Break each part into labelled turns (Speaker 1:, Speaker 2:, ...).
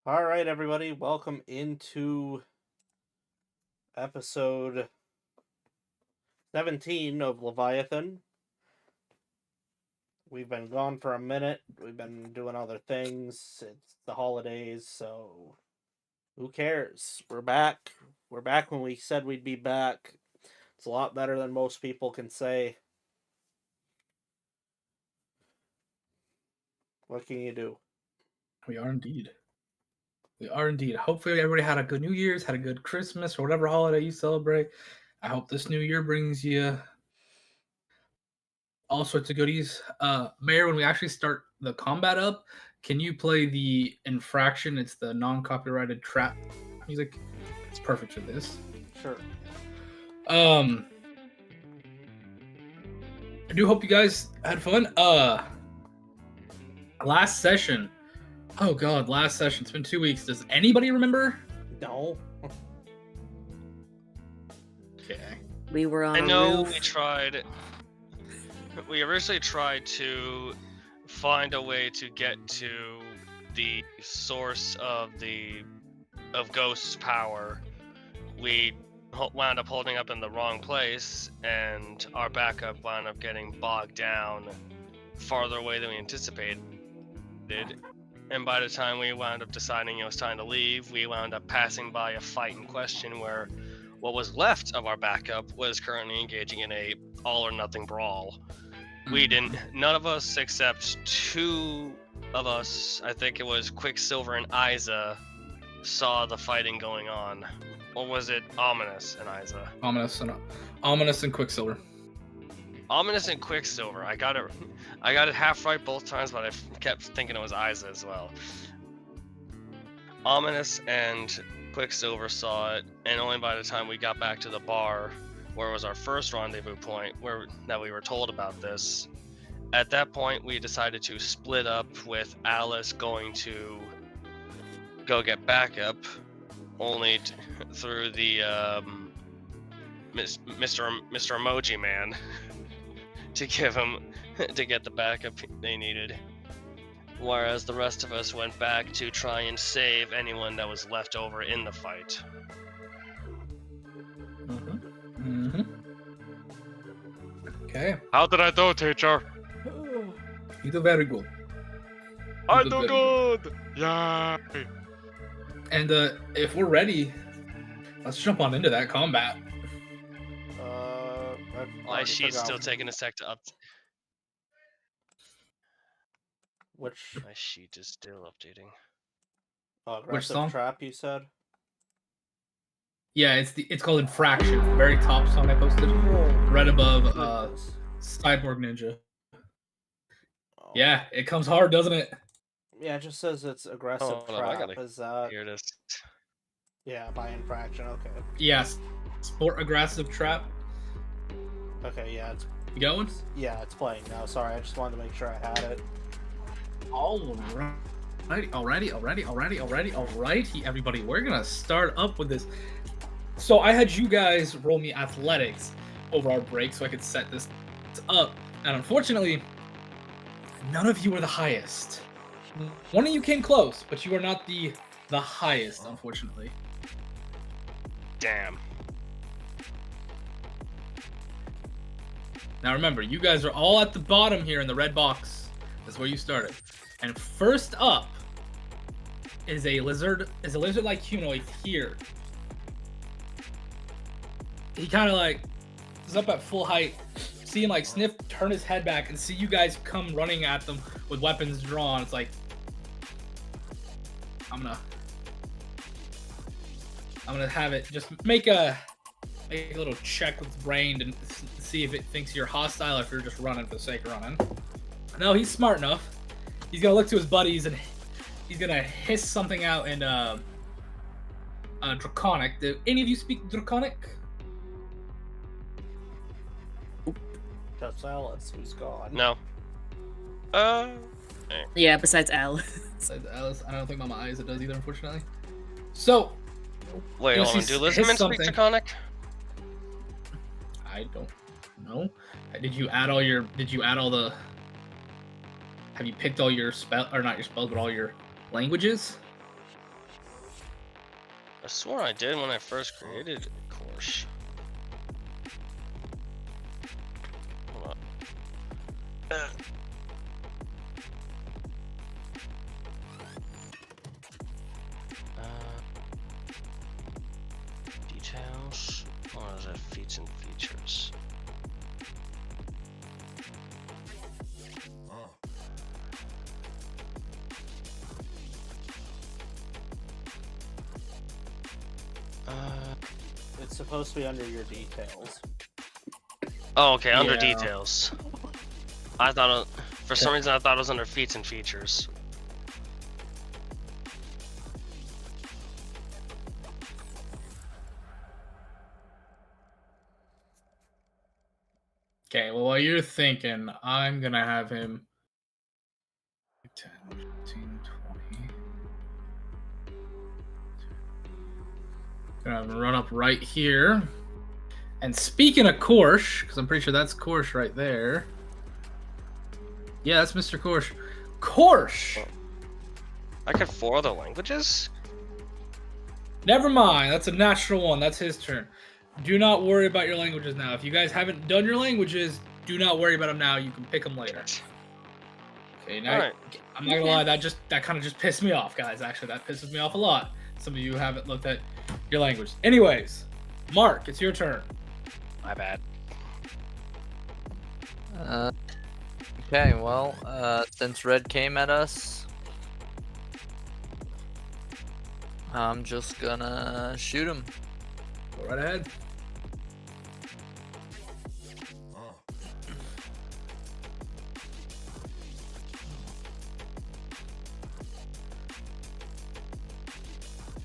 Speaker 1: All right, everybody, welcome into episode 17 of Leviathan. We've been gone for a minute. We've been doing other things. It's the holidays, so who cares? We're back. We're back when we said we'd be back. It's a lot better than most people can say. What can you do?
Speaker 2: We are indeed. We are indeed. Hopefully, everybody had a good New Year's, had a good Christmas, or whatever holiday you celebrate. I hope this new year brings you all sorts of goodies. Mayor, when we actually start the combat up, can you play the infraction? It's the non-copyrighted trap music. It's perfect for this.
Speaker 1: Sure.
Speaker 2: I do hope you guys had fun. Last session. Oh god, last session. It's been 2 weeks. Does anybody remember?
Speaker 1: No.
Speaker 2: Okay.
Speaker 3: We were on
Speaker 4: I
Speaker 3: a
Speaker 4: know
Speaker 3: roof.
Speaker 4: we tried. We originally tried to find a way to get to the source of Ghost's power. We wound up holding up in the wrong place, and our backup wound up getting bogged down farther away than we anticipated. And by the time we wound up deciding it was time to leave, we wound up passing by a fight in question where what was left of our backup was currently engaging in a all or nothing brawl. None of us except two of us, I think it was Quicksilver and Isa, saw the fighting going on. Or was it Ominous and Isa?
Speaker 2: Ominous and Quicksilver.
Speaker 4: Ominous and Quicksilver. I got it half right both times, but I kept thinking it was Isa as well. Ominous and Quicksilver saw it, and only by the time we got back to the bar, where was our first rendezvous point, that we were told about this. At that point, we decided to split up, with Alice going to go get backup, only through the Mr. Emoji Man to get the backup they needed. Whereas the rest of us went back to try and save anyone that was left over in the fight.
Speaker 2: Okay.
Speaker 4: How did I do, teacher?
Speaker 2: You do very good.
Speaker 4: I
Speaker 2: do
Speaker 4: do good! Yay!
Speaker 2: And if we're ready, let's jump on into that combat.
Speaker 4: My sheet's still taking a sec to up.
Speaker 1: Which
Speaker 4: My sheet is still updating.
Speaker 1: aggressive
Speaker 2: song?
Speaker 1: trap you said?
Speaker 2: Yeah, it's called Infraction. The very top song I posted, right above Cyborg Ninja.
Speaker 1: Oh.
Speaker 2: Yeah, it comes hard, doesn't it?
Speaker 1: Yeah, it just says it's aggressive
Speaker 4: Hold on,
Speaker 1: trap. Is that?
Speaker 4: Here it is.
Speaker 1: Yeah, by infraction. Okay.
Speaker 2: Yes. Sport aggressive trap.
Speaker 1: Okay. Yeah, it's
Speaker 2: You going?
Speaker 1: it's playing now. Sorry, I just wanted to make sure I had it.
Speaker 2: Alrighty, everybody. We're gonna start up with this. So I had you guys roll me athletics over our break so I could set this up. And unfortunately, none of you were the highest. One of you came close, but you are not the highest, unfortunately.
Speaker 4: Damn.
Speaker 2: Now remember, you guys are all at the bottom here in the red box. That's where you started. And first up is a lizard-like humanoid here. He kind of like is up at full height. See him like sniff, turn his head back, and see you guys come running at them with weapons drawn. It's like I'm gonna have it just make a little check with its brain and see if it thinks you're hostile or if you're just running for the sake of running. No, he's smart enough. He's gonna look to his buddies and he's gonna hiss something out in Draconic. Do any of you speak Draconic?
Speaker 1: Just Alice, who's gone.
Speaker 4: No.
Speaker 3: Yeah, besides Al.
Speaker 2: Alice, I don't think Mama Isa does either, unfortunately. So,
Speaker 4: Wait, hold on. Do Lizardmen speak Draconic?
Speaker 2: I don't know. Did you add all the? Have you picked all your spell, or not your spells, but all your languages?
Speaker 4: I swore I did when I first created course. Hold on. Details. Or is that feats and features?
Speaker 1: It's supposed to be under your details.
Speaker 4: Oh, okay, under
Speaker 2: Yeah.
Speaker 4: details. I thought for some reason I thought it was under feats and features.
Speaker 2: Okay, well, while you're thinking, I'm gonna have him 10, 15, 20. Gonna have him run up right here. And speaking of Korsh, because I'm pretty sure that's Korsh right there. Yeah, that's Mr. Korsh. Korsh!
Speaker 4: I could 4 other languages?
Speaker 2: Never mind, that's a natural one. That's his turn. Do not worry about your languages now. If you guys haven't done your languages, do not worry about them now. You can pick them later. Okay, now
Speaker 4: Alright.
Speaker 2: I'm not gonna lie, that kind of just pissed me off, guys. Actually, that pisses me off a lot. Some of you haven't looked at your language. Anyways, Mark, it's your turn.
Speaker 4: My bad.
Speaker 5: Okay, well, since Red came at us, I'm just gonna shoot him.
Speaker 2: Go right ahead.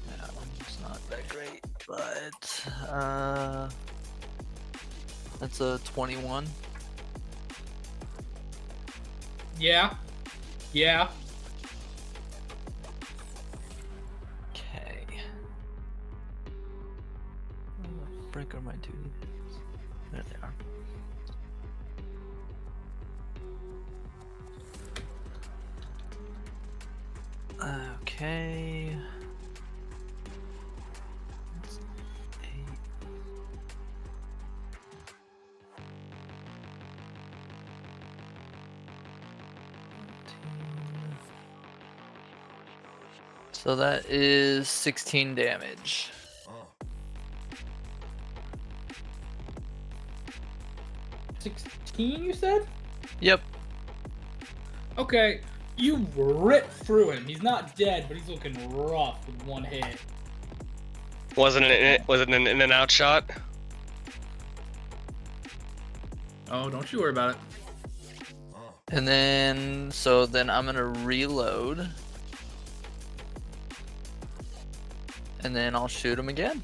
Speaker 5: Yeah, it's not that great, but that's a 21.
Speaker 2: Yeah. Yeah.
Speaker 5: Okay. Break are my two. There they are. Okay. That's 8. So that is 16 damage.
Speaker 2: 16, you said?
Speaker 5: Yep.
Speaker 2: Okay. You rip through him. He's not dead, but he's looking rough with one hit.
Speaker 4: Was it an in and out shot?
Speaker 2: Oh, don't you worry about it.
Speaker 5: And then, so then I'm gonna reload. And then I'll shoot him again.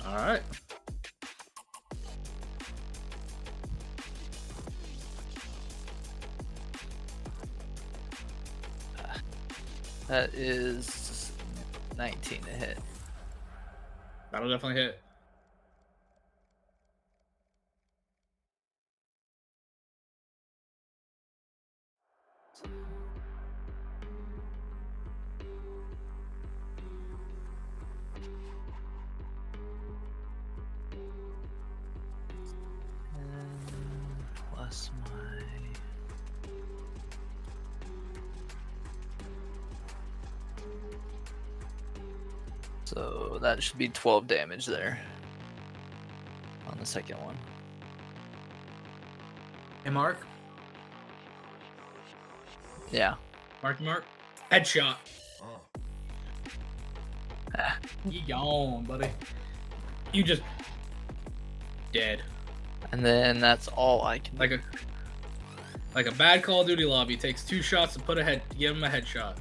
Speaker 2: All right.
Speaker 5: That is 19 to hit.
Speaker 2: That'll definitely hit.
Speaker 5: Plus my... So that should be 12 damage there. On the second one.
Speaker 2: Hey, Mark.
Speaker 5: Yeah.
Speaker 2: Mark. Headshot.
Speaker 5: Ah.
Speaker 2: You gone, buddy. You just dead.
Speaker 5: And then that's all I can do.
Speaker 2: Like a bad Call of Duty lobby. Takes 2 shots to give him a headshot.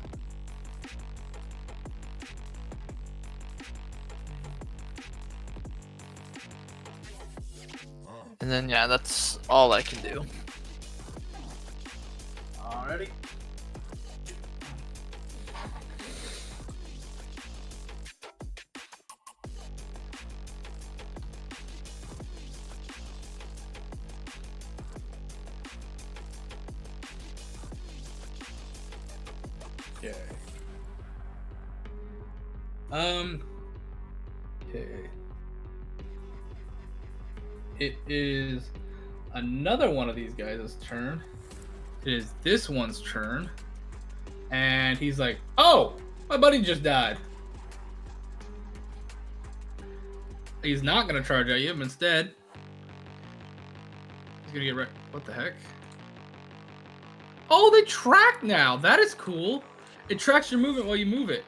Speaker 5: And then yeah, that's all I can do.
Speaker 2: Alrighty. Okay. Okay. It is another one of these guys' turn. It is this one's turn. And he's like, oh, my buddy just died. He's not going to charge at you, but instead, he's going to get right. What the heck? Oh, they track now. That is cool. It tracks your movement while you move it.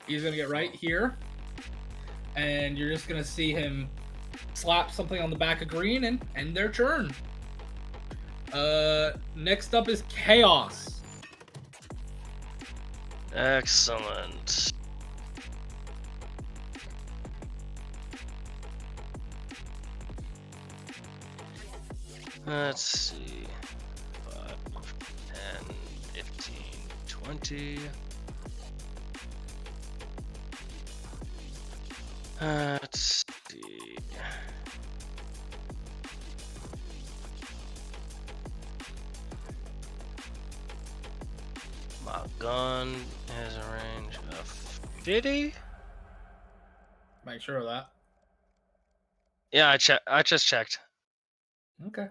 Speaker 2: He's going to get right here. And you're just going to see him slap something on the back of green and end their turn. Next up is Chaos.
Speaker 4: Excellent. Let's see. 5, 10, 15, 20. Let's see. My gun has a range of 50.
Speaker 2: Make sure of that.
Speaker 4: Yeah, I just checked.
Speaker 2: Okay.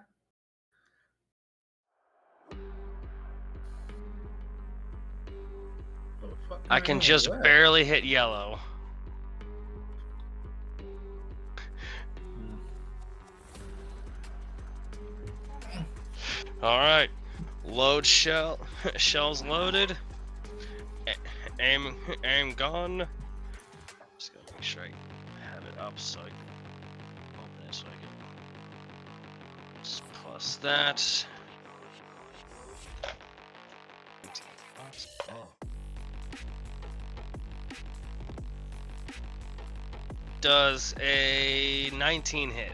Speaker 4: I can just barely hit yellow. All right, load shell. Shells loaded. Aim gone. Just gotta make sure I have it up so I can open it so I can just plus that. Does a 19 hit?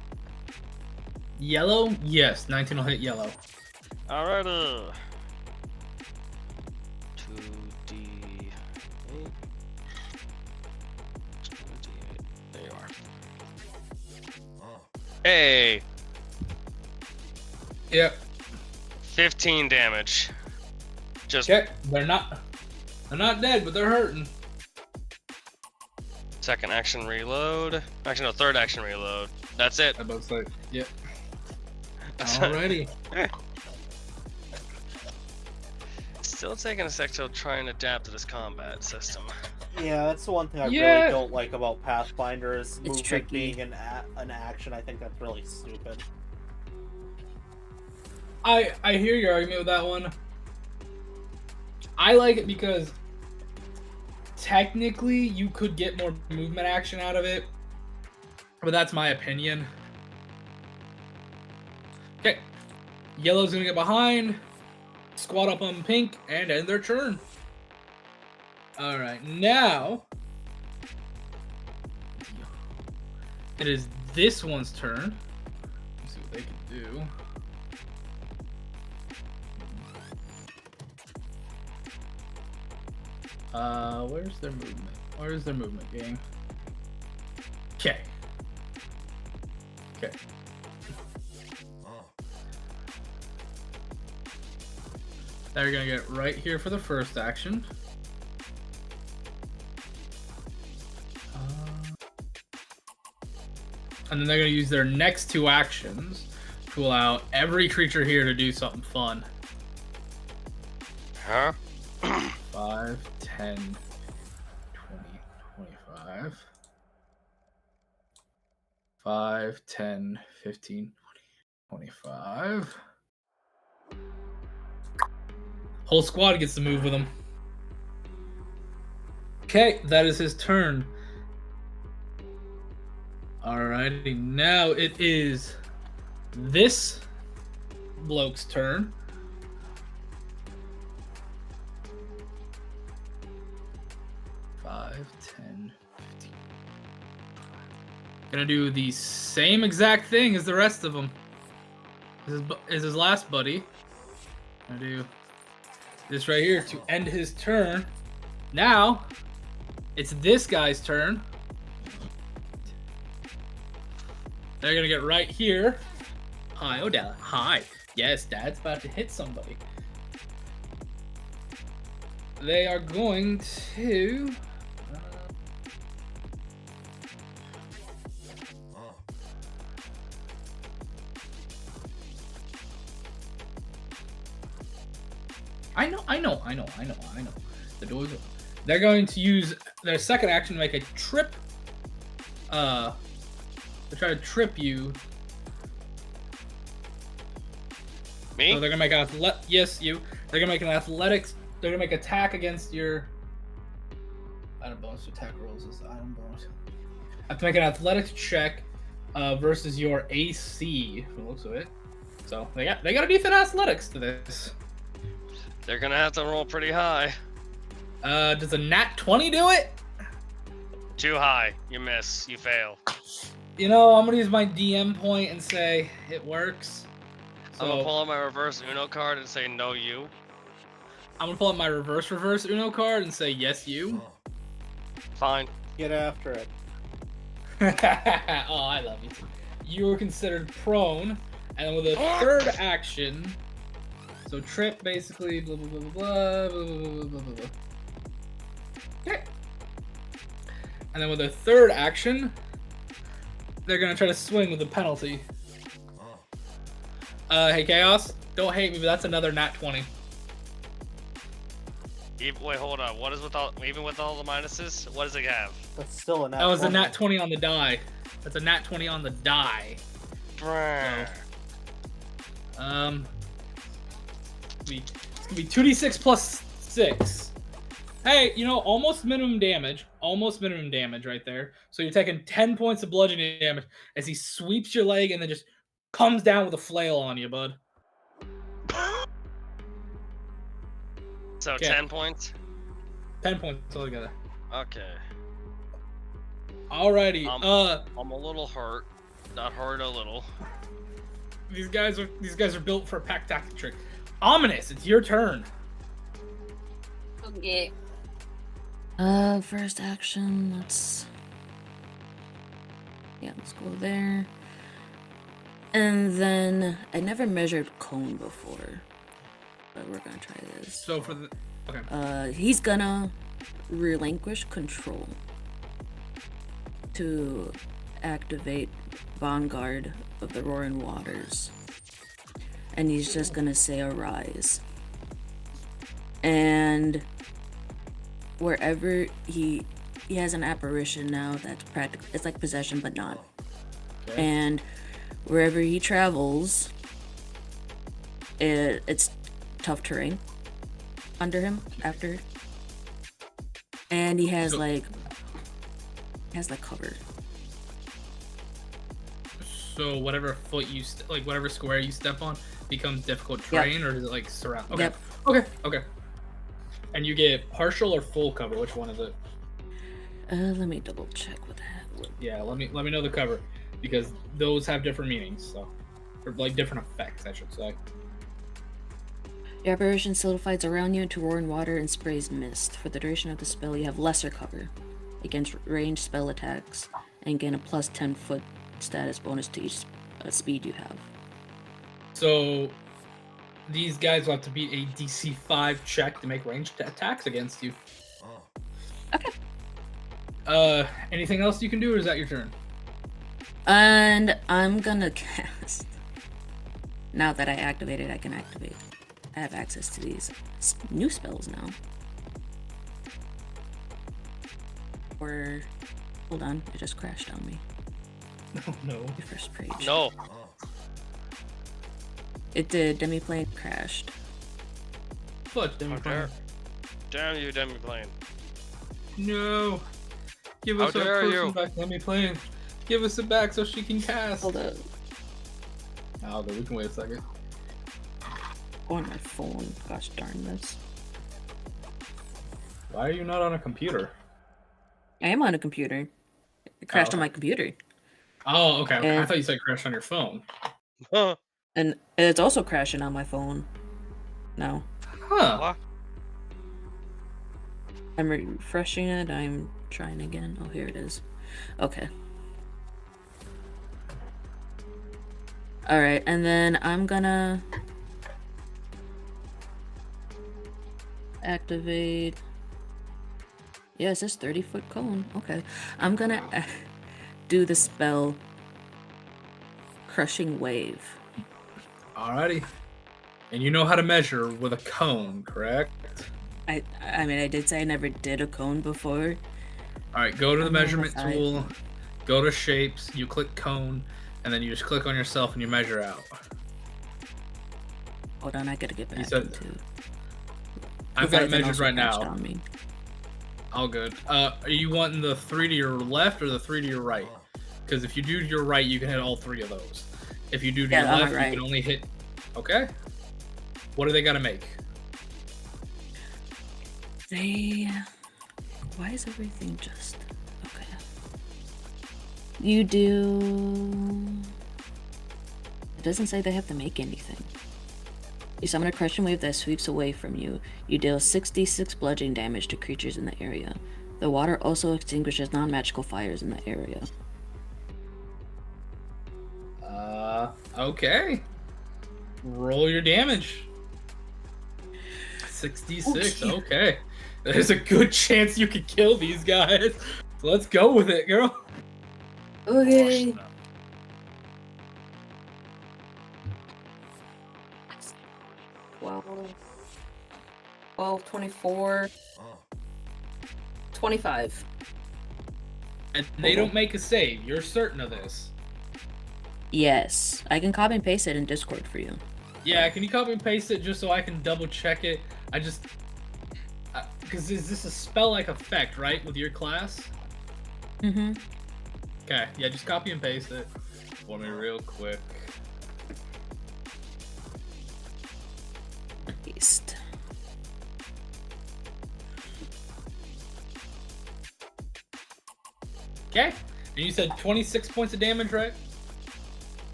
Speaker 2: Yellow? Yes, 19 will hit yellow.
Speaker 4: Alright, 2d8. 2d8. There you are. Hey!
Speaker 2: Yep.
Speaker 4: 15 damage. Just
Speaker 2: Okay, they're not dead, but they're hurting.
Speaker 4: second action reload. Actually, no, third action reload. That's it.
Speaker 2: I both say, yep. Alrighty.
Speaker 4: Still taking a sec to try and adapt to this combat system.
Speaker 1: Yeah, that's the one thing I
Speaker 2: Yeah.
Speaker 1: really don't like about Pathfinder is movement
Speaker 3: tricky.
Speaker 1: being an action. I think that's really stupid.
Speaker 2: I hear your argument with that one. I like it because technically you could get more movement action out of it, but that's my opinion. Okay, yellow's gonna get behind, squat up on pink, and end their turn. All right, now it is this one's turn. Let's see what they can do. Where's their movement? Where's their movement, gang? Okay. Okay. They're gonna get right here for the first action. And then they're gonna use their next two actions to allow every creature here to do something fun.
Speaker 4: Huh?
Speaker 2: 5, 10, 20, 25. 5, 10, 15, 20, 25. Whole squad gets to move with him. Okay, that is his turn. Alrighty, now it is this bloke's turn. Five, 10, 15. Gonna do the same exact thing as the rest of them. This is his last buddy. Gonna do this right here to end his turn. Now, it's this guy's turn. They're gonna get right here. Hi, Odella. Hi. Yes, Dad's about to hit somebody. They are going to I know. The doors. They're going to use their second action to make a trip. To try to trip you.
Speaker 4: Me?
Speaker 2: So they're gonna make an yes, you. They're gonna make an athletics. They're gonna make attack against your item bonus. Attack rolls is item bonus. Have to make an athletics check versus your AC. From the looks of it. So they got a decent athletics to this.
Speaker 4: They're gonna have to roll pretty high.
Speaker 2: Does a nat 20 do it?
Speaker 4: Too high. You miss. You fail.
Speaker 2: You know, I'm gonna use my DM point and say it works.
Speaker 4: I'm gonna
Speaker 2: So
Speaker 4: pull out my reverse Uno card and say no you.
Speaker 2: I'm gonna pull out my reverse Uno card and say yes you.
Speaker 4: Fine.
Speaker 1: Get after it.
Speaker 2: Oh, I love you. You are considered prone, and then with a third action, so trip basically blah blah blah blah blah blah blah blah blah. Okay. And then with a third action, they're gonna try to swing with a penalty. Hey Chaos, don't hate me, but that's another nat 20.
Speaker 4: Wait, hold on. What is with all? Even with all the minuses, what does it have?
Speaker 1: That's still a nat
Speaker 2: That was a
Speaker 1: 20.
Speaker 2: nat 20 on the die. That's a nat 20 on the die.
Speaker 4: Brrr.
Speaker 2: It's gonna be 2d6 plus 6. Hey, you know, almost minimum damage. Almost minimum damage right there. So you're taking 10 points of bludgeoning damage as he sweeps your leg and then just comes down with a flail on you, bud.
Speaker 4: So
Speaker 2: Okay.
Speaker 4: 10 points.
Speaker 2: 10 points altogether.
Speaker 4: Okay.
Speaker 2: Alrighty.
Speaker 4: I'm a little hurt. Not hurt a little.
Speaker 2: These guys are built for a pack tactic trick. Ominous, it's your turn.
Speaker 3: Okay. First action, let's go there. And then I never measured cone before, but we're gonna try this.
Speaker 2: So for the okay.
Speaker 3: He's gonna relinquish control to activate Vanguard of the Roaring Waters. And he's just gonna say arise. And wherever he has an apparition now that's practically, it's like possession but not.
Speaker 2: Okay.
Speaker 3: And wherever he travels, it's tough terrain under him after. And he has like cover.
Speaker 2: So whatever foot you whatever square you step on becomes difficult terrain, or does it like surround? Okay.
Speaker 3: Yep.
Speaker 2: Okay. And you get partial or full cover. Which one is it?
Speaker 3: Let me double check what that.
Speaker 2: Yeah, let me know the cover, because those have different meanings. So, or like different effects, I should say.
Speaker 3: Your apparition solidifies around you into roaring water and sprays mist. For the duration of the spell, you have lesser cover against ranged spell attacks and gain a plus 10 foot status bonus to each speed you have.
Speaker 2: So these guys will have to beat a DC 5 check to make ranged attacks against you.
Speaker 3: Okay.
Speaker 2: Anything else you can do, or is that your turn?
Speaker 3: And I'm gonna cast. Now that I activated, I can activate. I have access to these new spells now. Or, hold on, it just crashed on me.
Speaker 2: Oh no.
Speaker 3: The first page.
Speaker 4: No.
Speaker 3: It did. Demiplane crashed.
Speaker 2: Fudge, Demi.
Speaker 4: Damn you, Demiplane.
Speaker 2: No. Give
Speaker 4: How
Speaker 2: us our
Speaker 4: dare
Speaker 2: person
Speaker 4: you.
Speaker 2: back, Demi-plane. Give us it back so she can cast.
Speaker 3: Hold up.
Speaker 2: Oh, but we can wait a second.
Speaker 3: On my phone. Gosh darn this.
Speaker 2: Why are you not on a computer?
Speaker 3: I am on a computer. It crashed on
Speaker 2: okay.
Speaker 3: my computer.
Speaker 2: Oh, okay. I
Speaker 3: And-
Speaker 2: thought you said crash on your phone.
Speaker 4: Huh.
Speaker 3: And it's also crashing on my phone. No.
Speaker 2: Huh.
Speaker 4: What?
Speaker 3: I'm refreshing it. I'm trying again. Oh, here it is. Okay. Alright, and then I'm gonna activate. Yeah, it says 30-foot cone. Okay. I'm gonna do the spell Crushing Wave.
Speaker 2: Alrighty. And you know how to measure with a cone, correct?
Speaker 3: I mean, I did say I never did a cone before.
Speaker 2: All right, go to the
Speaker 3: I'm on the
Speaker 2: measurement
Speaker 3: side.
Speaker 2: tool, go to shapes, you click cone, and then you just click on yourself and you measure out.
Speaker 3: Hold on, I gotta get back
Speaker 2: said-
Speaker 3: into.
Speaker 2: I've got it
Speaker 3: Leviathan
Speaker 2: measured
Speaker 3: also
Speaker 2: right
Speaker 3: crashed
Speaker 2: now.
Speaker 3: on me.
Speaker 2: All good. Are you wanting the 3 to your left or the 3 to your right? Because if you do to your right, you can hit all 3 of those. If you do to
Speaker 3: Yeah,
Speaker 2: your
Speaker 3: on my
Speaker 2: left,
Speaker 3: right.
Speaker 2: you can only hit. Okay. What do they got to make?
Speaker 3: They. Why is everything just okay? You do. It doesn't say they have to make anything. You summon a crushing wave that sweeps away from you. You deal 66 bludgeoning damage to creatures in the area. The water also extinguishes non-magical fires in the area.
Speaker 2: Okay. Roll your damage. 66.
Speaker 3: Okay.
Speaker 2: Okay. There's a good chance you could kill these guys. So let's go with it, girl.
Speaker 3: Okay. 12, 24, 25.
Speaker 2: And they don't make a save. You're certain of this.
Speaker 3: Yes, I can copy and paste it in Discord for you.
Speaker 2: Yeah, can you copy and paste it just so I can double check it? I just... Because is this a spell-like effect, right, with your class?
Speaker 3: Mm-hmm.
Speaker 2: Okay, yeah, just copy and paste it for me real quick.
Speaker 3: Paste.
Speaker 2: Okay, and you said 26 points of damage, right?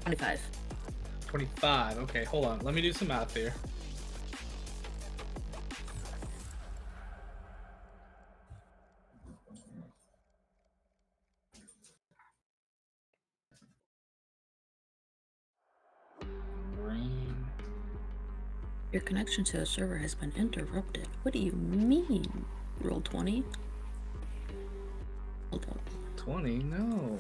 Speaker 3: 25.
Speaker 2: 25, okay, hold on. Let me do some math here.
Speaker 3: Your connection to the server has been interrupted. What do you mean? Roll 20? Hold up.
Speaker 2: 20? No.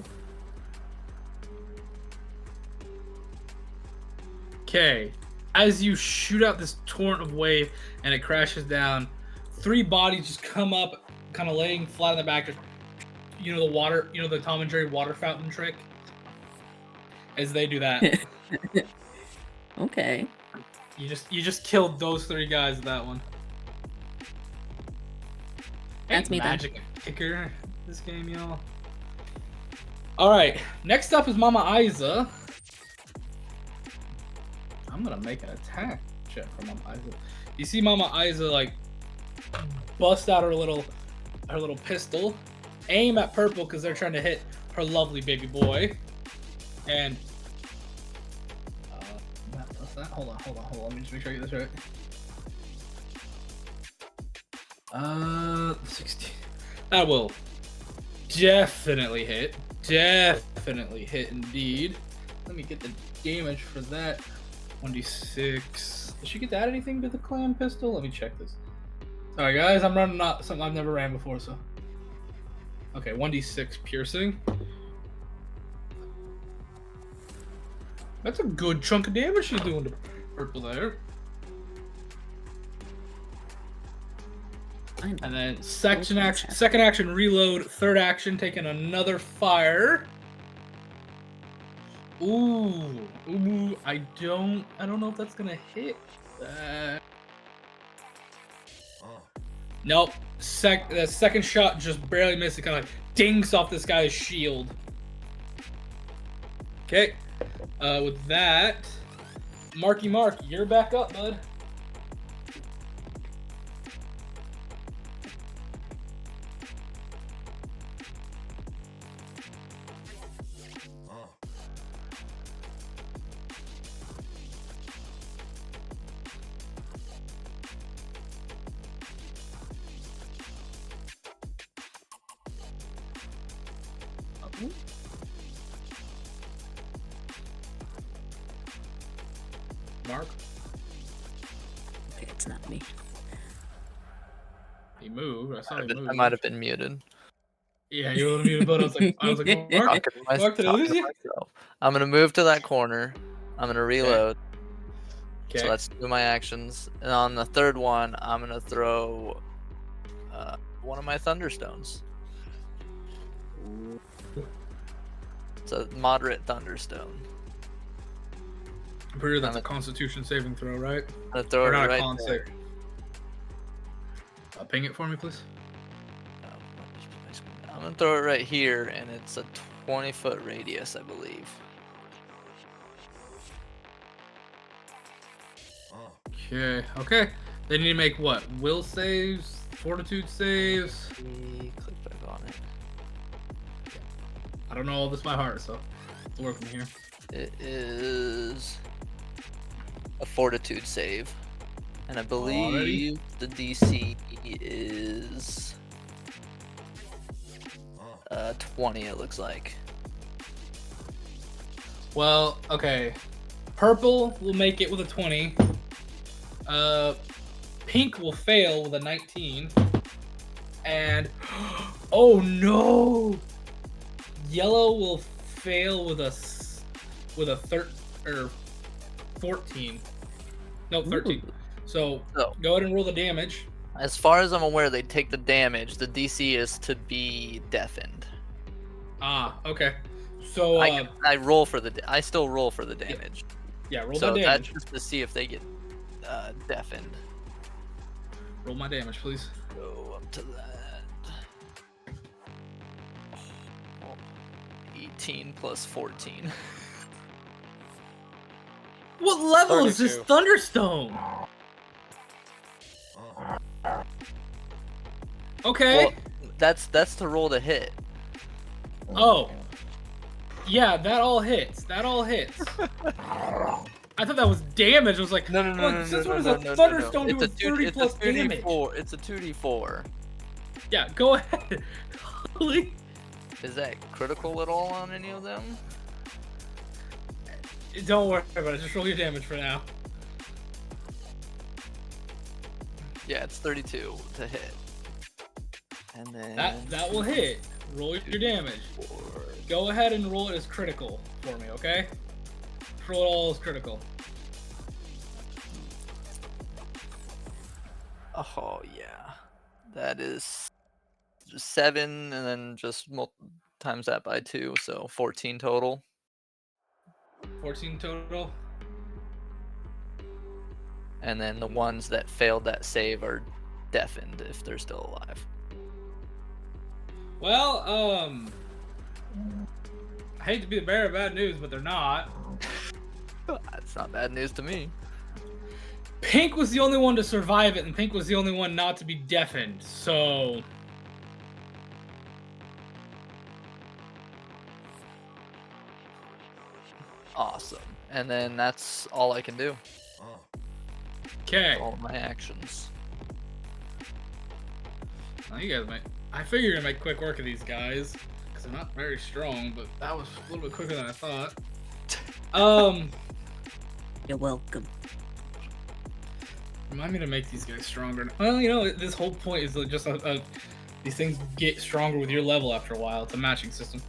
Speaker 2: Okay. As you shoot out this torrent of wave and it crashes down, 3 bodies just come up, kind of laying flat on the back. You know the water, you know the Tom and Jerry water fountain trick? As they do that.
Speaker 3: Okay.
Speaker 2: You just killed those 3 guys with that one.
Speaker 3: That's me then.
Speaker 2: Magic kicker this game, y'all. Alright, next up is Mama Isa. I'm gonna make an attack check for Mama Isa. You see Mama Isa like bust out her little pistol, aim at purple because they're trying to hit her lovely baby boy, and what's that? Hold on. Let me just make sure I get this right. 16. That will definitely hit. Definitely hit indeed. Let me get the damage for that. 1d6. Did she get to add anything to the clan pistol? Let me check this. Sorry guys, I'm running out something I've never ran before, so. Okay, 1d6 piercing. That's a good chunk of damage she's doing to purple there. And then second action reload, third action taking another fire. Ooh, I don't know if that's gonna hit. Nope. The second shot just barely missed. It kind of like dings off this guy's shield. Okay. With that, Marky, you're back up, bud. Mark?
Speaker 3: Okay, it's not me.
Speaker 2: He moved. I saw him move.
Speaker 5: I might have been muted.
Speaker 2: Yeah, you were muted, but I was like, Mark, Mark, did I lose you?
Speaker 5: I'm gonna move to that corner. I'm gonna reload.
Speaker 2: Okay.
Speaker 5: So that's 2 of my actions. And on the third one, I'm gonna throw one of my Thunderstones. It's a moderate Thunderstone.
Speaker 2: I'm pretty sure that's a Constitution saving throw, right?
Speaker 5: I'm gonna throw
Speaker 2: Or
Speaker 5: it
Speaker 2: not a
Speaker 5: right
Speaker 2: con
Speaker 5: there.
Speaker 2: save. Ping it for me, please.
Speaker 5: I'm gonna throw it right here, and it's a 20-foot radius, I believe.
Speaker 2: Okay. Okay. They need to make what? Will saves, fortitude saves.
Speaker 5: Click back on it.
Speaker 2: I don't know all this by heart, so it's working here.
Speaker 5: It is a fortitude save, and I believe the DC is 20. It looks like.
Speaker 2: Well, okay. Purple will make it with a 20. Pink will fail with a 19. And oh no! Yellow will fail with a 14. No, 13. So go ahead and roll the damage.
Speaker 5: As far as I'm aware, they take the damage. The DC is to be deafened.
Speaker 2: Ah, okay. So
Speaker 5: I roll for the. I still roll for the damage.
Speaker 2: yeah, roll
Speaker 5: So
Speaker 2: my
Speaker 5: that's
Speaker 2: damage.
Speaker 5: just to see if they get deafened.
Speaker 2: Roll my damage, please.
Speaker 5: Go up to that. Oh, 18 plus 14.
Speaker 2: What level is this
Speaker 4: 32.
Speaker 2: Thunderstone? Okay.
Speaker 5: Well, that's to roll to hit.
Speaker 2: Oh. Yeah, that all hits. That all hits. I thought that was damage. I was like,
Speaker 5: No.
Speaker 2: Since when is a Thunderstone doing 30
Speaker 5: It's
Speaker 2: plus
Speaker 5: a
Speaker 2: damage?
Speaker 5: 2d4. It's a 2d4.
Speaker 2: Yeah, go ahead. Holy.
Speaker 5: Is that critical at all on any of them?
Speaker 2: Don't worry about it. Just roll your damage for now.
Speaker 5: Yeah, it's 32 to hit. And then
Speaker 2: That will hit. Roll your damage. Go ahead and roll it as critical for me, okay? Roll it all as critical.
Speaker 5: Oh yeah, that is 7, and then just times that by 2, so 14 total.
Speaker 2: 14 total.
Speaker 5: And then the ones that failed that save are deafened if they're still alive.
Speaker 2: Well, I hate to be the bearer of bad news, but they're not.
Speaker 5: That's not bad news to me.
Speaker 2: Pink was the only one to survive it, and Pink was the only one not to be deafened, so...
Speaker 5: Awesome. And then that's all I can do.
Speaker 2: Okay.
Speaker 5: All my actions.
Speaker 2: Well, you guys might... I figure you're gonna make quick work of these guys, because they're not very strong, but that was a little bit quicker than I thought.
Speaker 3: You're welcome.
Speaker 2: Remind me to make these guys stronger. Well, you know, this whole point is just these things get stronger with your level after a while. It's a matching system.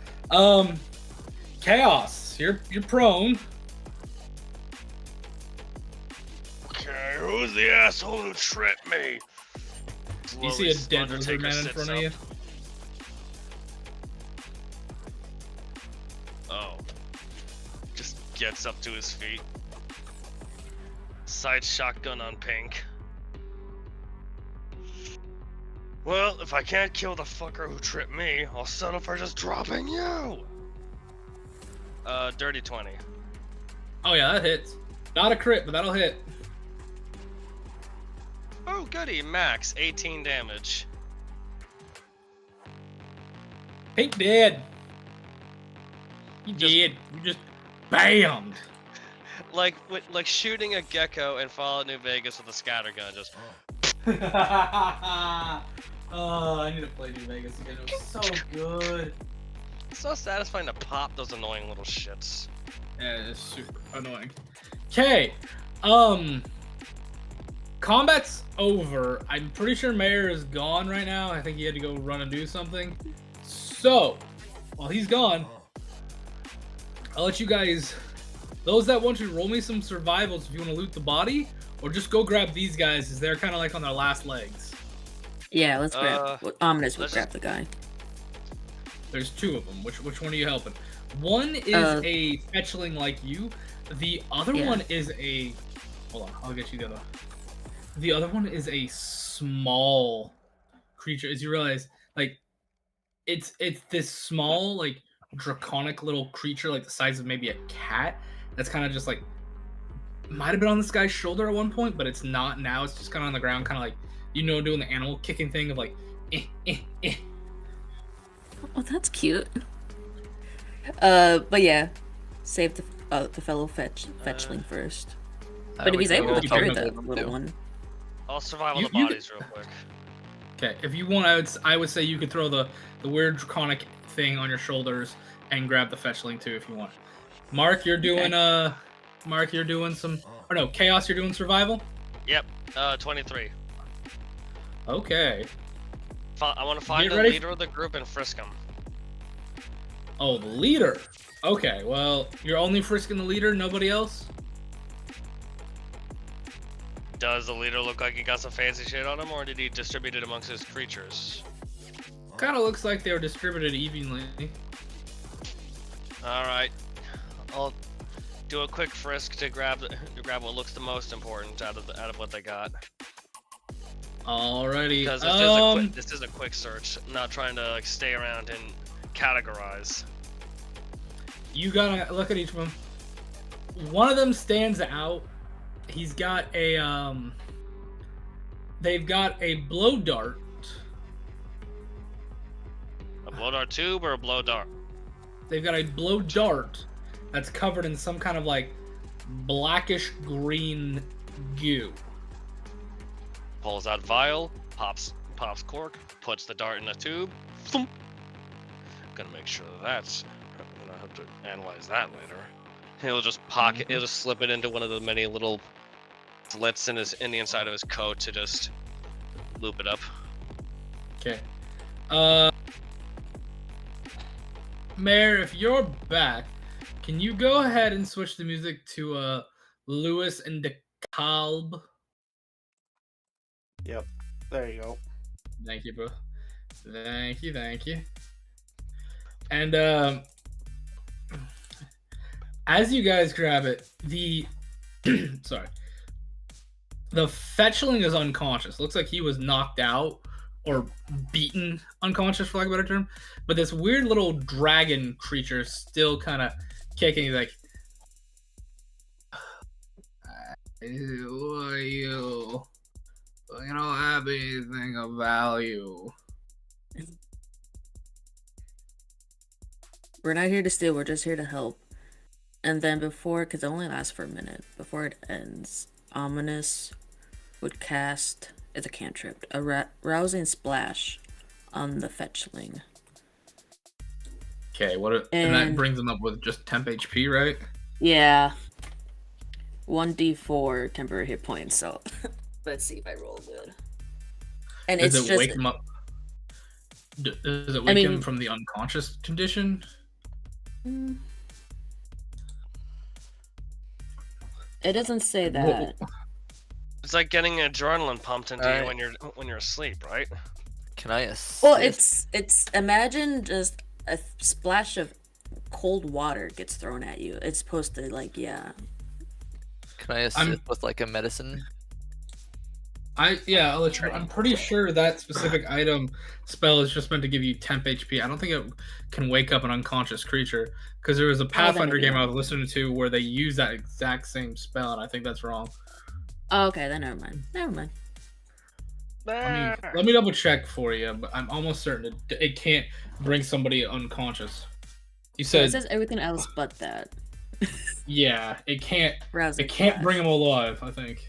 Speaker 2: Chaos, you're prone.
Speaker 4: Okay, who's the asshole who tripped me?
Speaker 2: You see a
Speaker 4: Slowly,
Speaker 2: dead lizard
Speaker 4: Undertaker
Speaker 2: man in
Speaker 4: sits
Speaker 2: front of you.
Speaker 4: up. Oh. Just gets up to his feet. Side shotgun on Pink. Well, if I can't kill the fucker who tripped me, I'll settle for just dropping you! Dirty 20.
Speaker 2: Oh yeah, that hits. Not a crit, but that'll hit.
Speaker 4: Oh goody, max 18 damage.
Speaker 2: Pink dead. You dead. You just bammed.
Speaker 4: Like shooting a gecko in Fallout New Vegas with a scattergun, just
Speaker 2: Oh, I need to play New Vegas again. It was so good.
Speaker 4: it's so satisfying to pop those annoying little shits.
Speaker 2: Yeah, it's super annoying. Okay, combat's over. I'm pretty sure Mayor is gone right now. I think he had to go run and do something. So, while he's gone, I'll let you guys those that want to roll me some survivals if you want to loot the body, or just go grab these guys as they're kind of like on their last legs.
Speaker 3: Yeah, let's grab. Ominous would
Speaker 4: let's
Speaker 3: grab the guy.
Speaker 2: There's 2 of them. Which one are you helping? One is a fetchling like you. The other one is a. Hold on, I'll get you the other. The other one is a small creature. As you realize, like, it's this small, like, draconic little creature, like the size of maybe a cat. That's kind of just like might have been on this guy's shoulder at one point, but it's not now. It's just kind of on the ground, kind of like doing the animal kicking thing of like.
Speaker 3: Oh, that's cute. But yeah, save the fellow fetchling first. But if he's able to carry that little one,
Speaker 4: I'll survive on the bodies real quick.
Speaker 2: Okay, if you want, I would say you could throw the weird draconic thing on your shoulders and grab the fetchling too if you want. Mark, you're doing Mark, you're doing some. Or no, Chaos, you're doing survival.
Speaker 4: Yep. 23.
Speaker 2: Okay.
Speaker 4: I want to find the leader of the group and frisk him.
Speaker 2: Oh, the leader. Okay, well, you're only frisking the leader, nobody else?
Speaker 4: Does the leader look like he got some fancy shit on him, or did he distribute it amongst his creatures?
Speaker 2: Kind of looks like they were distributed evenly.
Speaker 4: Alright. I'll do a quick frisk to grab what looks the most important out of what they got.
Speaker 2: Alrighty.
Speaker 4: Because this is a quick search. I'm not trying to like stay around and categorize.
Speaker 2: You gotta look at each of them. One of them stands out. He's got a they've got a blow dart.
Speaker 4: A blow dart tube or a blow dart?
Speaker 2: They've got a blow dart that's covered in some kind of like blackish green goo.
Speaker 4: Pulls out vial, pops cork, puts the dart in the tube. Thump. Gonna make sure that's. I'm gonna have to analyze that later. He'll just pocket. He'll just slip it into one of the many little slits in the inside of his coat to just loop it up.
Speaker 2: Okay. Mayor, if you're back, can you go ahead and switch the music to Lewis and DeKalb?
Speaker 1: Yep. There you go.
Speaker 2: Thank you, bro. Thank you. And as you guys grab it, the sorry, the fetchling is unconscious. Looks like he was knocked out or beaten unconscious, for lack of a better term. But this weird little dragon creature is still kind of kicking. He's like, "Who are you? You don't have anything of value."
Speaker 3: we're not here to steal. We're just here to help. And then because it only lasts for a minute, before it ends, Ominous would cast, it's a cantrip, a rousing splash on the fetchling.
Speaker 2: Okay, and that brings him up with just temp HP, right?
Speaker 3: Yeah. 1d4 temporary hit points, so let's see if I roll good. And
Speaker 2: Does it wake him up? Does it wake him from the unconscious condition?
Speaker 3: It doesn't say that.
Speaker 4: It's like getting adrenaline pumped into you when you're asleep, right?
Speaker 5: Can I assist?
Speaker 3: Well, it's imagine just a splash of cold water gets thrown at you. It's supposed to
Speaker 5: Can I assist with like a medicine?
Speaker 2: I'm pretty sure that specific item spell is just meant to give you temp HP. I don't think it can wake up an unconscious creature, because there was a Pathfinder game I was listening to where they use that exact same spell, and I think that's wrong.
Speaker 3: Oh, okay, then never mind.
Speaker 2: Let me double check for you, but I'm almost certain it can't bring somebody unconscious. You said
Speaker 3: it says everything else but that.
Speaker 2: Yeah, it can't.
Speaker 3: Rousing
Speaker 2: It can't
Speaker 3: flash.
Speaker 2: bring him alive, I think.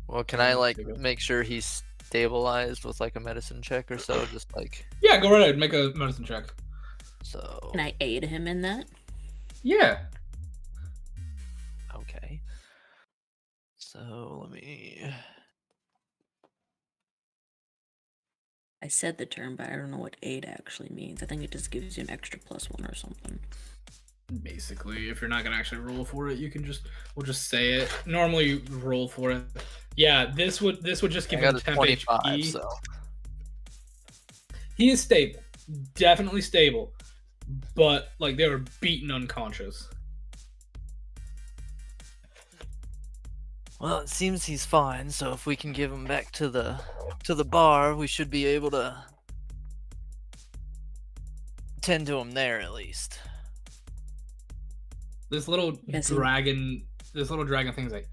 Speaker 5: Well, can I like make sure he's stabilized with like a medicine check or so? Just like.
Speaker 2: Yeah, go right ahead. Make a medicine check.
Speaker 5: So.
Speaker 3: Can I aid him in that?
Speaker 2: Yeah.
Speaker 5: Okay. So let me.
Speaker 3: I said the term, but I don't know what aid actually means. I think it just gives you an extra +1 or something.
Speaker 2: Basically, if you're not gonna actually roll for it, we'll just say it. Normally, you roll for it. Yeah, this would just give
Speaker 5: I got
Speaker 2: him
Speaker 5: a
Speaker 2: 10
Speaker 5: 25,
Speaker 2: HP.
Speaker 5: so
Speaker 2: He is stable, definitely stable, but like they were beaten unconscious.
Speaker 5: well, it seems he's fine. So if we can give him back to the bar, we should be able to tend to him there at least.
Speaker 2: This little
Speaker 3: Yes,
Speaker 2: dragon thing's like,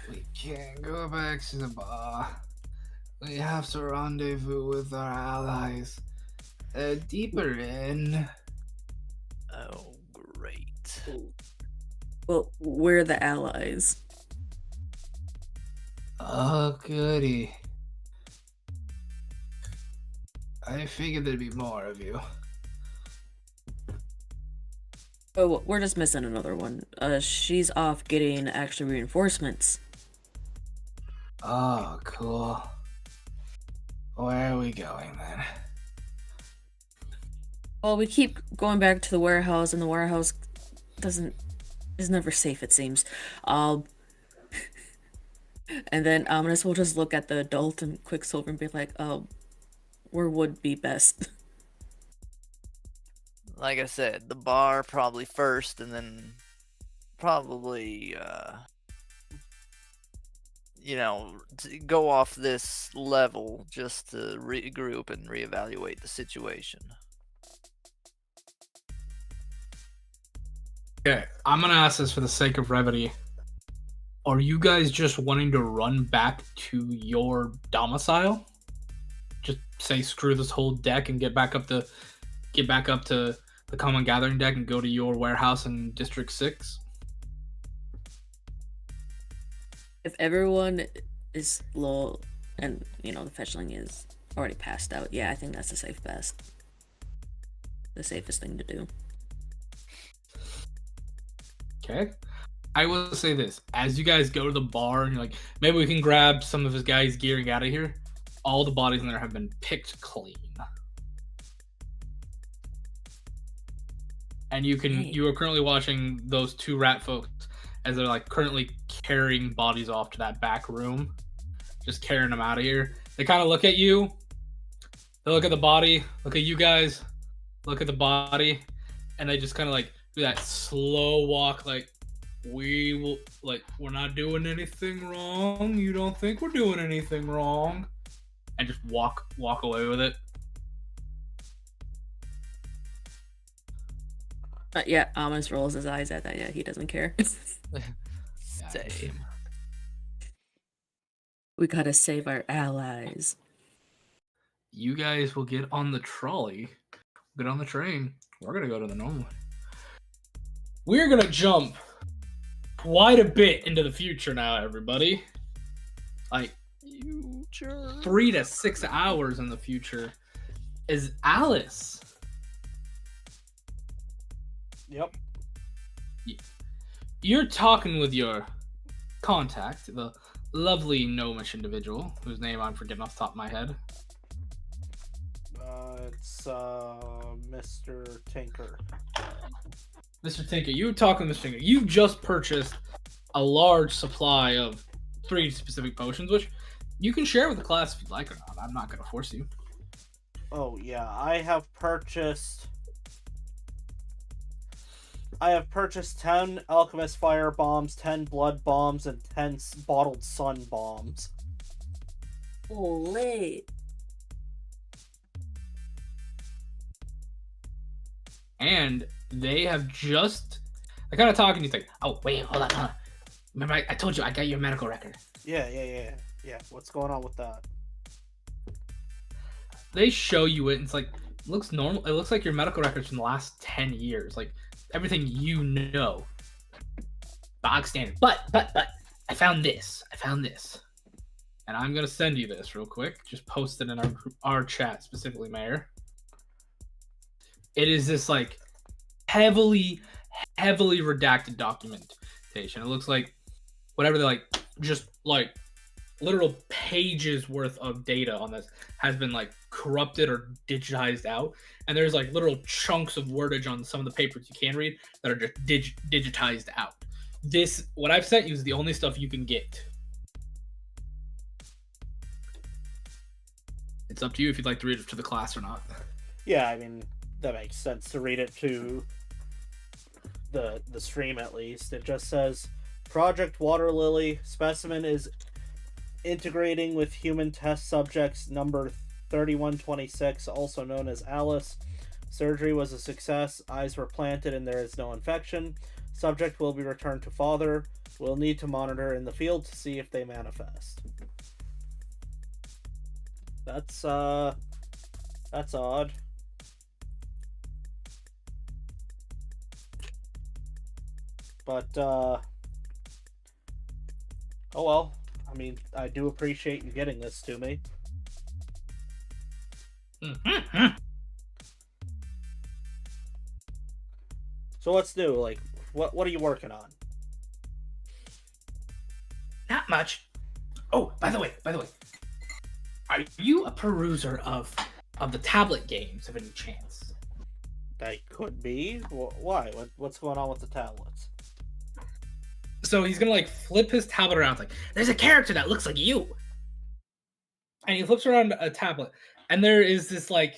Speaker 2: we can't go back to the bar. We have to rendezvous with our allies deeper in.
Speaker 5: Oh, great.
Speaker 3: Well, we're the allies.
Speaker 2: Oh, goody. I figured there'd be more of you.
Speaker 3: Oh, well, we're just missing another one. She's off getting extra reinforcements.
Speaker 2: Oh, cool. Where are we going then?
Speaker 3: Well, we keep going back to the warehouse, and the warehouse is never safe, it seems. And then Ominous will just look at the adult and Quicksilver and be like, where would be best?
Speaker 5: Like I said, the bar probably first, and then probably go off this level just to regroup and reevaluate the situation.
Speaker 2: Okay, I'm gonna ask this for the sake of brevity. Are you guys just wanting to run back to your domicile? Just say screw this whole deck and get back up to the common gathering deck and go to your warehouse in District 6?
Speaker 3: If everyone is low and, the fetchling is already passed out, yeah, I think that's the safest thing to do.
Speaker 2: Okay. I will say this. As you guys go to the bar and you're like, maybe we can grab some of his guys' gear and get out of here, all the bodies in there have been picked clean. And you are currently watching those two rat folks as they're like currently carrying bodies off to that back room. Just carrying them out of here. They kind of look at you. They look at the body, look at you guys, look at the body, and they just kind of like do that slow walk, like, we're not doing anything wrong. You don't think we're doing anything wrong? And just walk away with it.
Speaker 3: Yeah, Ominous rolls his eyes at that. Yeah, he doesn't care.
Speaker 5: Same.
Speaker 3: We gotta save our allies.
Speaker 2: You guys will get on the trolley, get on the train. We're gonna go to the normal. We're gonna jump quite a bit into the future now, everybody. Like
Speaker 5: Future.
Speaker 2: 3 to 6 hours in the future. Is Alice?
Speaker 1: Yep.
Speaker 2: You're talking with your contact, the lovely gnomish individual whose name I'm forgetting off the top of my head.
Speaker 1: It's Mr. Tinker.
Speaker 2: Mr. Tinker, you were talking to Mr. Tinker. You've just purchased a large supply of 3 specific potions, which you can share with the class if you'd like or not. I'm not going to force you.
Speaker 1: Oh yeah, I have purchased 10 alchemist fire bombs, 10 blood bombs, and 10 bottled sun bombs.
Speaker 3: Holy.
Speaker 2: And they have just... I kind of talk and he's like, oh, wait, hold on. Remember, I told you I got your medical record.
Speaker 1: Yeah. What's going on with that?
Speaker 2: They show you it and it's like, it looks normal. It looks like your medical records from the last 10 years. Like, everything you know. Bog standard. But, I found this. And I'm going to send you this real quick. Just post it in our chat, specifically, Mayor. It is this, like, heavily redacted documentation. It looks like whatever they, like, just, like, literal pages worth of data on this has been like corrupted or digitized out, and there's like literal chunks of wordage on some of the papers you can read that are just digitized out. This, what I've sent you, is the only stuff you can get. It's up to you if you'd like to read it to the class or not.
Speaker 1: Yeah, I mean, that makes sense to read it to the stream at least. It just says, Project Water Lily specimen is integrating with human test subjects number 3126, also known as Alice. Surgery was a success. Eyes were planted and there is no infection. Subject will be returned to father. We'll need to monitor in the field to see if they manifest. That's odd. But oh well. I mean, I do appreciate you getting this to me.
Speaker 2: Mm-hmm.
Speaker 1: So what's new? Like, what are you working on?
Speaker 2: Not much. Oh, by the way, are you a peruser of the tablet games of any chance?
Speaker 1: I could be. Why? What's going on with the tablets?
Speaker 2: So he's gonna like flip his tablet around, like, there's a character that looks like you. And he flips around a tablet, and there is this like,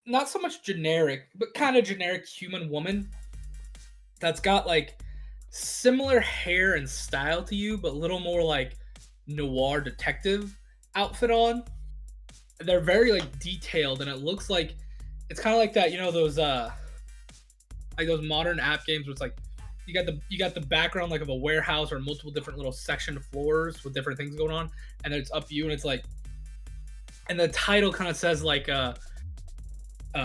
Speaker 2: not so much generic, but kind of generic human woman that's got like similar hair and style to you, but a little more like noir detective outfit on. They're very like detailed, and it looks like it's kind of like that, you know, those modern app games where it's like you got the background like of a warehouse or multiple different little section floors with different things going on, and then it's up to you, and it's like, and the title kind of says like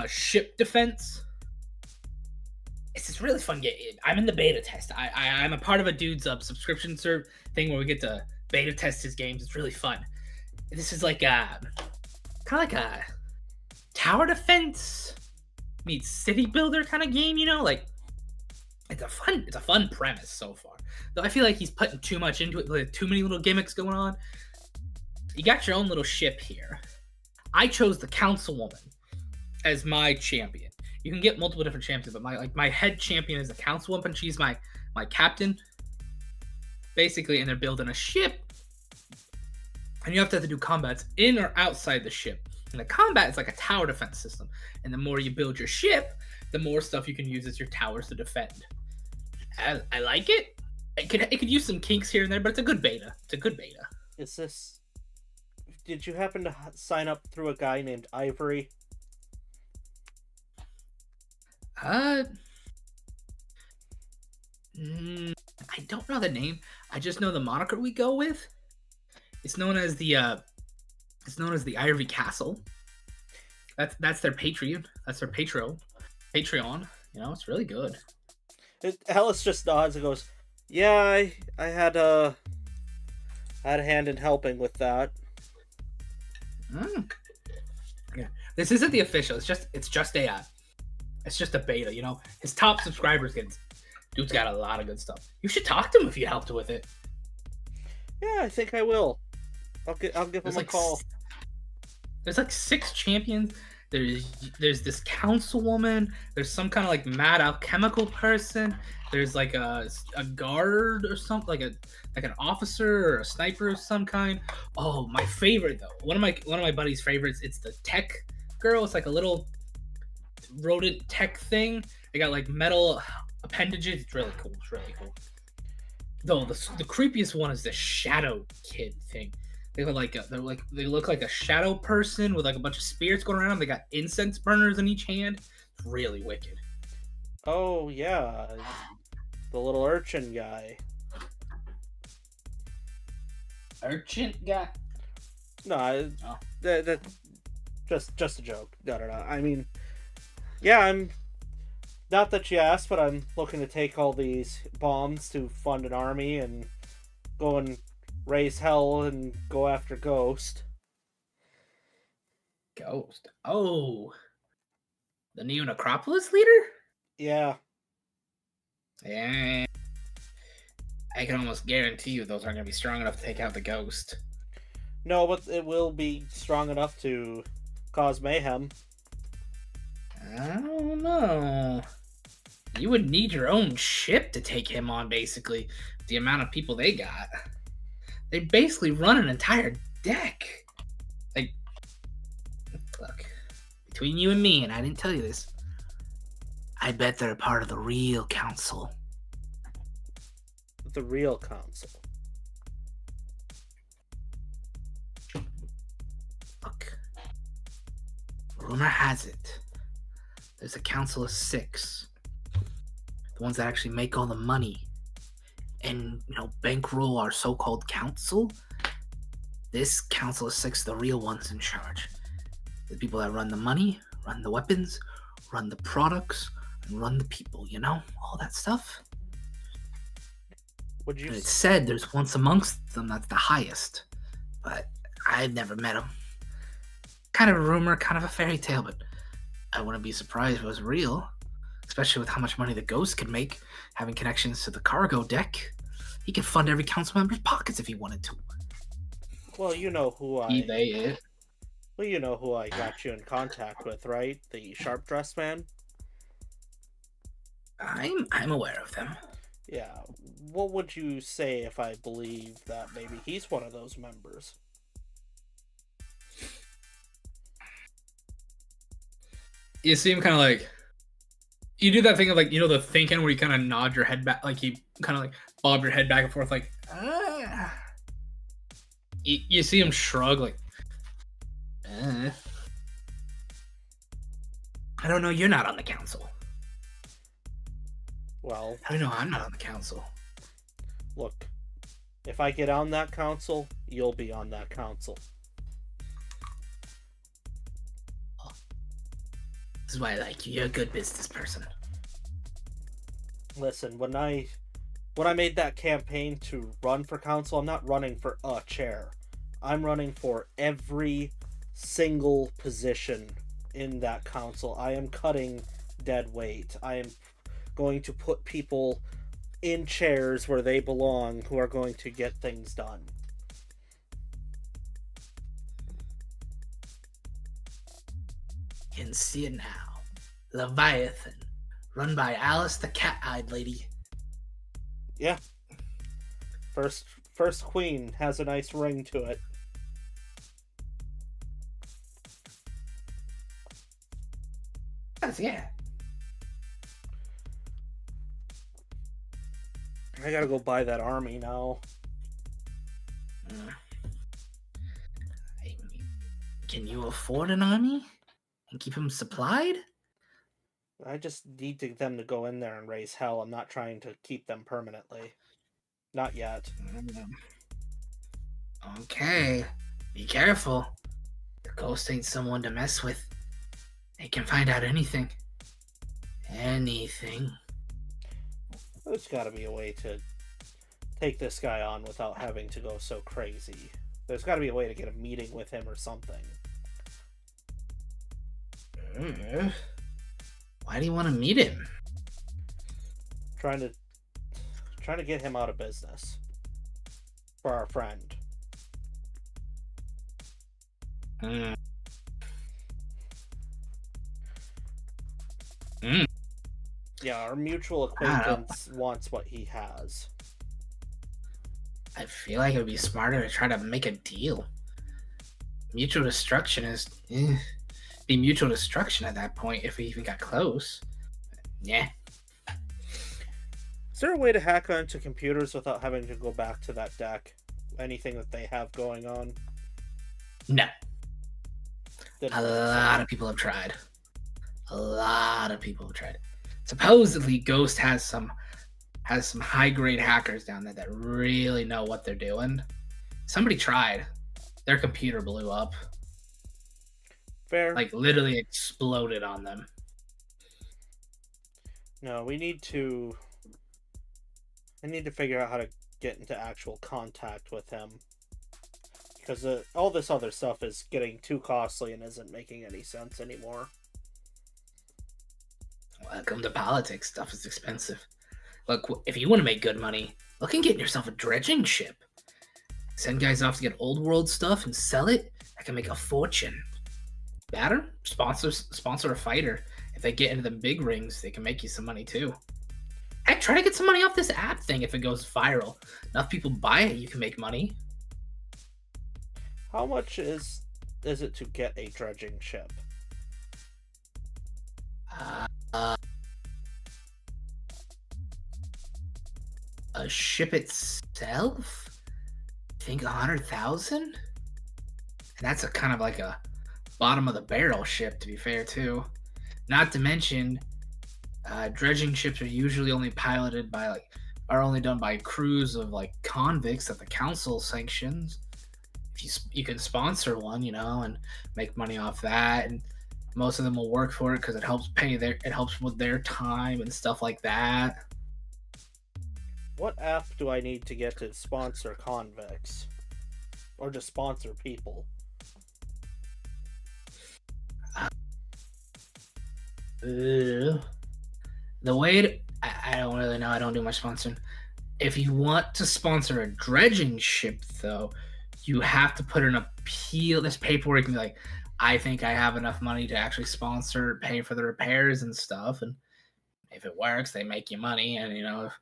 Speaker 2: ship defense. It's this really fun game. I'm in the beta test. I'm a part of a dude's subscription serve thing where we get to beta test his games. It's really fun. This is like kind of like a tower defense meets city builder kind of game, you know? Like, it's a fun premise so far. Though I feel like he's putting too much into it, like too many little gimmicks going on. You got your own little ship here. I chose the councilwoman as my champion. You can get multiple different champions, but my head champion is the councilwoman. She's my captain, basically, and they're building a ship. And you have to do combats in or outside the ship. And the combat is like a tower defense system. And the more you build your ship, the more stuff you can use as your towers to defend. I like it. It could use some kinks here and there, but it's a good beta.
Speaker 1: Is this? Did you happen to sign up through a guy named Ivory?
Speaker 2: I don't know the name. I just know the moniker we go with. It's known as the Ivory Castle. That's their Patreon. That's their Patreon. You know, it's really good.
Speaker 1: Alice just nods and goes, "Yeah, I had a hand in helping with that."
Speaker 2: Yeah, this isn't the official. It's just a beta. You know, his top subscribers dude's got a lot of good stuff. You should talk to him if you helped with it.
Speaker 1: Yeah, I think I will. I'll give him a call.
Speaker 2: There's like 6 champions. There's this councilwoman. There's some kind of like mad alchemical person. There's like a guard or something, like an officer or a sniper of some kind. Oh, my favorite though. One of my buddy's favorites. It's the tech girl. It's like a little rodent tech thing. They got like metal appendages. It's really cool. Though the creepiest one is the shadow kid thing. They look like a shadow person with like a bunch of spirits going around. They got incense burners in each hand. It's really wicked.
Speaker 1: Oh yeah, the little urchin guy.
Speaker 2: Urchin guy?
Speaker 1: No, that just a joke. No. I mean, yeah, I'm not that you asked, but I'm looking to take all these bombs to fund an army and go and raise hell and go after Ghost.
Speaker 2: Ghost? Oh, the Neo Necropolis leader?
Speaker 1: Yeah.
Speaker 2: Yeah. I can almost guarantee you those aren't going to be strong enough to take out the ghost.
Speaker 1: No, but it will be strong enough to cause mayhem.
Speaker 2: I don't know. You would need your own ship to take him on, basically. The amount of people they got. They basically run an entire deck. Like, look, between you and me, and I didn't tell you this, I bet they're a part of the real council.
Speaker 1: The real council.
Speaker 2: Look, rumor has it, there's a council of 6. The ones that actually make all the money and, bankroll our so-called council. This council of 6, the real ones in charge. The people that run the money, run the weapons, run the products, and run the people, all that stuff.
Speaker 1: Would you?
Speaker 2: And it's said there's once amongst them that's the highest, but I've never met him. Kind of a rumor, kind of a fairy tale, but I wouldn't be surprised if it was real, especially with how much money the ghost could make, having connections to the cargo deck. He could fund every council member's pockets if he wanted to.
Speaker 1: Well, you know who I.
Speaker 2: It.
Speaker 1: Well, you know who I got you in contact with, right? The sharp dressed man.
Speaker 2: I'm aware of them.
Speaker 1: Yeah. What would you say if I believe that maybe he's one of those members?
Speaker 2: You seem kind of like, you do that thing of like, the thinking where you kind of nod your head back, like you kind of like bob your head back and forth, like, You see him shrug, like, I don't know, you're not on the council.
Speaker 1: Well,
Speaker 2: I don't know, I'm not on the council.
Speaker 1: look, if I get on that council, you'll be on that council.
Speaker 2: This is why I like you. You're a good business person.
Speaker 1: Listen, when I made that campaign to run for council, I'm not running for a chair. I'm running for every single position in that council. I am cutting dead weight. I am going to put people in chairs where they belong who are going to get things done.
Speaker 2: You can see it now. Leviathan, run by Alice the cat-eyed lady.
Speaker 1: Yeah. First queen has a nice ring to it.
Speaker 2: Yeah.
Speaker 1: I gotta go buy that army now.
Speaker 2: Can you afford an army? And keep them supplied?
Speaker 1: I just need them to go in there and raise hell. I'm not trying to keep them permanently. Not yet.
Speaker 2: Okay. Be careful. The ghost ain't someone to mess with. They can find out anything. Anything.
Speaker 1: There's gotta be a way to take this guy on without having to go so crazy. There's gotta be a way to get a meeting with him or something.
Speaker 2: Why do you want to meet him?
Speaker 1: Trying to get him out of business. For our friend. Yeah, our mutual acquaintance wants what he has.
Speaker 2: I feel like it would be smarter to try to make a deal. Mutual destruction is be mutual destruction at that point if we even got close. Yeah.
Speaker 1: Is there a way to hack onto computers without having to go back to that deck? Anything that they have going on?
Speaker 2: No.
Speaker 1: Didn't
Speaker 2: A
Speaker 1: think so.
Speaker 2: lot of people have tried. Supposedly, Ghost has some high grade hackers down there that really know what they're doing. Somebody tried. Their computer blew up.
Speaker 1: Fair.
Speaker 2: Like literally exploded on them.
Speaker 1: No, I need to figure out how to get into actual contact with him. Because all this other stuff is getting too costly and isn't making any sense anymore.
Speaker 2: Welcome to politics. Stuff is expensive. Look, if you want to make good money, look and get yourself a dredging ship. Send guys off to get old world stuff and sell it. I can make a fortune. Batter, sponsor a fighter. If they get into the big rings, they can make you some money too. Heck, try to get some money off this app thing if it goes viral. Enough people buy it, you can make money.
Speaker 1: How much is it to get a dredging ship?
Speaker 2: A ship itself? I think 100,000? And that's a kind of like a bottom of the barrel ship, to be fair, too. Not to mention, dredging ships are usually only piloted by are only done by crews of convicts that the council sanctions. If you can sponsor one, and make money off that, and most of them will work for it because it helps with their time and stuff like that.
Speaker 1: What app do I need to get to sponsor convicts? Or just sponsor people?
Speaker 2: The way I don't really know. I don't do much sponsoring. If you want to sponsor a dredging ship, though, you have to put an appeal. This paperwork can be like, I think I have enough money to actually sponsor, pay for the repairs and stuff. And if it works, they make you money. And, if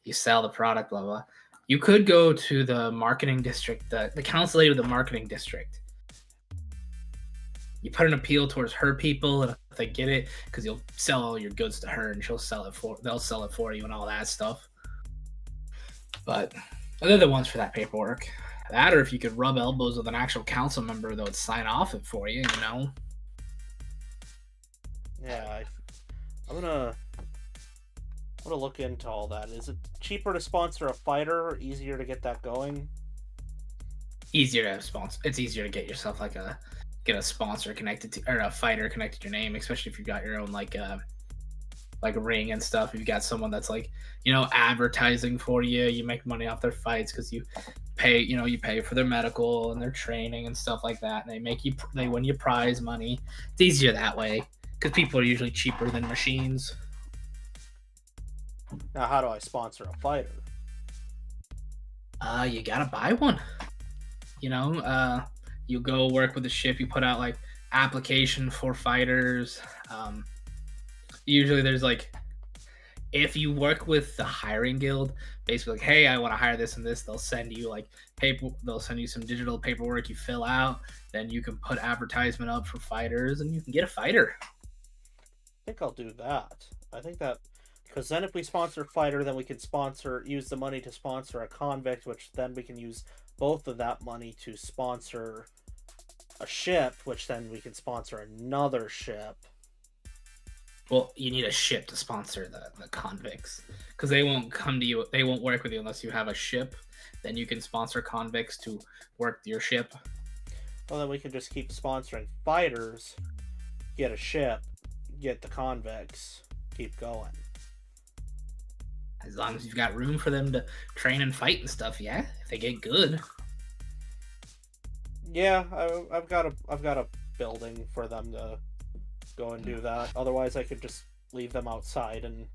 Speaker 2: you sell the product, blah, blah. You could go to the marketing district, the council lady of the marketing district. You put an appeal towards her people, and if they get it, because you'll sell all your goods to her, and they'll sell it for you and all that stuff. But they're the ones for that paperwork. That, or if you could rub elbows with an actual council member that would sign off it for you,
Speaker 1: Yeah, I'm gonna look into all that. Is it cheaper to sponsor a fighter, or easier to get that going?
Speaker 2: Easier to sponsor. It's easier to get yourself get a sponsor connected to, or a fighter connected to your name, especially if you've got your own ring and stuff. If you got someone that's advertising for you, you make money off their fights because you pay for their medical and their training and stuff like that, and they win you prize money. It's easier that way because people are usually cheaper than machines.
Speaker 1: Now, how do I sponsor a fighter?
Speaker 2: You gotta buy one. You go work with the ship. You put out application for fighters. Usually there's if you work with the hiring guild, basically hey, I want to hire this and this, they'll send you they'll send you some digital paperwork you fill out. Then you can put advertisement up for fighters, and you can get a fighter.
Speaker 1: I think I'll do that. I think that, because then if we sponsor a fighter, then we can use the money to sponsor a convict, which then we can use both of that money to sponsor a ship, which then we can sponsor another ship.
Speaker 2: Well, you need a ship to sponsor the convicts, because they won't come to you. They won't work with you unless you have a ship. Then you can sponsor convicts to work your ship.
Speaker 1: Well, then we can just keep sponsoring fighters, get a ship, get the convicts, keep going.
Speaker 2: As long as you've got room for them to train and fight and stuff, yeah. If they get good.
Speaker 1: Yeah, I've got a building for them to go and do that. Otherwise, I could just leave them outside and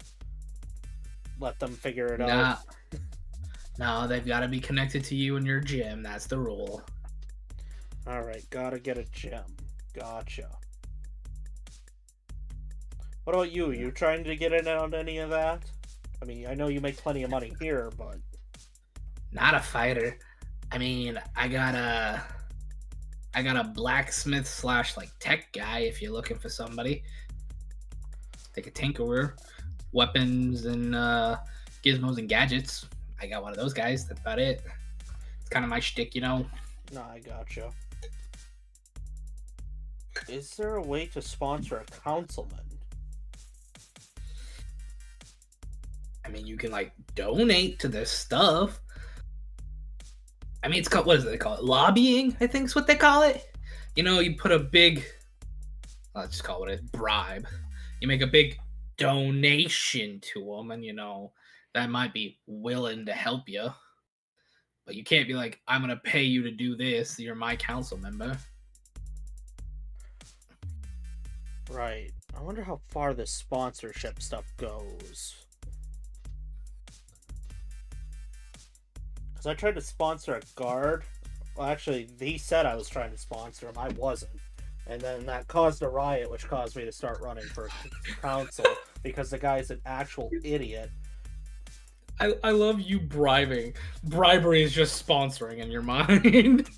Speaker 1: let them figure it out.
Speaker 2: No, they've got to be connected to you and your gym. That's the rule.
Speaker 1: All right, gotta get a gym. Gotcha. What about you? You trying to get in on any of that? I mean, I know you make plenty of money here, but
Speaker 2: not a fighter. I mean, I got a blacksmith / tech guy if you're looking for somebody. Like a tinkerer, weapons and gizmos and gadgets. I got one of those guys. That's about it. It's kind of my shtick,
Speaker 1: No, I gotcha. Is there a way to sponsor a councilman?
Speaker 2: I mean, you can donate to their stuff. I mean, it's called, what is it they call it? Lobbying, I think is what they call it. You put a big, let's just call it a bribe. You make a big donation to them, and that might be willing to help you. But you can't be like, I'm gonna pay you to do this. You're my council member.
Speaker 1: Right. I wonder how far this sponsorship stuff goes. Because I tried to sponsor a guard. Well, actually, he said I was trying to sponsor him. I wasn't. And then that caused a riot, which caused me to start running for council because the guy's an actual idiot.
Speaker 2: I love you bribing. Bribery is just sponsoring in your mind.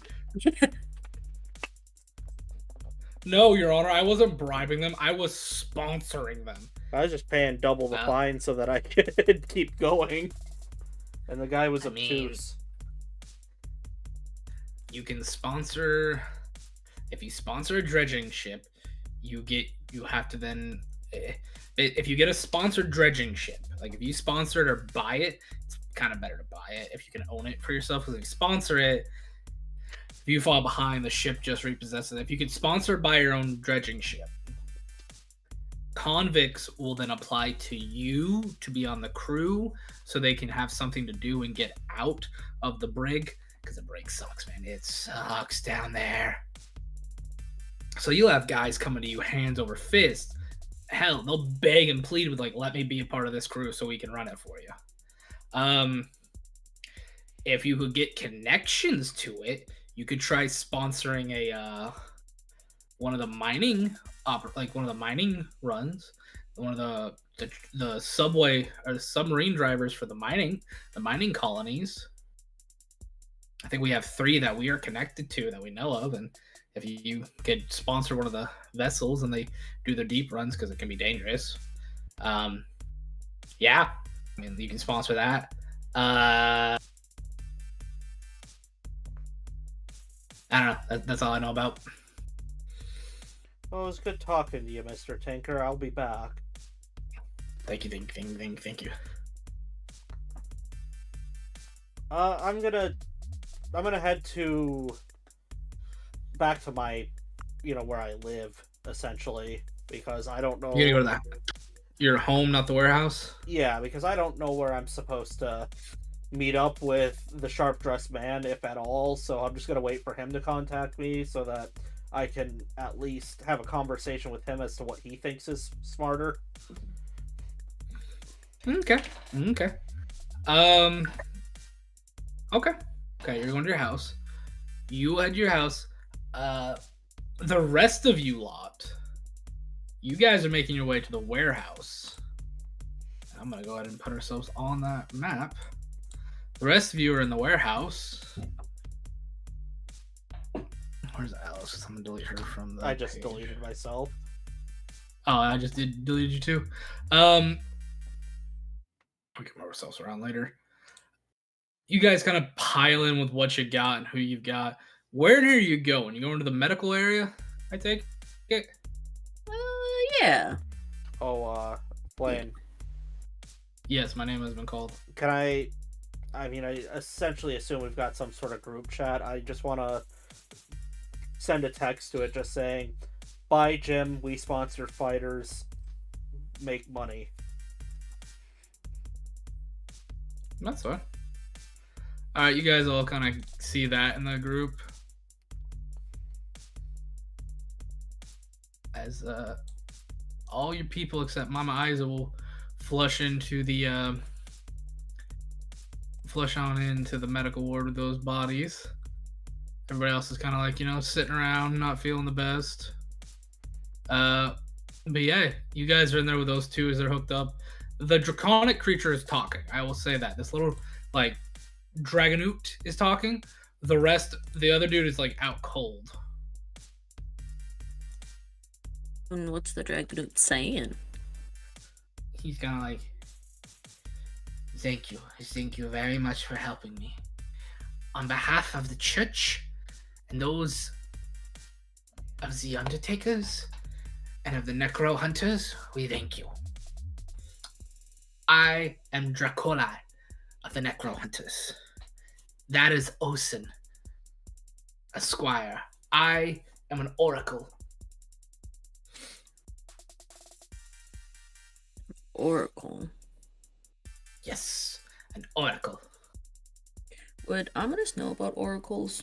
Speaker 2: No, Your Honor, I wasn't bribing them. I was sponsoring them.
Speaker 1: I was just paying double the
Speaker 2: Well.
Speaker 1: fine so that I could keep going. And the guy was
Speaker 2: I mean-
Speaker 1: obtuse.
Speaker 2: You can sponsor. If you sponsor a dredging ship, you have to then. If you get a sponsored dredging ship, like if you sponsor it or buy it, it's kind of better to buy it if you can own it for yourself. Because if you sponsor it, if you fall behind, the ship just repossesses it. If you could sponsor buy your own dredging ship, convicts will then apply to you to be on the crew so they can have something to do and get out of the brig. Because the brig sucks, man. It sucks down there. So you'll have guys coming to you hands over fist. Hell, they'll beg and plead with, like, let me be a part of this crew so we can run it for you. If you could get connections to it, you could try sponsoring a one of the mining runs, one of the subway or the submarine drivers for the mining colonies. I think we have 3 that we are connected to that we know of, and if you could sponsor one of the vessels and they do their deep runs because it can be dangerous, yeah, I mean you can sponsor that. I don't know. That's all I know about.
Speaker 1: Well, it was good talking to you, Mr. Tinker. I'll be back.
Speaker 2: Thank you.
Speaker 1: I'm gonna head back to my, where I live, essentially, because I don't know.
Speaker 2: You're gonna go to your home, not the warehouse?
Speaker 1: Yeah, because I don't know where I'm supposed to meet up with the sharp-dressed man, if at all, so I'm just gonna wait for him to contact me so that I can at least have a conversation with him as to what he thinks is smarter.
Speaker 2: Okay. Okay, you're going to your house. You at your house. The rest of you lot, you guys are making your way to the warehouse. I'm going to go ahead and put ourselves on that map. The rest of you are in the warehouse. Where's Alice? I'm going to delete her from the
Speaker 1: I just
Speaker 2: page.
Speaker 1: deleted myself.
Speaker 2: Oh, I just deleted you too. We can move ourselves around later. You guys kind of pile in with what you got and who you've got. Where are you going? You going to the medical area? I take it.
Speaker 3: Yeah.
Speaker 1: Oh, Blaine.
Speaker 2: Yes, my name has been called.
Speaker 1: Can I essentially assume we've got some sort of group chat. I just want to send a text to it just saying, bye, Jim, we sponsor fighters, make money.
Speaker 2: That's fine. All right, you guys all kind of see that in the group. As all your people except Mama Isa will flush on into the medical ward with those bodies. Everybody else is kind of like, sitting around, not feeling the best. But yeah, you guys are in there with those 2 as they're hooked up. The draconic creature is talking. I will say that. This little, Dragonoot is talking. The other dude is, out cold.
Speaker 3: And what's the Dragonoot saying?
Speaker 2: He's kind of like, thank you very much for helping me. On behalf of the church and those of the undertakers and of the necro hunters, we thank you. I am Dracola of the necro hunters. That is Osen, a squire. I am an oracle.
Speaker 3: Oracle.
Speaker 2: Yes, an oracle.
Speaker 3: Would Ominous know about oracles?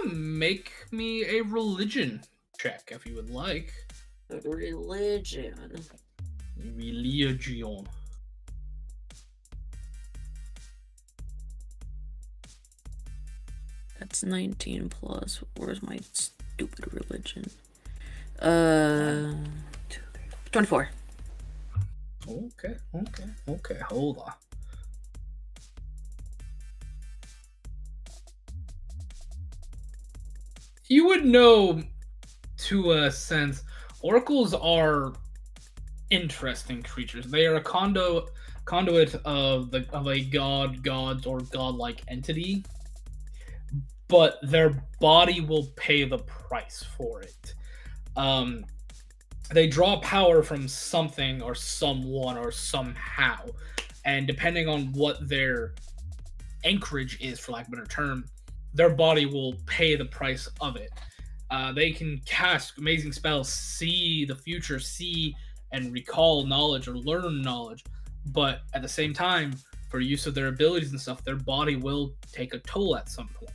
Speaker 2: Make me a religion check if you would like.
Speaker 3: Religion.
Speaker 2: Religion.
Speaker 3: That's 19 plus. Where's my stupid religion? 24.
Speaker 2: Okay. Hold on. You would know, to a sense, oracles are interesting creatures. They are a conduit of a gods, or godlike entity, but their body will pay the price for it. They draw power from something or someone or somehow, and depending on what their anchorage is, for lack of a better term, their body will pay the price of it. They can cast amazing spells, see the future, see and recall knowledge or learn knowledge, but at the same time, for use of their abilities and stuff, their body will take a toll at some point.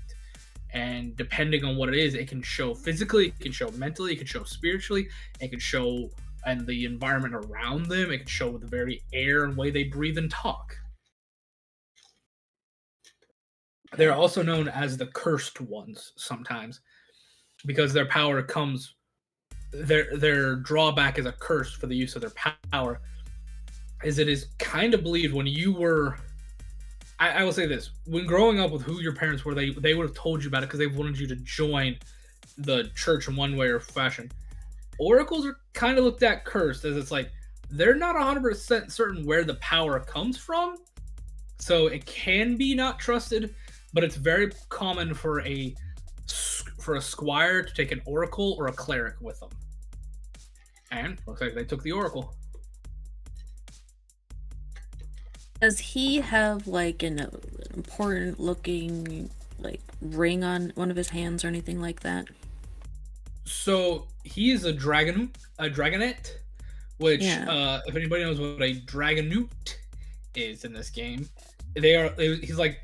Speaker 2: And depending on what it is, it can show physically, it can show mentally, it can show spiritually, it can show and the environment around them, it can show with the very air and way they breathe and talk. They're also known as the cursed ones sometimes, because their power comes, their drawback is a curse for the use of their power, is it is kind of believed when you were, I will say this, when growing up with who your parents were, they would have told you about it because they wanted you to join the church in one way or fashion. Oracles are kind of looked at cursed, as it's like they're not 100% certain where the power comes from, so it can be not trusted, but it's very common for a squire to take an oracle or a cleric with them. And looks like they took the oracle.
Speaker 3: Does he have like an important looking like ring on one of his hands or anything like that?
Speaker 2: So he is a dragonet, which if anybody knows what a dragonoot is in this game, he's like,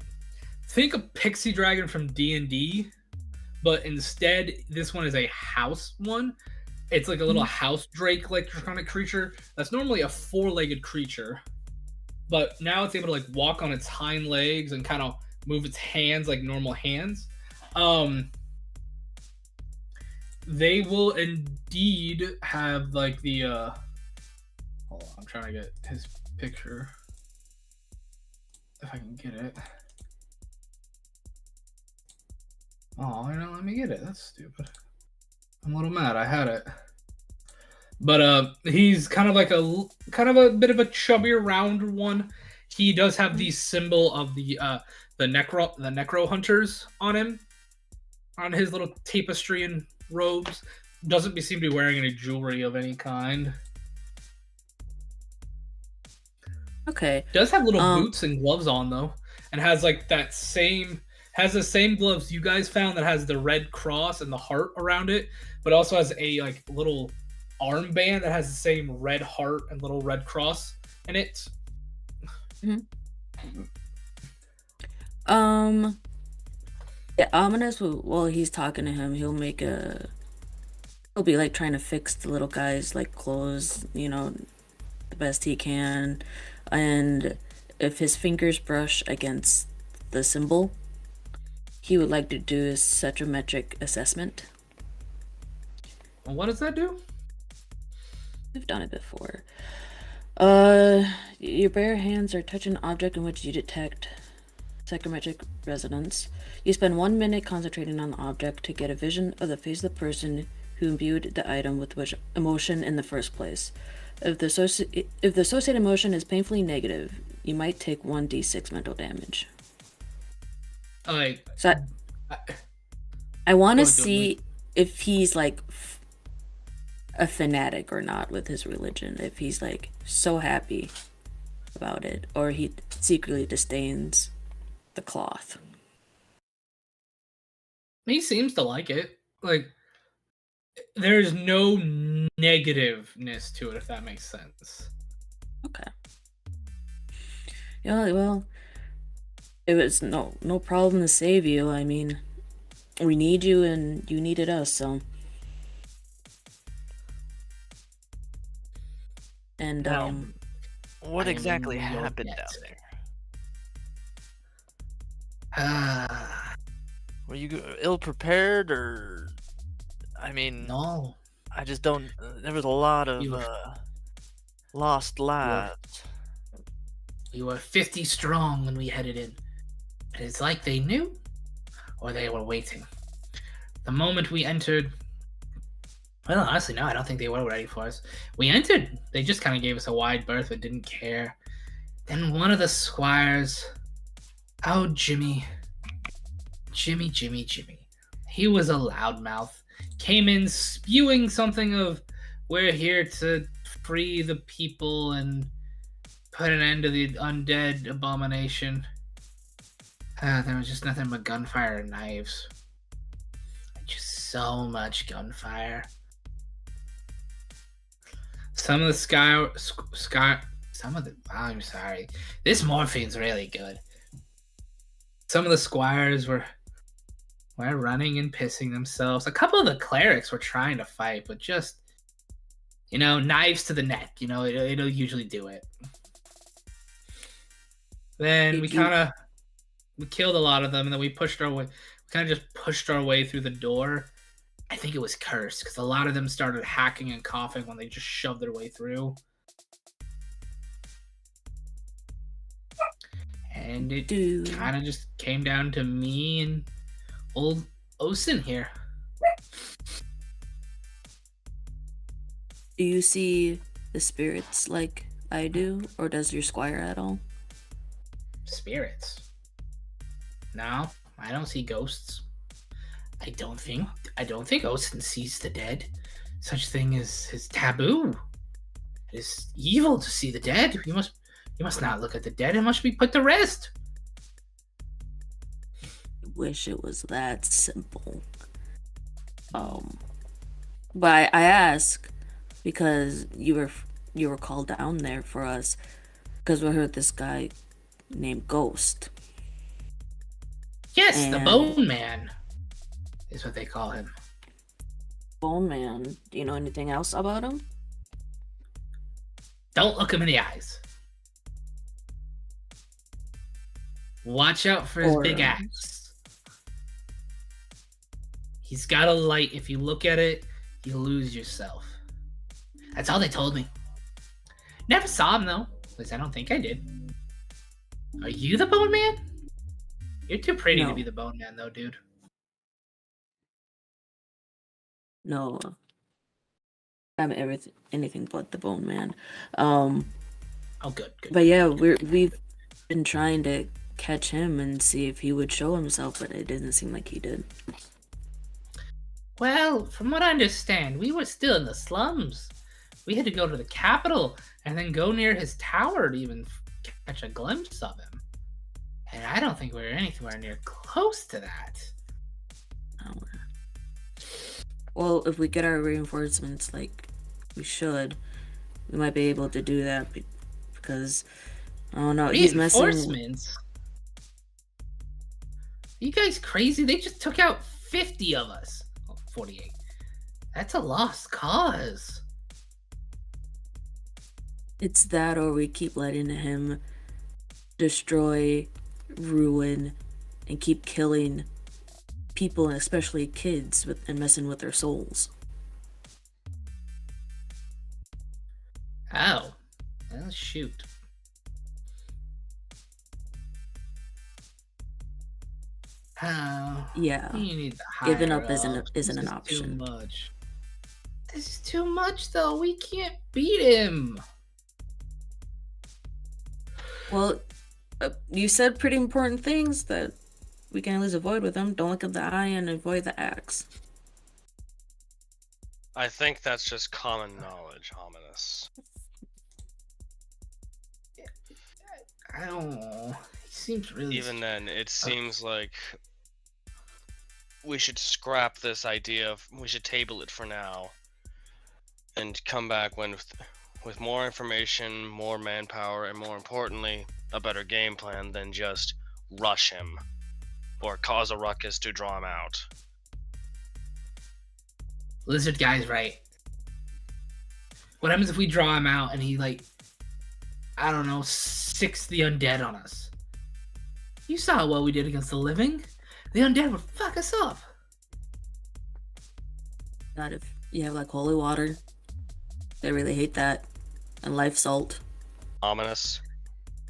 Speaker 2: think a pixie dragon from D&D, but instead this one is a house one. It's like a little house drake like draconic creature that's normally a four-legged creature, but now it's able to like walk on its hind legs and kind of move its hands like normal hands. They will indeed have like the hold on, I'm trying to get his picture if I can get it. Oh, you know, let me get it. That's stupid. I'm a little mad. I had it. But he's kind of like a bit of a chubbier, rounder one. He does have the symbol of the necro hunters on him, on his little tapestry and robes. Doesn't seem to be wearing any jewelry of any kind.
Speaker 3: Okay.
Speaker 2: Does have little boots and gloves on though, and has like the same gloves you guys found that has the red cross and the heart around it, but also has a like little armband that has the same red heart and little red cross in it.
Speaker 3: Mm-hmm. Yeah, Ominous, while he's talking to him, he'll be like trying to fix the little guy's like clothes, you know, the best he can. And if his fingers brush against the symbol, he would like to do a psychometric assessment.
Speaker 2: What does that do?
Speaker 3: We've done it before. Your bare hands are touching an object in which you detect psychometric resonance. You spend 1 minute concentrating on the object to get a vision of the face of the person who imbued the item with which emotion in the first place. If the associated emotion is painfully negative, you might take 1d6 mental damage. I want to see if he's like a fanatic or not with his religion. If he's like so happy about it, or he secretly disdains the cloth.
Speaker 2: He seems to like it. Like, there's no negativeness to it, if that makes sense.
Speaker 3: Okay. Yeah, well, it was no problem to save you. I mean, we need you and you needed us, so. And
Speaker 5: what exactly happened down there? Were you ill prepared, or? I mean,
Speaker 2: No,
Speaker 5: I just don't. There was a lot of
Speaker 2: You were-
Speaker 5: lost
Speaker 2: we were,
Speaker 5: lives.
Speaker 2: we were 50 strong when we headed in. And it's like they knew, or they were waiting. The moment we entered, well, honestly, no, I don't think they were ready for us. We entered, they just kind of gave us a wide berth and didn't care. Then one of the squires, oh, Jimmy. He was a loudmouth. Came in spewing something of, we're here to free the people and put an end to the undead abomination. There was just nothing but gunfire and knives. Just so much gunfire. Some of the I'm sorry. This morphine's really good. Some of the squires were running and pissing themselves. A couple of the clerics were trying to fight, but just, knives to the neck. It'll usually do it. Then we killed a lot of them, and then we kind of just pushed our way through the door. I think it was cursed, because a lot of them started hacking and coughing when they just shoved their way through. And it kind of just came down to me and old Osen here.
Speaker 3: Do you see the spirits like I do, or does your squire at all?
Speaker 2: Spirits? No, I don't see ghosts. I don't think Osen sees the dead. Such thing is taboo. It is evil to see the dead. You must not look at the dead. It must be put to rest.
Speaker 3: I wish it was that simple. But I ask because you were called down there for us because we heard this guy named Ghost.
Speaker 2: Yes, the Bone Man is what they call him.
Speaker 3: Bone Man. Do you know anything else about him?
Speaker 2: Don't look him in the eyes. Watch out for his big axe. He's got a light. If you look at it, you lose yourself. That's all they told me. Never saw him, though. At least I don't think I did. Are you the Bone Man? You're too pretty to be the Bone Man, though, dude.
Speaker 3: No. I'm anything but the Bone Man.
Speaker 2: Oh, good.
Speaker 3: But yeah, we've been trying to catch him and see if he would show himself, but it didn't seem like he did.
Speaker 2: Well, from what I understand, we were still in the slums. We had to go to the capital and then go near his tower to even catch a glimpse of him. And I don't think we were anywhere near close to that.
Speaker 3: Oh. Well, if we get our reinforcements like we should, we might be able to do that because, I don't know, he's messing...
Speaker 2: Reinforcements? Are you guys crazy? They just took out 50 of us. 48. That's a lost cause.
Speaker 3: It's that, or we keep letting him destroy, ruin, and keep killing people, and especially kids, and messing with their souls.
Speaker 2: Oh. Well, shoot. Oh.
Speaker 3: Yeah.
Speaker 2: You need to
Speaker 3: Giving
Speaker 2: hire
Speaker 3: up isn't an option.
Speaker 2: Too much. This is too much, though. We can't beat him.
Speaker 3: Well, you said pretty important things that we can at least avoid with him. Don't look at the eye and avoid the axe.
Speaker 4: I think that's just common knowledge, ominous.
Speaker 2: I don't know. He seems really...
Speaker 4: Even then, it seems like we should scrap this idea we should table it for now and come back with more information, more manpower, and more importantly, a better game plan than just rush him or cause a ruckus to draw him out.
Speaker 2: Lizard guy's right. What happens if we draw him out and he, I don't know, six the undead on us? You saw how well we did against the living. The undead would fuck us up.
Speaker 3: God, if you have like holy water, they really hate that. And life salt.
Speaker 4: Ominous.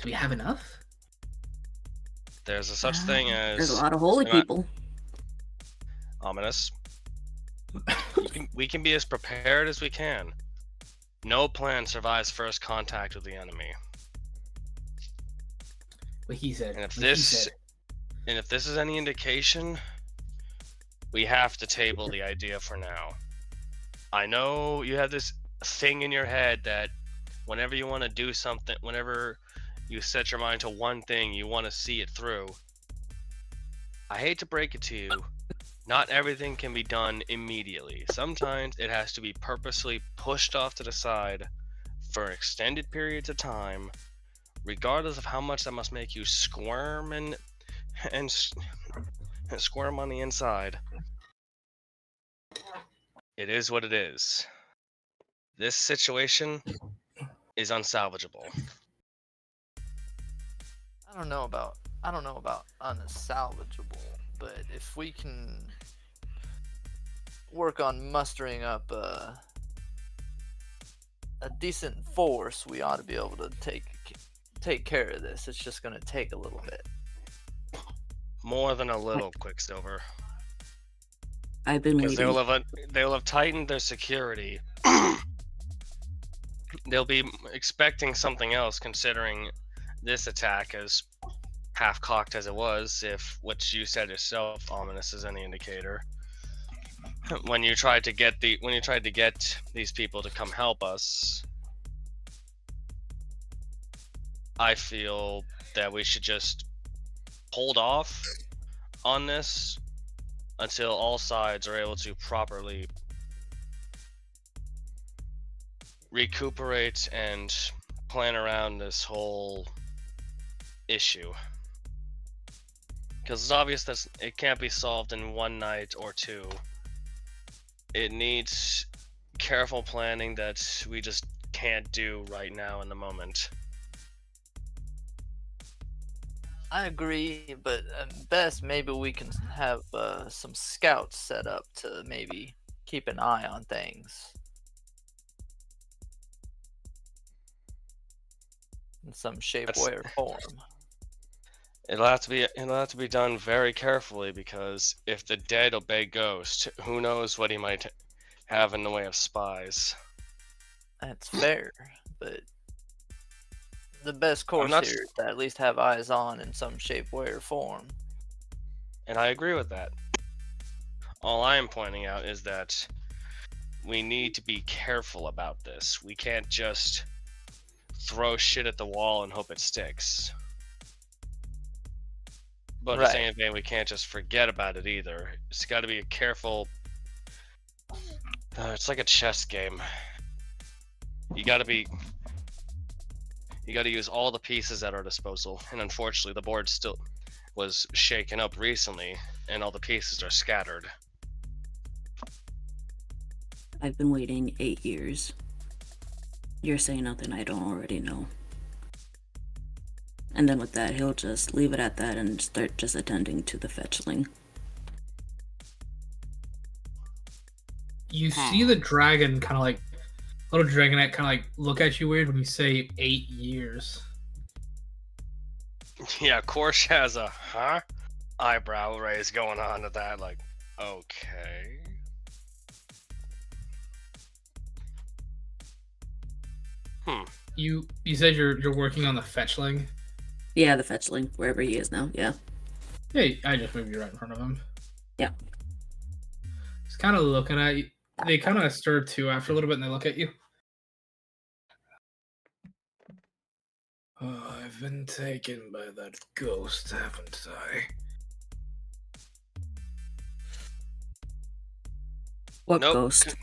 Speaker 2: Do we have enough?
Speaker 4: There's a such thing as
Speaker 3: There's a lot of holy people.
Speaker 4: Ominous. We can be as prepared as we can. No plan survives first contact with the enemy.
Speaker 2: What he said.
Speaker 4: And if
Speaker 2: what he
Speaker 4: this
Speaker 2: said.
Speaker 4: and if this is any indication, we have to table the idea for now. I know you have this thing in your head that whenever you want to do something, whenever you set your mind to one thing, you want to see it through. I hate to break it to you, not everything can be done immediately. Sometimes it has to be purposely pushed off to the side for extended periods of time, regardless of how much that must make you squirm and squirm on the inside. It is what it is. This situation is unsalvageable.
Speaker 5: I don't know about unsalvageable, but if we can work on mustering up a decent force, we ought to be able to take care of this. It's just going to take a little bit.
Speaker 4: More than a little, Quicksilver.
Speaker 3: I've been
Speaker 4: Because
Speaker 3: waiting.
Speaker 4: they'll have tightened their security. They'll be expecting something else, considering this attack, as half-cocked as it was, if what you said yourself, Ominous, is any indicator. When you tried to get these people to come help us, I feel that we should just hold off on this until all sides are able to properly recuperate and plan around this whole issue. Because it's obvious that it can't be solved in one night or two. It needs careful planning that we just can't do right now in the moment.
Speaker 5: I agree, but at best, maybe we can have some scouts set up to maybe keep an eye on things. In some shape, way, or form.
Speaker 4: It'll have to be done very carefully, because if the dead obey Ghost, who knows what he might have in the way of spies.
Speaker 5: That's fair, but the best course here is to at least have eyes on in some shape, way, or form.
Speaker 4: And I agree with that. All I am pointing out is that we need to be careful about this. We can't just throw shit at the wall and hope it sticks. But at the same time, we can't just forget about it either. It's got to be a careful... it's like a chess game. You got to use all the pieces at our disposal. And unfortunately, the board still was shaken up recently, and all the pieces are scattered.
Speaker 3: I've been waiting 8 years. You're saying nothing I don't already know. And then with that, he'll just leave it at that and start just attending to the fetchling.
Speaker 2: You see the dragon kind of like, little dragonette kind of like look at you weird when you say 8 years.
Speaker 4: Yeah, Korsh has a eyebrow raise going on to that, like, okay.
Speaker 2: You said you're working on the fetchling?
Speaker 3: Yeah, the fetchling, wherever he is now, yeah.
Speaker 2: Hey, I just moved you right in front of him.
Speaker 3: Yeah.
Speaker 2: He's kind of looking at you. They kind of stir too after a little bit, and they look at you. Oh, I've been taken by that ghost, haven't I?
Speaker 3: What ghost?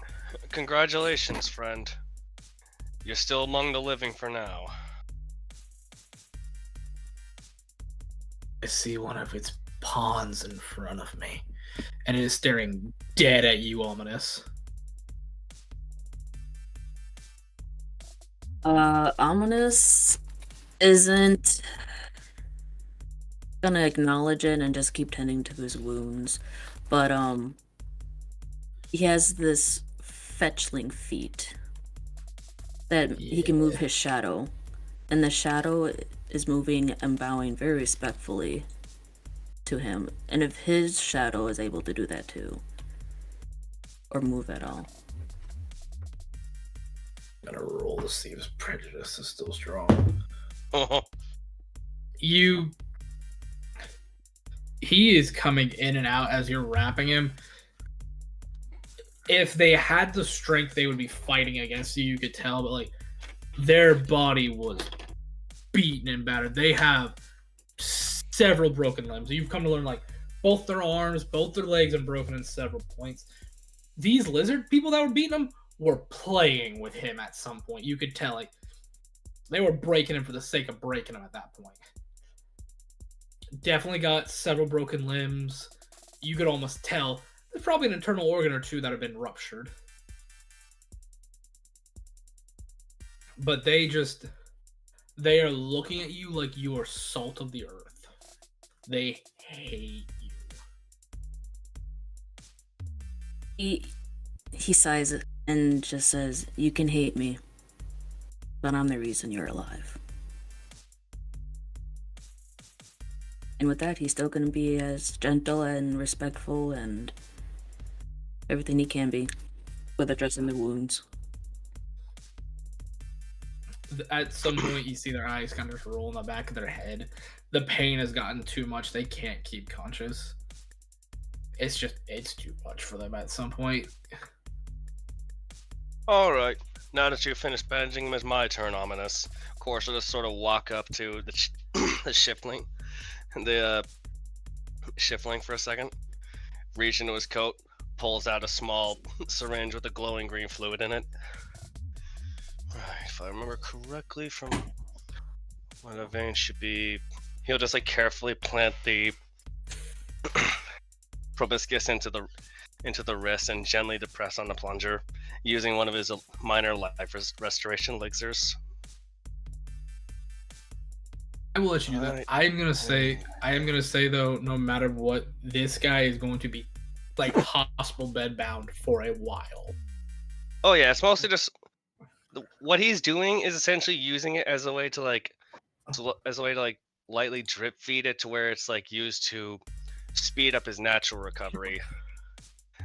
Speaker 4: Congratulations, friend. You're still among the living for now.
Speaker 2: I see one of its pawns in front of me, and it is staring dead at you, Ominous.
Speaker 3: Ominous isn't Gonna acknowledge it and just keep tending to his wounds. But he has this fetchling feat that he can move his shadow. And the shadow is moving and bowing very respectfully to him. And if his shadow is able to do that too, or move at all.
Speaker 2: I'm gonna roll to see if his prejudice is still strong. He is coming in and out as you're wrapping him. If they had the strength, they would be fighting against you. You could tell, but like their body was beaten and battered. They have several broken limbs. You've come to learn like both their arms, both their legs are broken in several points. These lizard people that were beating him were playing with him at some point. You could tell like they were breaking him for the sake of breaking him at that point. Definitely got several broken limbs. You could almost tell there's probably an internal organ or two that have been ruptured. But they are looking at you like you are salt of the earth. They hate you.
Speaker 3: He sighs and just says, "You can hate me, but I'm the reason you're alive." And with that, he's still going to be as gentle and respectful and everything he can be with addressing the wounds.
Speaker 2: At some point, you see their eyes kind of just roll in the back of their head. The pain has gotten too much. They can't keep conscious. It's too much for them at some point.
Speaker 4: All right. Now that you've finished bandaging him, it's my turn, Ominous. Of course, I'll just sort of walk up to the shifling. The shifling for a second, reach into his coat, pulls out a small syringe with a glowing green fluid in it. Right, if I remember correctly from what the vein should be, he'll just like carefully plant the proboscis into the wrist and gently depress on the plunger, using one of his minor life restoration elixirs.
Speaker 2: I will let you do that. I am gonna say though, no matter what, this guy is going to be like hospital bed bound for a while.
Speaker 4: Oh yeah, it's mostly just what he's doing is essentially using it as a way to like lightly drip feed it to where it's like used to speed up his natural recovery.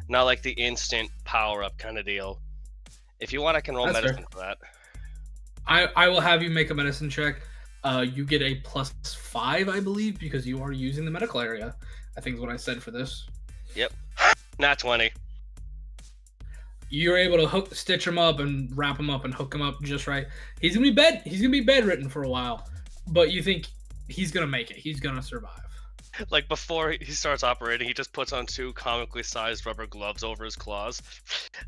Speaker 4: Not like the instant power up kind of deal. If you want, I can roll medicine for that.
Speaker 2: I will have you make a medicine check. You get a +5, I believe, because you are using the medical area. I think is what I said for this.
Speaker 4: Yep. Not 20.
Speaker 2: You're able to stitch him up and wrap him up and hook him up just right. He's gonna be bedridden for a while, but you think he's gonna make it. He's gonna survive.
Speaker 4: Like before he starts operating, he just puts on 2 comically sized rubber gloves over his claws.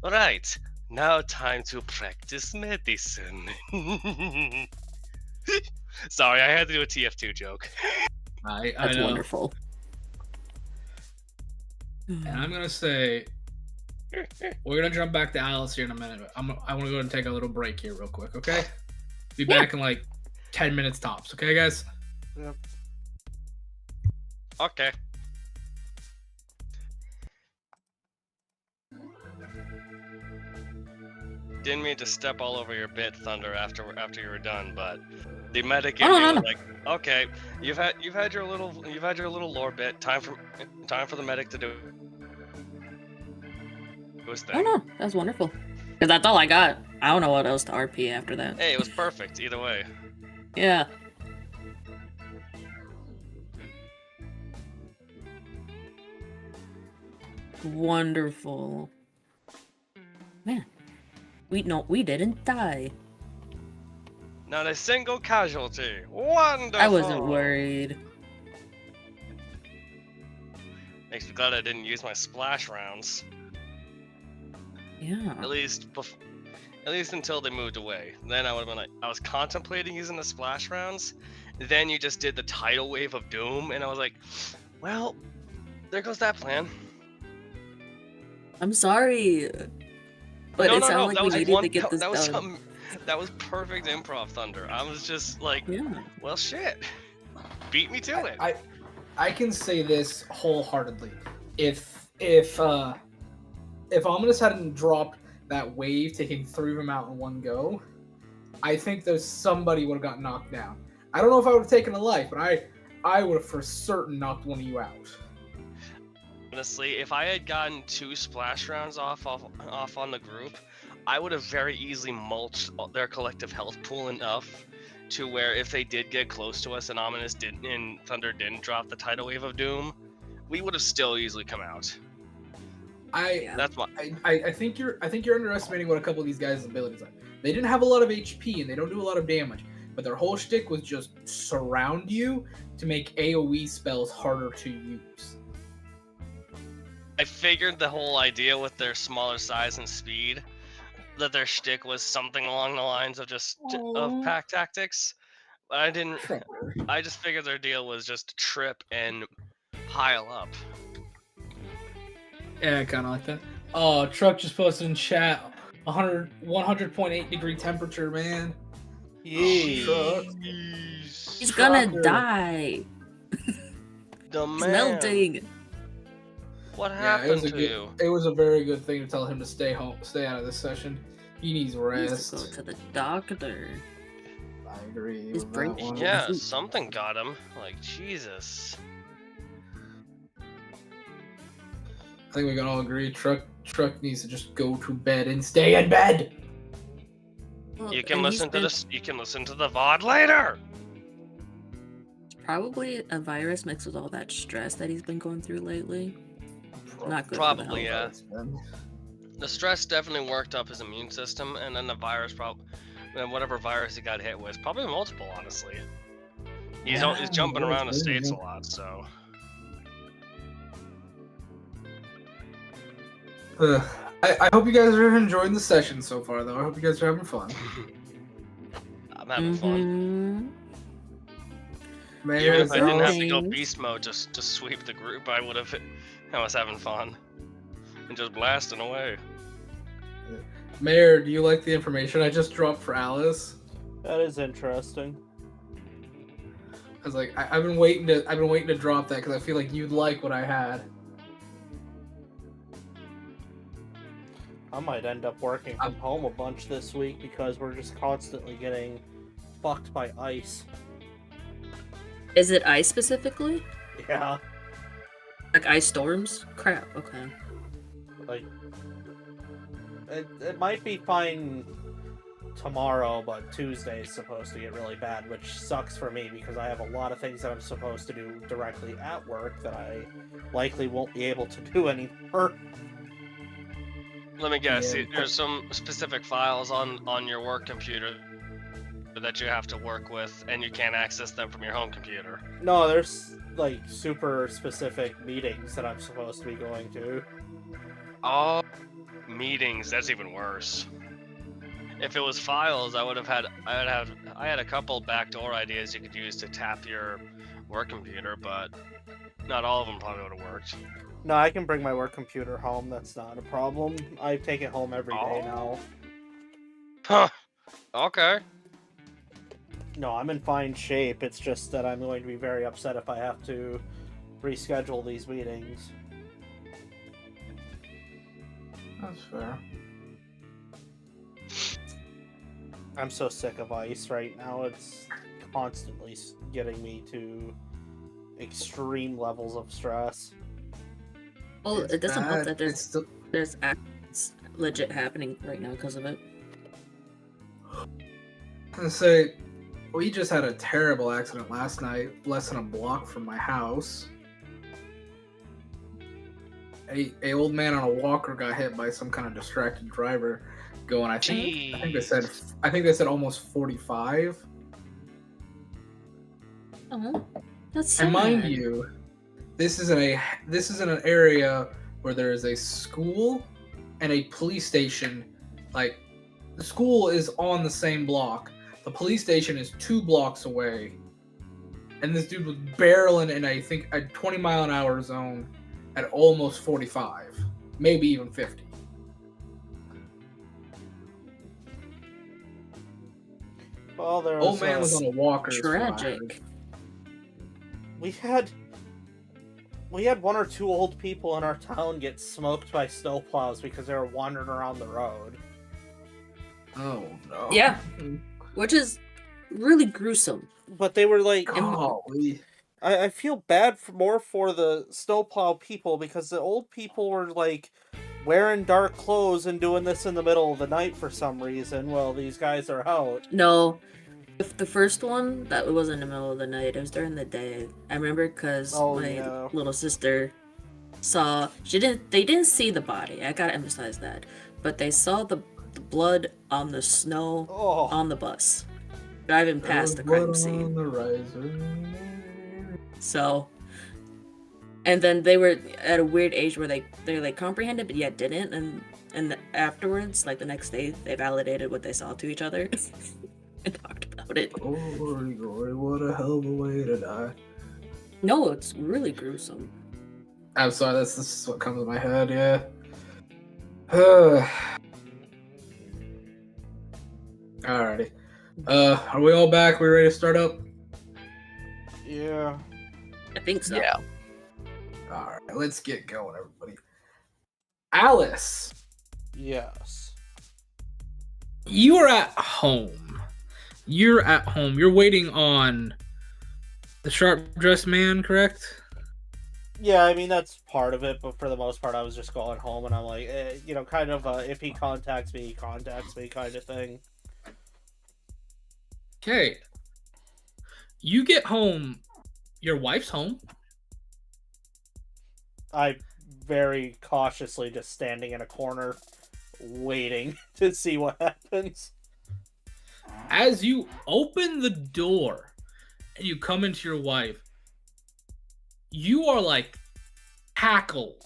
Speaker 4: All right, now time to practice medicine. Sorry, I had to do a TF2 joke.
Speaker 3: That's wonderful.
Speaker 2: And I'm gonna say we're gonna jump back to Alice here in a minute. I want to go ahead and take a little break here real quick, okay? Be back in like 10 minutes tops, okay, guys?
Speaker 1: Yep.
Speaker 4: Okay. Didn't mean to step all over your bit, Thunder, after you were done, but the medic in me was like, okay, you've had your little lore bit. Time for the medic to do his thing.
Speaker 3: Oh no, that's wonderful. Because that's all I got. I don't know what else to RP after that.
Speaker 4: Hey, it was perfect either way.
Speaker 3: Yeah. Wonderful. Man. We didn't die.
Speaker 4: Not a single casualty. Wonderful.
Speaker 3: I wasn't worried.
Speaker 4: Makes me glad I didn't use my splash rounds.
Speaker 3: Yeah.
Speaker 4: At least until they moved away. Then I would have been like, I was contemplating using the splash rounds. Then you just did the tidal wave of doom, and I was like, well, there goes that plan.
Speaker 3: I'm sorry. But it sounded like we needed to get this done.
Speaker 4: That was perfect improv, Thunder. I was just like,
Speaker 3: yeah.
Speaker 4: well, shit. Beat me to it.
Speaker 2: I can say this wholeheartedly. If Ominous hadn't dropped that wave, taking 3 of them out in one go, I think there's somebody would have got knocked down. I don't know if I would have taken a life, but I would have for certain knocked one of you out.
Speaker 4: Honestly, if I had gotten 2 splash rounds off on the group, I would have very easily mulched their collective health pool enough to where if they did get close to us and Ominous didn't and Thunder didn't drop the tidal wave of doom, we would have still easily come out. That's my.
Speaker 2: I think you're underestimating what a couple of these guys' abilities are. They didn't have a lot of HP and they don't do a lot of damage, but their whole shtick was just surround you to make AoE spells harder to use.
Speaker 4: I figured the whole idea with their smaller size and speed, that their shtick was something along the lines of just of pack tactics. But I didn't. I just figured their deal was just trip and pile up.
Speaker 2: Yeah, kind of like that. Oh, Truck just posted in chat 100.8 degree temperature, man.
Speaker 1: Yeah.
Speaker 3: He's gonna die.
Speaker 4: The
Speaker 3: He's
Speaker 4: man.
Speaker 3: melting.
Speaker 4: What happened to you?
Speaker 2: It was a very good thing to tell him to stay home, stay out of this session. He needs
Speaker 3: He
Speaker 2: rest.
Speaker 3: needs to go to the doctor.
Speaker 2: I agree.
Speaker 3: His
Speaker 2: with
Speaker 3: brain-
Speaker 2: that one.
Speaker 4: Yeah, something got him. Like, Jesus.
Speaker 2: I think we can all agree. Truck needs to just go to bed and stay in bed.
Speaker 3: Well,
Speaker 4: You can
Speaker 3: and he's
Speaker 4: listen to
Speaker 3: been-
Speaker 4: this. You can listen to the VOD later.
Speaker 3: Probably a virus mixed with all that stress that he's been going through lately. Not good.
Speaker 4: Probably,
Speaker 3: for the health.
Speaker 4: yeah. The stress definitely worked up his immune system, and then the virus whatever virus he got hit with, probably multiple, honestly. He's
Speaker 2: Yeah,
Speaker 4: jumping
Speaker 2: that's
Speaker 4: around the
Speaker 2: crazy.
Speaker 4: states a lot, so.
Speaker 2: I hope you guys are enjoying the session so far, though. I hope you guys are having fun.
Speaker 4: I'm having fun.
Speaker 3: Mhm.
Speaker 4: Even if I didn't have to
Speaker 3: Things.
Speaker 4: go beast mode just to sweep the group, I would have. I was having fun and just blasting away.
Speaker 2: Mayor, do you like the information I just dropped for Alice?
Speaker 1: That is interesting.
Speaker 2: I was like, I've been waiting to drop that because I feel like you'd like what I had.
Speaker 1: I might end up working from home a bunch this week because we're just constantly getting fucked by ice.
Speaker 3: Is it ice specifically?
Speaker 1: Yeah,
Speaker 3: Like ice storms? Crap. Okay.
Speaker 1: like it might be fine tomorrow, but Tuesday is supposed to get really bad, which sucks for me because I have a lot of things that I'm supposed to do directly at work that I likely won't be able to do anymore.
Speaker 4: Let me guess.
Speaker 2: Yeah.
Speaker 4: There's some specific files on your work computer that you have to work with, and you can't access them from your home computer.
Speaker 1: No, there's like super specific meetings that I'm supposed to be going to.
Speaker 4: Oh, meetings. That's even worse. If it was files, I had a couple backdoor ideas you could use to tap your work computer, but not all of them probably would have worked.
Speaker 1: No, I can bring my work computer home. That's not a problem. I take it home every day now.
Speaker 4: Huh. Okay.
Speaker 1: No, I'm in fine shape. It's just that I'm going to be very upset if I have to reschedule these meetings.
Speaker 2: That's fair.
Speaker 1: I'm so sick of ice right now. It's constantly getting me to extreme levels of stress.
Speaker 3: Well,
Speaker 2: It's
Speaker 3: it doesn't help
Speaker 2: bad.
Speaker 3: that
Speaker 2: It's still-
Speaker 3: there's acts legit happening right now because of it.
Speaker 2: I say, we just had a terrible accident last night, less than a block from my house. A old man on a walker got hit by some kind of distracted driver, going. I think they said almost 45.
Speaker 3: Oh, that's sad.
Speaker 2: And mind you, this is in an area where there is a school and a police station. Like, the school is on the same block. The police station is 2 blocks away. And this dude was barreling in, I think, a 20-mile-an-hour zone at almost 45, maybe even 50.
Speaker 1: Well, there was
Speaker 2: Old man was on a walker. is what I heard.
Speaker 3: Tragic.
Speaker 1: we had We had 1 or 2 old people in our town get smoked by snowplows because they were wandering around the road.
Speaker 2: Oh no.
Speaker 3: Yeah. Which is really gruesome.
Speaker 1: But they were like,
Speaker 2: Golly.
Speaker 1: I feel bad more for the snowplow people because the old people were like wearing dark clothes and doing this in the middle of the night for some reason. Well, these guys are out.
Speaker 3: No. If the first one, that was in the middle of the night. It was during the day. I remember because my little sister saw. They didn't see the body. I gotta emphasize that. But they saw the blood on the snow on the bus, driving past the crime scene. So, and then they were at a weird age where they like comprehended but yet didn't, and afterwards, like the next day, they validated what they saw to each other and talked about it.
Speaker 2: Glory, what a hell of a way to die.
Speaker 3: No, it's really gruesome.
Speaker 2: I'm sorry, this is what comes to my head, yeah. Alrighty. Are we all back? We ready to start up?
Speaker 1: Yeah.
Speaker 3: I think so.
Speaker 5: Yeah.
Speaker 2: Alright, let's get going, everybody. Alice,
Speaker 1: Yes.
Speaker 2: you are at home. You're at home. You're waiting on the sharp-dressed man, correct?
Speaker 1: Yeah, I mean, that's part of it, but for the most part, I was just going home, and I'm like, kind of, if he contacts me, he contacts me kind of thing.
Speaker 2: Okay. You get home. Your wife's home.
Speaker 1: I very cautiously just standing in a corner, waiting to see what happens.
Speaker 2: As you open the door and you come into your wife, you are like tackled,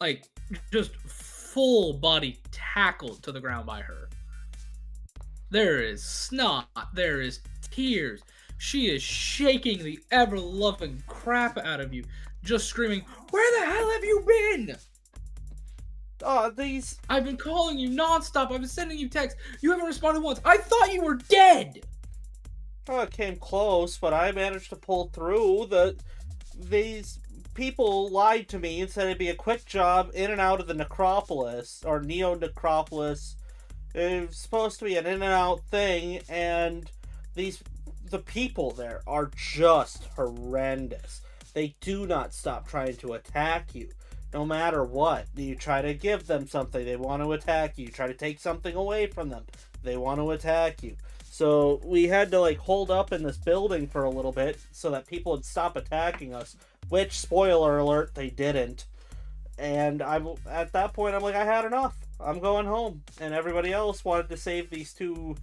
Speaker 2: like just full body tackled to the ground by her. There is snot, there is tears. She is shaking the ever-loving crap out of you, just screaming, "Where the hell have you been? I've been calling you nonstop. I've been sending you texts. You haven't responded once. I thought you were dead."
Speaker 1: Oh, it came close, but I managed to pull through. These people lied to me and said it'd be a quick job in and out of the necropolis, or neo-necropolis. It was supposed to be an in and out thing, and the people there are just horrendous. They do not stop trying to attack you. No matter what, you try to give them something, they want to attack you. You try to take something away from them, they want to attack you. So we had to like hold up in this building for a little bit so that people would stop attacking us, which, spoiler alert, they didn't. And at that point, I'm like, I had enough. I'm going home. And everybody else wanted to save these 2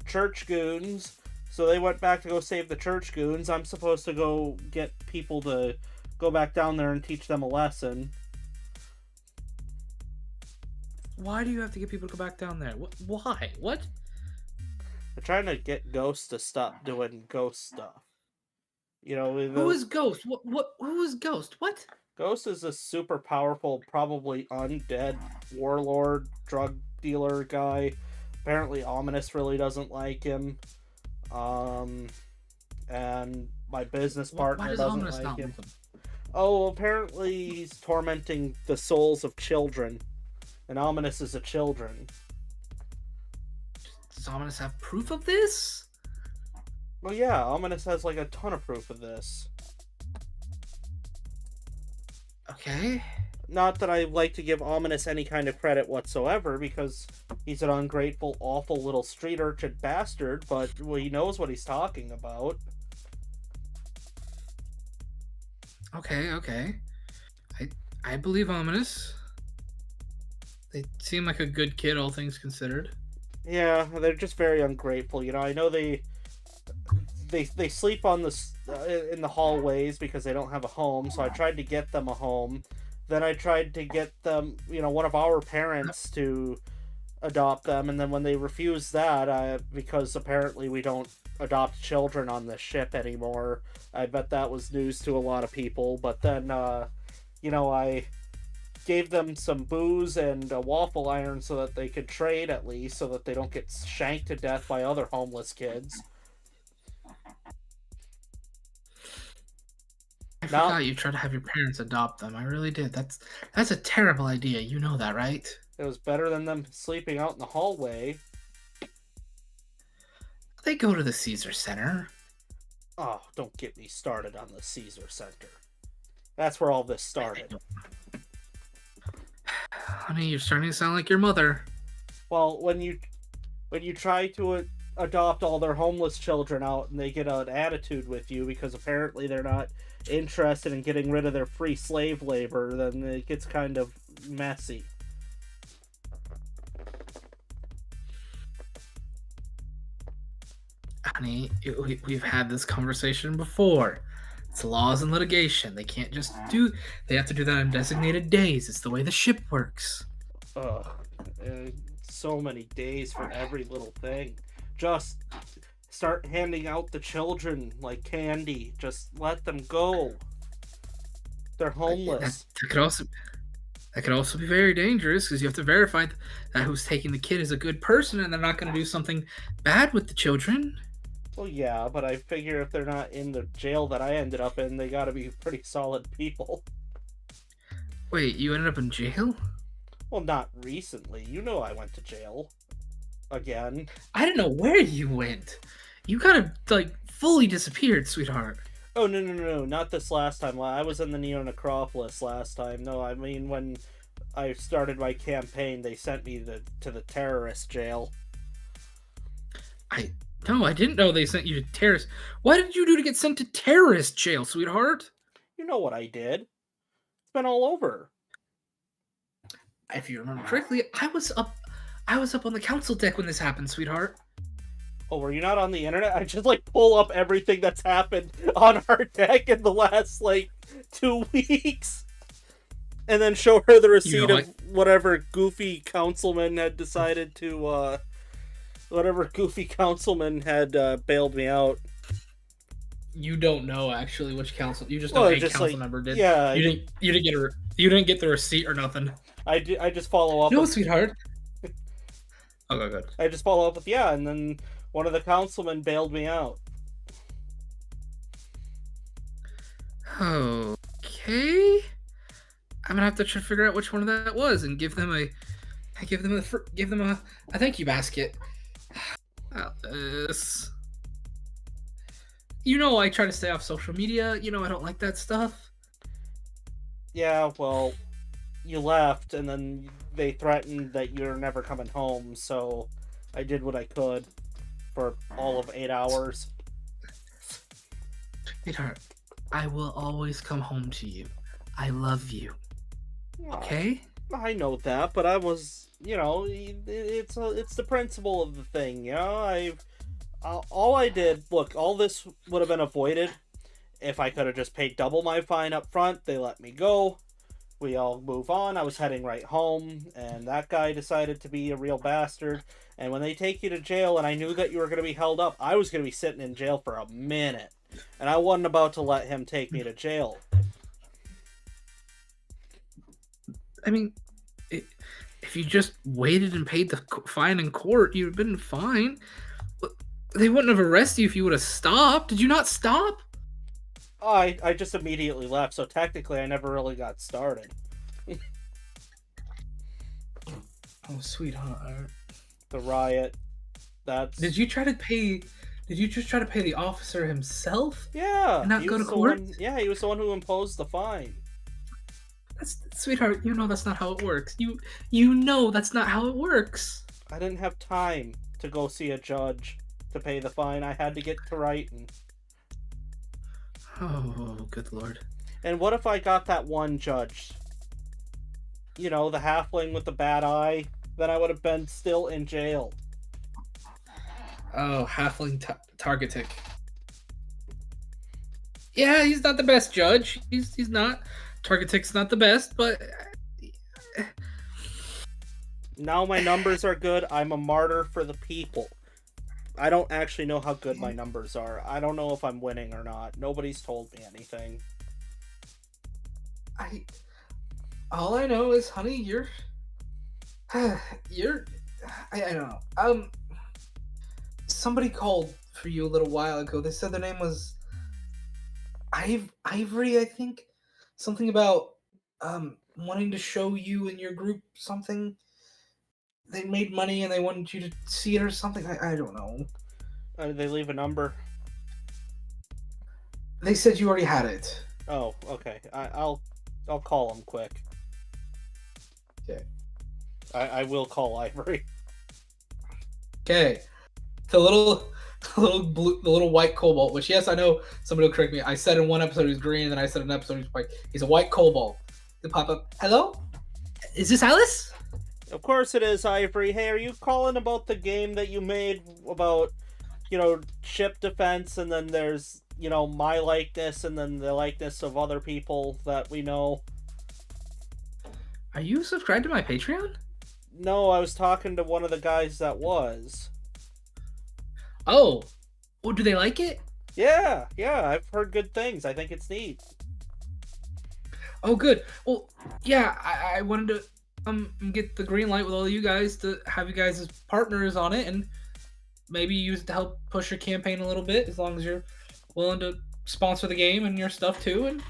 Speaker 1: church goons, so they went back to go save the church goons. I'm supposed to go get people to go back down there and teach them a lesson.
Speaker 2: Why do you have to get people to go back down there? Why? What?
Speaker 1: They're trying to get Ghost to stop doing ghost stuff. You know,
Speaker 2: Who is Ghost? Who is Ghost? What?
Speaker 1: Ghost is a super powerful, probably undead warlord, drug dealer guy. Apparently Ominous really doesn't like him. And my business partner doesn't like him. Oh, apparently he's tormenting the souls of children. And Ominous is a children.
Speaker 2: Does Ominous have proof of this?
Speaker 1: Well, yeah, Ominous has like a ton of proof of this.
Speaker 2: Okay.
Speaker 1: Not that I like to give Ominous any kind of credit whatsoever, because he's an ungrateful, awful little street urchin bastard, but he knows what he's talking about.
Speaker 2: Okay. I believe Ominous. They seem like a good kid, all things considered.
Speaker 1: Yeah, they're just very ungrateful. You know, I know they sleep on in the hallways because they don't have a home. So I tried to get them a home. Then I tried to get them, one of our parents to adopt them, and then when they refused that, because apparently we don't adopt children on this ship anymore. I bet that was news to a lot of people. But then, I gave them some booze and a waffle iron so that they could trade at least, so that they don't get shanked to death by other homeless kids.
Speaker 2: I
Speaker 1: Now-
Speaker 2: forgot you tried to have your parents adopt them. I really did. That's a terrible idea. You know that, right?
Speaker 1: It was better than them sleeping out in the hallway.
Speaker 2: They go to the Caesar Center.
Speaker 1: Oh, don't get me started on the Caesar Center. That's where all this started.
Speaker 2: Honey, you're starting to sound like your mother.
Speaker 1: Well, when you try to adopt all their homeless children out and they get an attitude with you because apparently they're not interested in getting rid of their free slave labor, then it gets kind of messy.
Speaker 2: Honey, we've had this conversation before. It's laws and litigation. They can't just do... They have to do that on designated days. It's the way the ship works.
Speaker 1: Ugh. So many days for every little thing. Just start handing out the children like candy. Just let them go. They're homeless.
Speaker 2: That could also be very dangerous because you have to verify that who's taking the kid is a good person and they're not going to do something bad with the children.
Speaker 1: Well, yeah, but I figure if they're not in the jail that I ended up in, they gotta be pretty solid people.
Speaker 2: Wait, you ended up in jail?
Speaker 1: Well, not recently. You know I went to jail. Again.
Speaker 2: I didn't know where you went. You kind of, like, fully disappeared, sweetheart.
Speaker 1: Oh, no. Not this last time. I was in the Neo Necropolis last time. No, I mean, when I started my campaign, they sent me to the terrorist jail.
Speaker 2: No, I didn't know they sent you to terrorist. What did you do to get sent to terrorist jail, sweetheart?
Speaker 1: You know what I did. It's been all over.
Speaker 2: If you remember correctly, I was up on the council deck when this happened, sweetheart.
Speaker 1: Oh, were you not on the internet? I just, pull up everything that's happened on our deck in the last, 2 weeks. And then show her the receipt of whatever goofy councilman had decided to, whatever goofy councilman had bailed me out.
Speaker 2: You don't know actually which council. You just know a council member did.
Speaker 1: Yeah.
Speaker 2: You didn't get the receipt or nothing.
Speaker 1: I just follow up.
Speaker 2: No, sweetheart. Okay, good.
Speaker 1: I just follow up with and then one of the councilmen bailed me out.
Speaker 2: Okay. I'm gonna have to try to figure out which one of that was and give them a thank you basket. This. You know I try to stay off social media. You know I don't like that stuff.
Speaker 1: Yeah, well, you left, and then they threatened that you're never coming home, so I did what I could for all of 8 hours.
Speaker 2: Sweetheart, I will always come home to you. I love you. Okay?
Speaker 1: I know that, but I was... it's the principle of the thing, all I did, look, all this would have been avoided if I could have just paid double my fine up front. They let me go. We all move on. I was heading right home, and that guy decided to be a real bastard. And when they take you to jail, and I knew that you were going to be held up, I was going to be sitting in jail for a minute. And I wasn't about to let him take me to jail.
Speaker 2: I mean... If you just waited and paid the fine in court, you'd have been fine. They wouldn't have arrested you if you would have stopped. Did you not stop?
Speaker 1: I just immediately left, so technically I never really got started.
Speaker 2: Oh, sweetheart.
Speaker 1: The riot. That's...
Speaker 2: Did you just try to pay the officer himself?
Speaker 1: Yeah.
Speaker 2: And not go to court?
Speaker 1: Yeah, he was the one who imposed the fine.
Speaker 2: Sweetheart, you know that's not how it works. You know that's not how it works.
Speaker 1: I didn't have time to go see a judge to pay the fine. I had to get to writing.
Speaker 2: Oh, good lord.
Speaker 1: And what if I got that one judge? The halfling with the bad eye? Then I would have been still in jail.
Speaker 2: Oh, halfling Targetic. Yeah, he's not the best judge. He's not. Targetic's not the best, but...
Speaker 1: Now my numbers are good. I'm a martyr for the people. I don't actually know how good my numbers are. I don't know if I'm winning or not. Nobody's told me anything.
Speaker 2: All I know is, honey, you're... I don't know. Somebody called for you a little while ago. They said their name was... Ivory, I think. Something about wanting to show you and your group something. They made money and they wanted you to see it or something. I don't know.
Speaker 1: Did they leave a number?
Speaker 2: They said you already had it.
Speaker 1: Oh, okay. I'll call him quick.
Speaker 2: Okay.
Speaker 1: I will call Ivory.
Speaker 2: Okay. The little white cobalt, which yes, I know somebody will correct me. I said in one episode he was green, and then I said in an episode he was white. He's a white cobalt. They pop up. Hello? Is this Alice?
Speaker 1: Of course it is, Ivory. Hey, are you calling about the game that you made about, ship defense, and then there's, my likeness, and then the likeness of other people that we know?
Speaker 2: Are you subscribed to my Patreon?
Speaker 1: No, I was talking to one of the guys that was.
Speaker 2: Oh. Well, do they like it?
Speaker 1: Yeah, I've heard good things. I think it's neat.
Speaker 2: Oh, good. Well, yeah, I wanted to get the green light with all of you guys to have you guys as partners on it, and maybe use it to help push your campaign a little bit, as long as you're willing to sponsor the game and your stuff too, and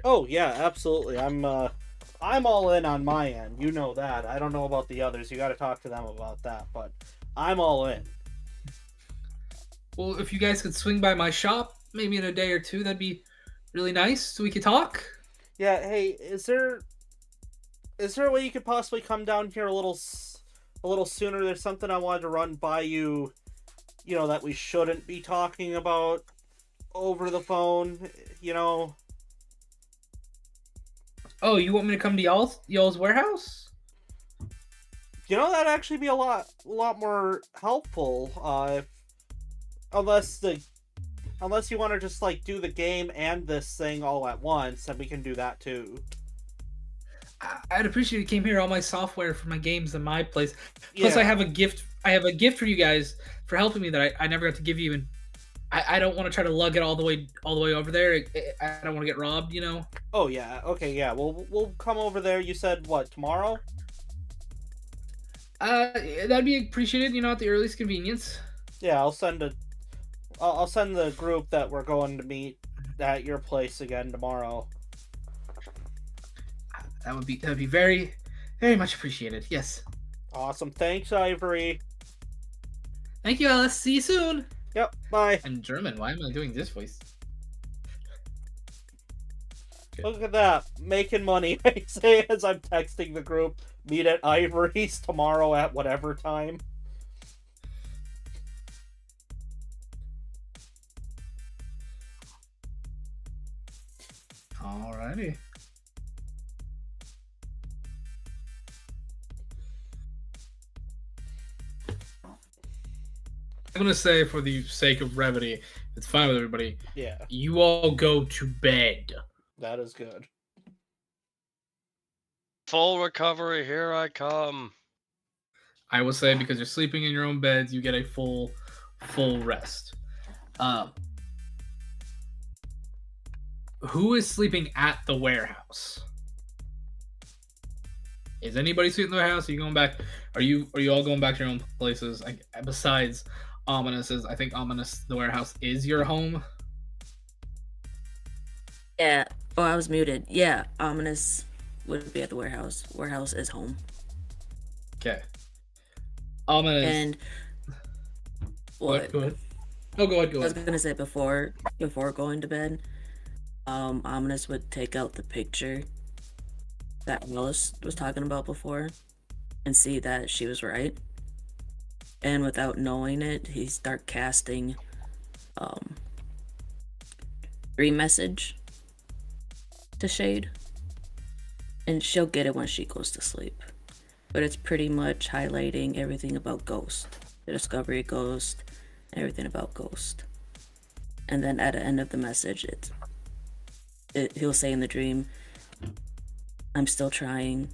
Speaker 1: Oh yeah, absolutely. I'm all in on my end. You know that. I don't know about the others. You got to talk to them about that, but I'm all in.
Speaker 2: Well, if you guys could swing by my shop maybe in a day or two, that'd be really nice, so we could talk.
Speaker 1: Yeah. Hey, is there a way you could possibly come down here a little sooner? There's something I wanted to run by you. That we shouldn't be talking about over the phone.
Speaker 2: Oh, you want me to come to y'all's warehouse?
Speaker 1: That'd actually be a lot more helpful. Unless you want to just do the game and this thing all at once, then we can do that too.
Speaker 2: I'd appreciate it. Came here all my software for my games in my place. Plus,
Speaker 1: Yeah.
Speaker 2: I have a gift. I have a gift for you guys for helping me that I never got to give you, and I don't want to try to lug it all the way over there. I don't want to get robbed,
Speaker 1: Oh yeah. Okay. Yeah. We'll come over there. You said what, tomorrow?
Speaker 2: That'd be appreciated. At the earliest convenience.
Speaker 1: Yeah. I'll send the group that we're going to meet at your place again tomorrow.
Speaker 2: That'd be very, very much appreciated. Yes.
Speaker 1: Awesome. Thanks, Ivory.
Speaker 2: Thank you, Alice. See you soon.
Speaker 1: Yep. Bye.
Speaker 2: I'm German. Why am I doing this voice?
Speaker 1: Look at that. Making money. I say as I'm texting the group. Meet at Ivory's tomorrow at whatever time.
Speaker 2: Alrighty. I'm gonna say, for the sake of brevity, it's fine with everybody.
Speaker 1: Yeah.
Speaker 2: You all go to bed.
Speaker 1: That is good.
Speaker 4: Full recovery, here I come.
Speaker 2: I will say, because you're sleeping in your own beds, you get a full rest. Who is sleeping at the warehouse? Is anybody sleeping in the warehouse? Are you going back? Are you all going back to your own places? Besides Ominous's, I think Ominous, the warehouse is your home.
Speaker 3: Yeah. Oh, I was muted. Yeah, Ominous would be at the warehouse. Warehouse is home.
Speaker 2: Okay. Ominous.
Speaker 3: And what?
Speaker 2: Go ahead. No, go ahead.
Speaker 3: I was gonna say before going to bed, Ominous would take out the picture that Alice was talking about before and see that she was right. And without knowing it, he start casting dream message to Shade. And she'll get it when she goes to sleep. But it's pretty much highlighting everything about Ghost. The discovery of Ghost, everything about Ghost. And then at the end of the message, he'll say in the dream, I'm still trying.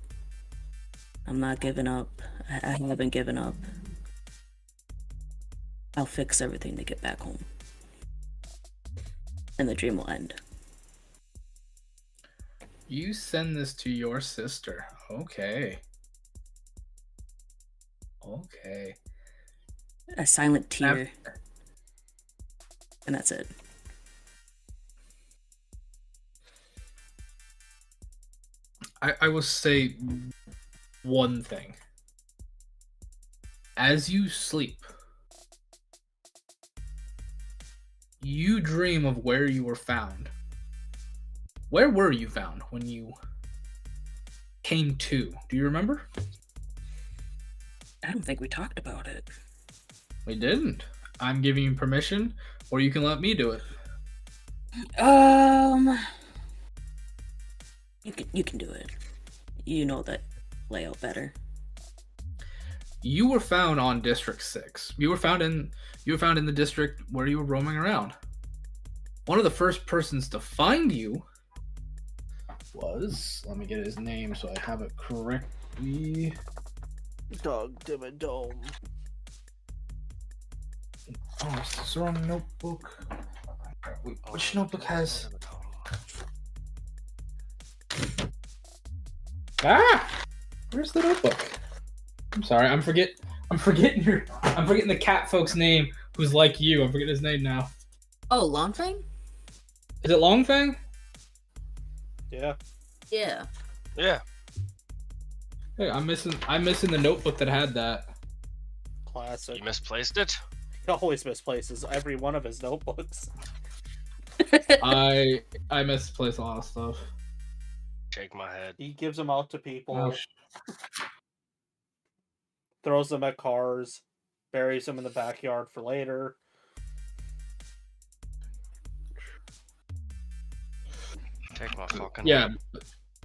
Speaker 3: I'm not giving up. I haven't given up. I'll fix everything to get back home. And the dream will end.
Speaker 2: You send this to your sister. Okay.
Speaker 3: A silent tear. And that's it.
Speaker 2: I will say one thing. As you sleep, you dream of where you were found. Where were you found when you came to? Do you remember?
Speaker 3: I don't think we talked about it.
Speaker 2: We didn't. I'm giving you permission, or you can let me do it.
Speaker 3: You can do it. You know that layout better.
Speaker 2: You were found on District 6. You were found in the district where you were roaming around. One of the first persons to find you was, let me get his name so I have it correctly.
Speaker 1: Dog Dimmadome.
Speaker 2: Oh, it's the wrong notebook. Which notebook has? Where's the notebook? I'm sorry, I'm forgetting the cat folk's name who's like you. I'm forgetting his name now.
Speaker 3: Oh, Longfang?
Speaker 2: Is it Longfang?
Speaker 1: Yeah.
Speaker 3: Yeah.
Speaker 4: Yeah.
Speaker 2: Hey, I'm missing the notebook that had that.
Speaker 1: Classic.
Speaker 4: You misplaced it?
Speaker 1: He always misplaces every one of his notebooks.
Speaker 2: I misplaced a lot of stuff.
Speaker 4: Shake my head.
Speaker 1: He gives them out to people,
Speaker 2: Oh,
Speaker 1: throws them at cars, buries them in the backyard for later.
Speaker 4: Take my fucking
Speaker 2: yeah.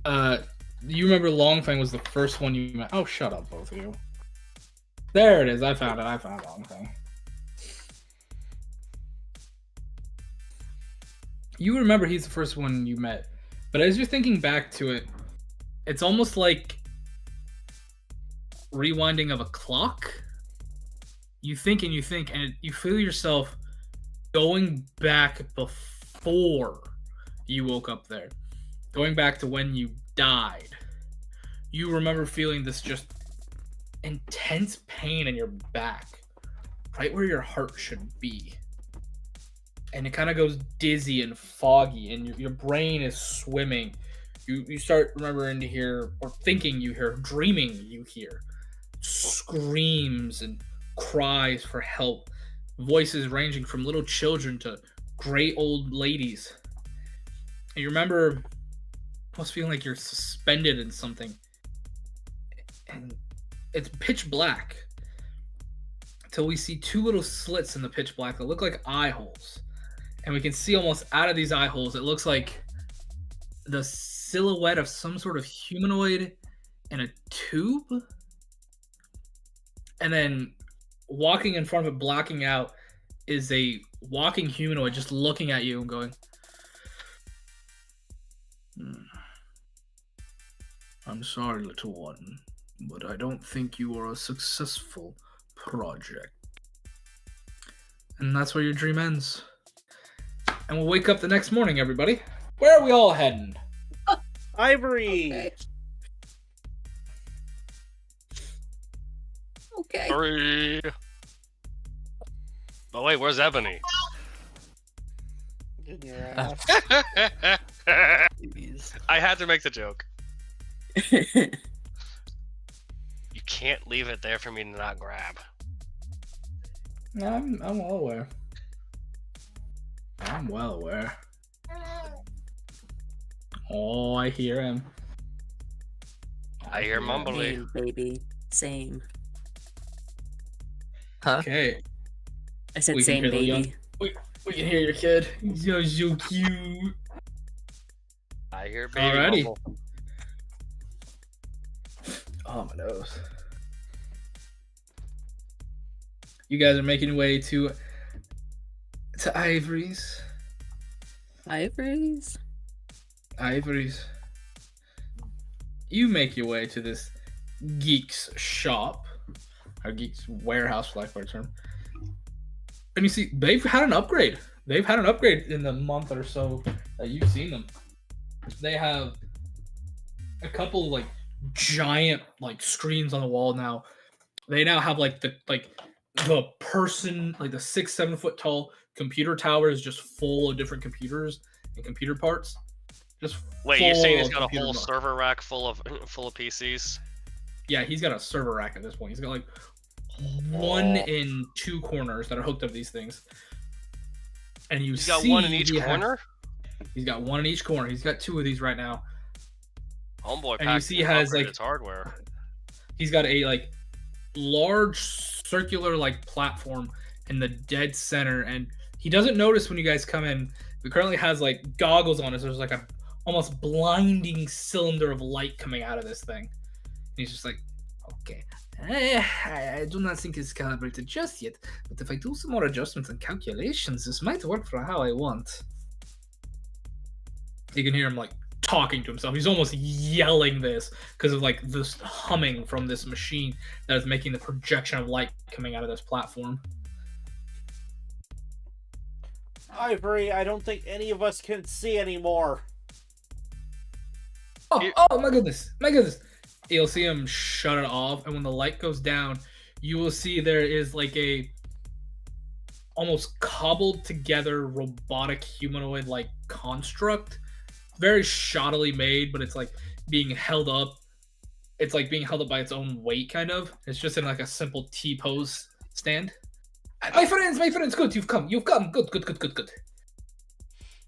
Speaker 4: head.
Speaker 2: You remember Longfang was the first one you met? Oh, shut up, both of you. There it is. I found Longfang. You remember he's the first one you met, but as you're thinking back to it, it's almost like rewinding of a clock. You think, and you feel yourself going back before you woke up there, going back to when you died. You remember feeling this just intense pain in your back, right where your heart should be. And it kind of goes dizzy and foggy, and your brain is swimming. You start remembering to hear, or thinking you hear, dreaming you hear screams and cries for help, voices ranging from little children to great old ladies. And you remember almost feeling like you're suspended in something, and it's pitch black until we see two little slits in the pitch black that look like eye holes. And we can see almost out of these eye holes, it looks like the silhouette of some sort of humanoid in a tube. And then walking in front of it, blacking out, is a walking humanoid just looking at you and going, I'm sorry, little one, but I don't think you are a successful project. And that's where your dream ends. And we'll wake up the next morning, everybody. Where are we all heading?
Speaker 1: Ivory!
Speaker 3: Okay.
Speaker 4: Hurry! Oh wait, where's Ebony?
Speaker 1: In your ass.
Speaker 5: Jeez.
Speaker 4: I had to make the joke. You can't leave it there for me to not grab.
Speaker 2: No, I'm well aware. I'm well aware. Oh, I hear him.
Speaker 4: I hear mumbly.
Speaker 3: Same, baby. Same.
Speaker 5: Huh?
Speaker 2: Okay,
Speaker 3: I said
Speaker 2: We can
Speaker 3: same,
Speaker 2: hear the
Speaker 3: baby.
Speaker 2: young- we can hear your kid. He's so cute.
Speaker 4: I hear baby
Speaker 2: Alrighty.
Speaker 4: mumble.
Speaker 2: Oh, my nose. You guys are making your way to Ivory's.
Speaker 3: Ivories?
Speaker 2: Ivory's. You make your way to this geek's shop, or geek's warehouse, for lack of a better term. And you see, they've had an upgrade. They've had an upgrade in the month or so that you've seen them. They have a couple like giant like screens on the wall now. They now have like the person, like the 6-7 foot tall computer tower is just full of different computers and computer parts. Just
Speaker 4: Wait, you're saying he's
Speaker 2: full
Speaker 4: got a
Speaker 2: computer
Speaker 4: whole
Speaker 2: mo-
Speaker 4: server rack full of PCs?
Speaker 2: Yeah, he's got a server rack at this point. He's got like 1 in 2 corners that are hooked up to these things. And you
Speaker 4: He's
Speaker 2: see
Speaker 4: got one in each
Speaker 2: he has-
Speaker 4: corner?
Speaker 2: he's got 1 in each corner. He's got 2 of these right now.
Speaker 4: Homeboy
Speaker 2: And you
Speaker 4: packed
Speaker 2: see he has, like-
Speaker 4: its hardware.
Speaker 2: He's got a like large circular like platform in the dead center, and he doesn't notice when you guys come in. He currently has like goggles on. So there's like a almost blinding cylinder of light coming out of this thing. And he's just like, okay, I do not think it's calibrated just yet, but if I do some more adjustments and calculations, this might work for how I want. You can hear him like talking to himself. He's almost yelling this because of like this humming from this machine that is making the projection of light coming out of this platform.
Speaker 1: Ivory, I don't think any of us can see anymore.
Speaker 2: Oh my goodness, my goodness. You'll see him shut it off, and when the light goes down, you will see there is like a almost cobbled together robotic humanoid like construct. Very shoddily made, but it's like being held up. It's like being held up by its own weight, kind of. It's just in like a simple T-pose stand. My friends, good, you've come. Good.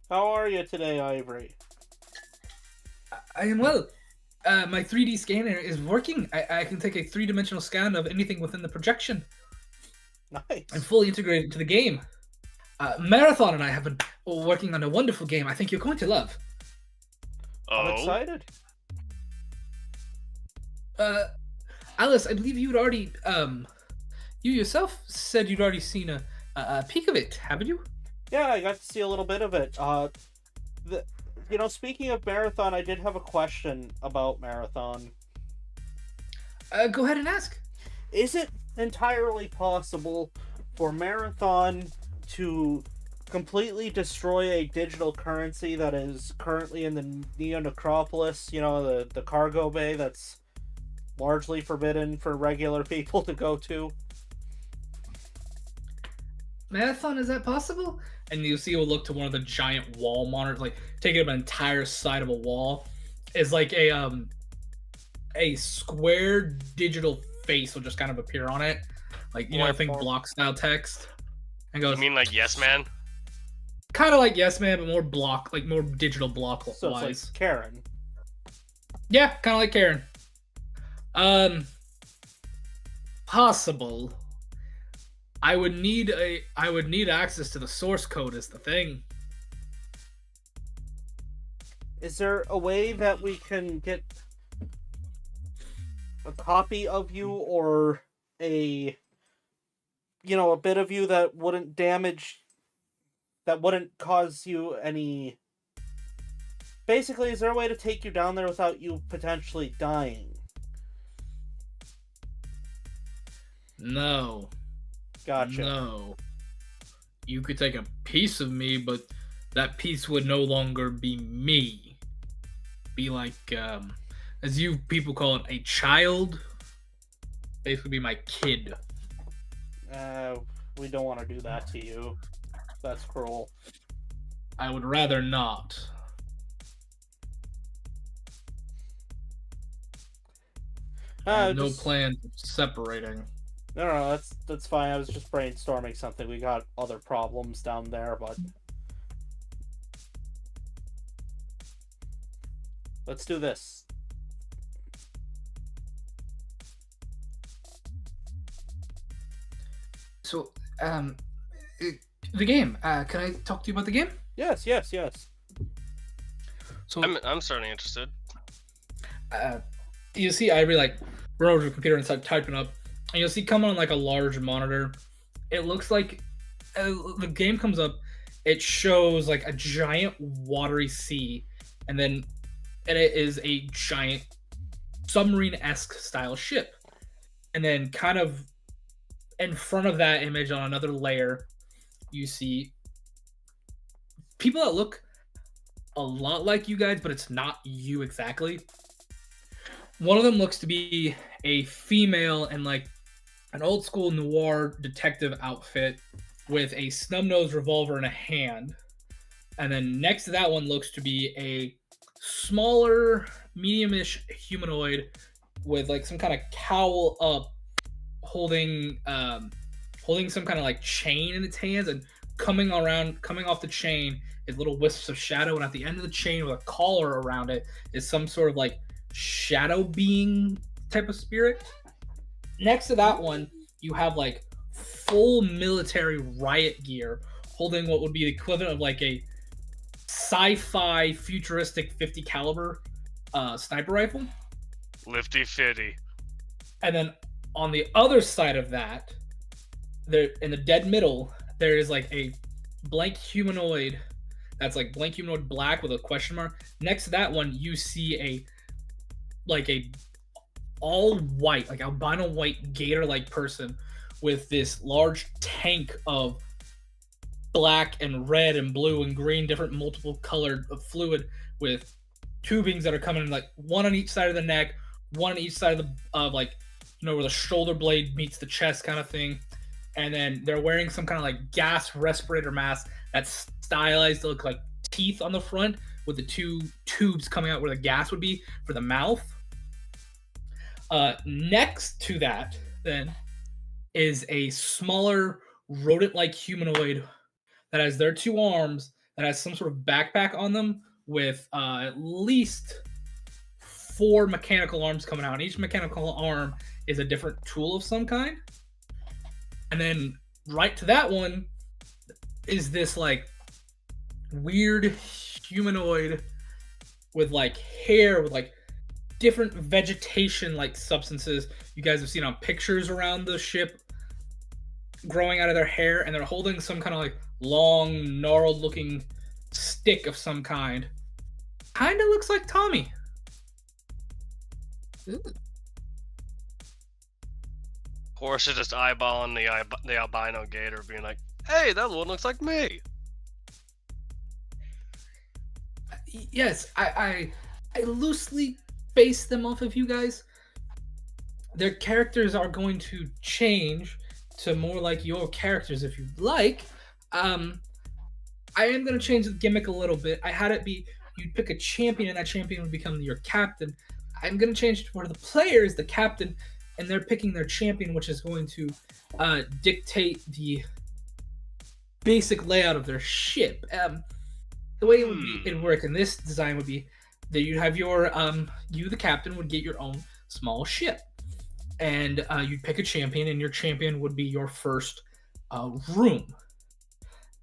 Speaker 1: How are you today, Ivory?
Speaker 2: I am well. My 3D scanner is working. I can take a 3-dimensional scan of anything within the projection.
Speaker 1: Nice.
Speaker 2: I'm fully integrated into the game. Marathon and I have been working on a wonderful game I think you're going to love.
Speaker 1: I'm excited.
Speaker 2: Alice, I believe you'd already, you yourself said you'd already seen a peek of it, haven't you?
Speaker 1: Yeah, I got to see a little bit of it. Speaking of Marathon, I did have a question about Marathon.
Speaker 2: Go ahead and ask.
Speaker 1: Is it entirely possible for Marathon to completely destroy a digital currency that is currently in the Neo Necropolis, the cargo bay that's largely forbidden for regular people to go to?
Speaker 2: Marathon, is that possible? And you see, he'll look to one of the giant wall monitors, like taking up an entire side of a wall. Is like a square digital face will just kind of appear on it, like think block style text, and goes.
Speaker 4: You mean like Yes Man?
Speaker 2: Kind of like Yes Man, but more block, like more digital block wise.
Speaker 1: So it's like Karen.
Speaker 2: Yeah, kind of like Karen. Possible. I would need access to the source code is the thing.
Speaker 1: Is there a way that we can get a copy of you, or a bit of you that wouldn't cause you any... Basically, is there a way to take you down there without you potentially dying?
Speaker 2: No.
Speaker 1: Gotcha.
Speaker 2: No. You could take a piece of me, but that piece would no longer be me. Be like, as you people call it, a child. Basically be my kid.
Speaker 1: We don't want to do that to you. That's cruel.
Speaker 2: I would rather not. I have no plan of separating.
Speaker 1: No, that's fine. I was just brainstorming something. We got other problems down there, but let's do this.
Speaker 2: So, the game. Can I talk to you about the game?
Speaker 1: Yes.
Speaker 2: So
Speaker 4: I'm certainly interested.
Speaker 2: You see Ivory like run over to the computer and start typing up, and you'll see come on like a large monitor. It looks like the game comes up. It shows like a giant watery sea, and it is a giant submarine-esque style ship. And then kind of in front of that image on another layer, you see people that look a lot like you guys, but it's not you exactly. One of them looks to be a female in like an old school noir detective outfit with a snub-nosed revolver in a hand. And then next to that one looks to be a smaller, medium-ish humanoid with like some kind of cowl up, holding some kind of like chain in its hands, and coming off the chain is little wisps of shadow, and at the end of the chain with a collar around it is some sort of like shadow being type of spirit. Next to that one, you have like full military riot gear, holding what would be the equivalent of like a sci-fi futuristic 50 caliber sniper rifle.
Speaker 4: Lifty fitty.
Speaker 2: And then on the other side of that, there in the dead middle, there is like a blank humanoid that's like blank humanoid black with a question mark. Next to that one, you see a all white, like albino white gator-like person with this large tank of black and red and blue and green, different multiple colored fluid with tubings that are coming like one on each side of the neck, one on each side of like, you know, where the shoulder blade meets the chest kind of thing. And then they're wearing some kind of like gas respirator mask that's stylized to look like teeth on the front with the two tubes coming out where the gas would be for the mouth. Next to that, then, is a smaller rodent-like humanoid that has their two arms, that has some sort of backpack on them with at least 4 mechanical arms coming out. And each mechanical arm is a different tool of some kind. And then right to that one is this like weird humanoid with like hair with like different vegetation like substances you guys have seen on pictures around the ship growing out of their hair, and they're holding some kind of like long gnarled looking stick of some kind. Kind of looks like Tommy.
Speaker 3: Ooh.
Speaker 4: Horse is just eyeballing the albino gator, being like, "Hey, that one looks like me."
Speaker 2: Yes, I loosely base them off of you guys. Their characters are going to change to more like your characters if you'd like. I am going to change the gimmick a little bit. I had it be you'd pick a champion and that champion would become your captain. I'm going to change it to where the player is the captain and they're picking their champion, which is going to dictate the basic layout of their ship. The way it'd work in this design would be that you'd have your you the captain would get your own small ship, and you'd pick a champion, and your champion would be your first room.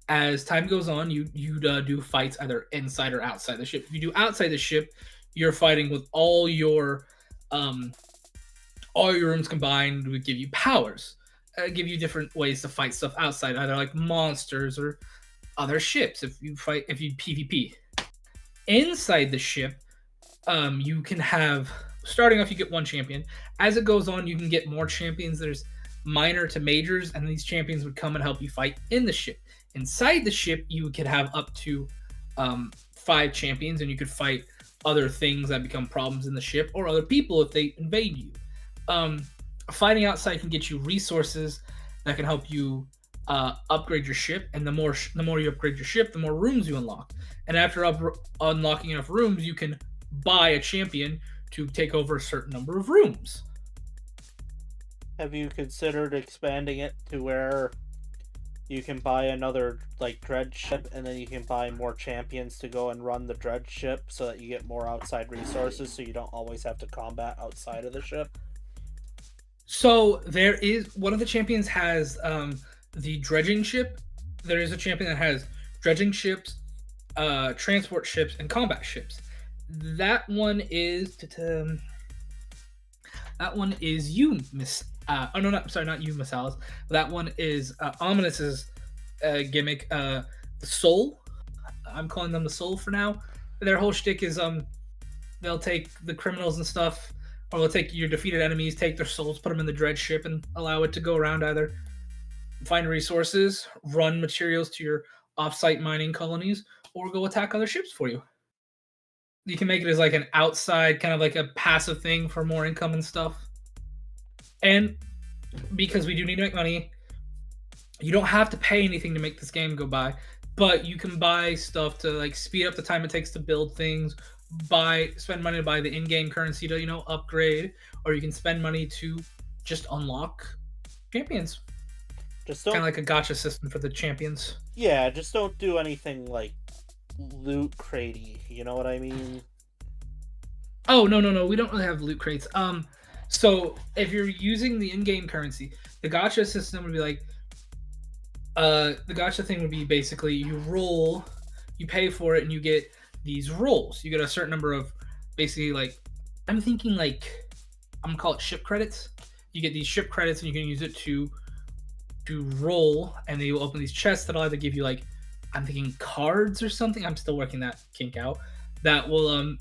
Speaker 2: As time goes on, you'd do fights either inside or outside the ship. If you do outside the ship, you're fighting with all your rooms combined would give you powers, give you different ways to fight stuff outside, either like monsters or other ships. If you PvP inside the ship, you can have, starting off you get one champion. As it goes on, you can get more champions. There's minor to majors, and these champions would come and help you fight in the ship. Inside the ship, you could have up to 5 champions, and you could fight other things that become problems in the ship or other people if they invade you. Fighting outside can get you resources that can help you upgrade your ship, and the more you upgrade your ship, the more rooms you unlock. And after unlocking enough rooms, you can buy a champion to take over a certain number of rooms.
Speaker 1: Have you considered expanding it to where you can buy another like dredge ship, and then you can buy more champions to go and run the dredge ship, so that you get more outside resources, so you don't always have to combat outside of the ship?
Speaker 2: So there is one of the champions has the dredging ship. There is a champion that has dredging ships, transport ships, and combat ships. That one is you, Miss. Oh no, not you, Miss Alice. That one is Ominous's gimmick. The Soul. I'm calling them the Soul for now. Their whole shtick is they'll take the criminals and stuff, or they'll take your defeated enemies, take their souls, put them in the dredge ship, and allow it to go around either find resources, run materials to your off-site mining colonies, or go attack other ships for you. You can make it as like an outside, kind of like a passive thing for more income and stuff. And because we do need to make money, you don't have to pay anything to make this game go by, but you can buy stuff to like speed up the time it takes to build things, spend money to buy the in-game currency to upgrade, or you can spend money to just unlock champions.
Speaker 1: Just
Speaker 2: Kind
Speaker 1: don't.
Speaker 2: of like a gacha system for the champions.
Speaker 1: Yeah, just don't do anything like loot cratey. You know what I mean?
Speaker 2: Oh no, we don't really have loot crates. So if you're using the in-game currency, the gacha system would be like, the gacha thing would be basically you roll, you pay for it, and you get these rolls. You get a certain number of, basically like, I'm thinking like, I'm gonna call it ship credits. You get these ship credits, and you can use it to roll, and they will open these chests that'll either give you like, I'm thinking cards or something. I'm still working that kink out. That will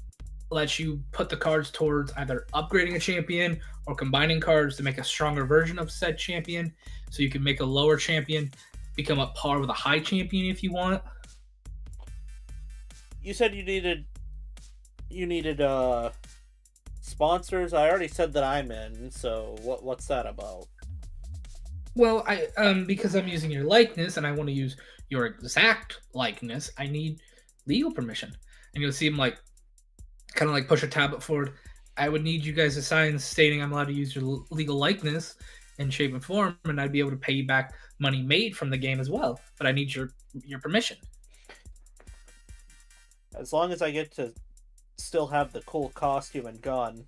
Speaker 2: let you put the cards towards either upgrading a champion or combining cards to make a stronger version of said champion. So you can make a lower champion become up par with a high champion if you want.
Speaker 1: You said you needed sponsors. I already said that I'm in. So what's that about?
Speaker 2: Well, I because I'm using your likeness and I want to use your exact likeness, I need legal permission. And you'll see him like kind of like push a tablet forward. I would need you guys to sign stating I'm allowed to use your legal likeness in shape and form, and I'd be able to pay you back money made from the game as well. But I need your permission.
Speaker 1: As long as I get to still have the cool costume and gun.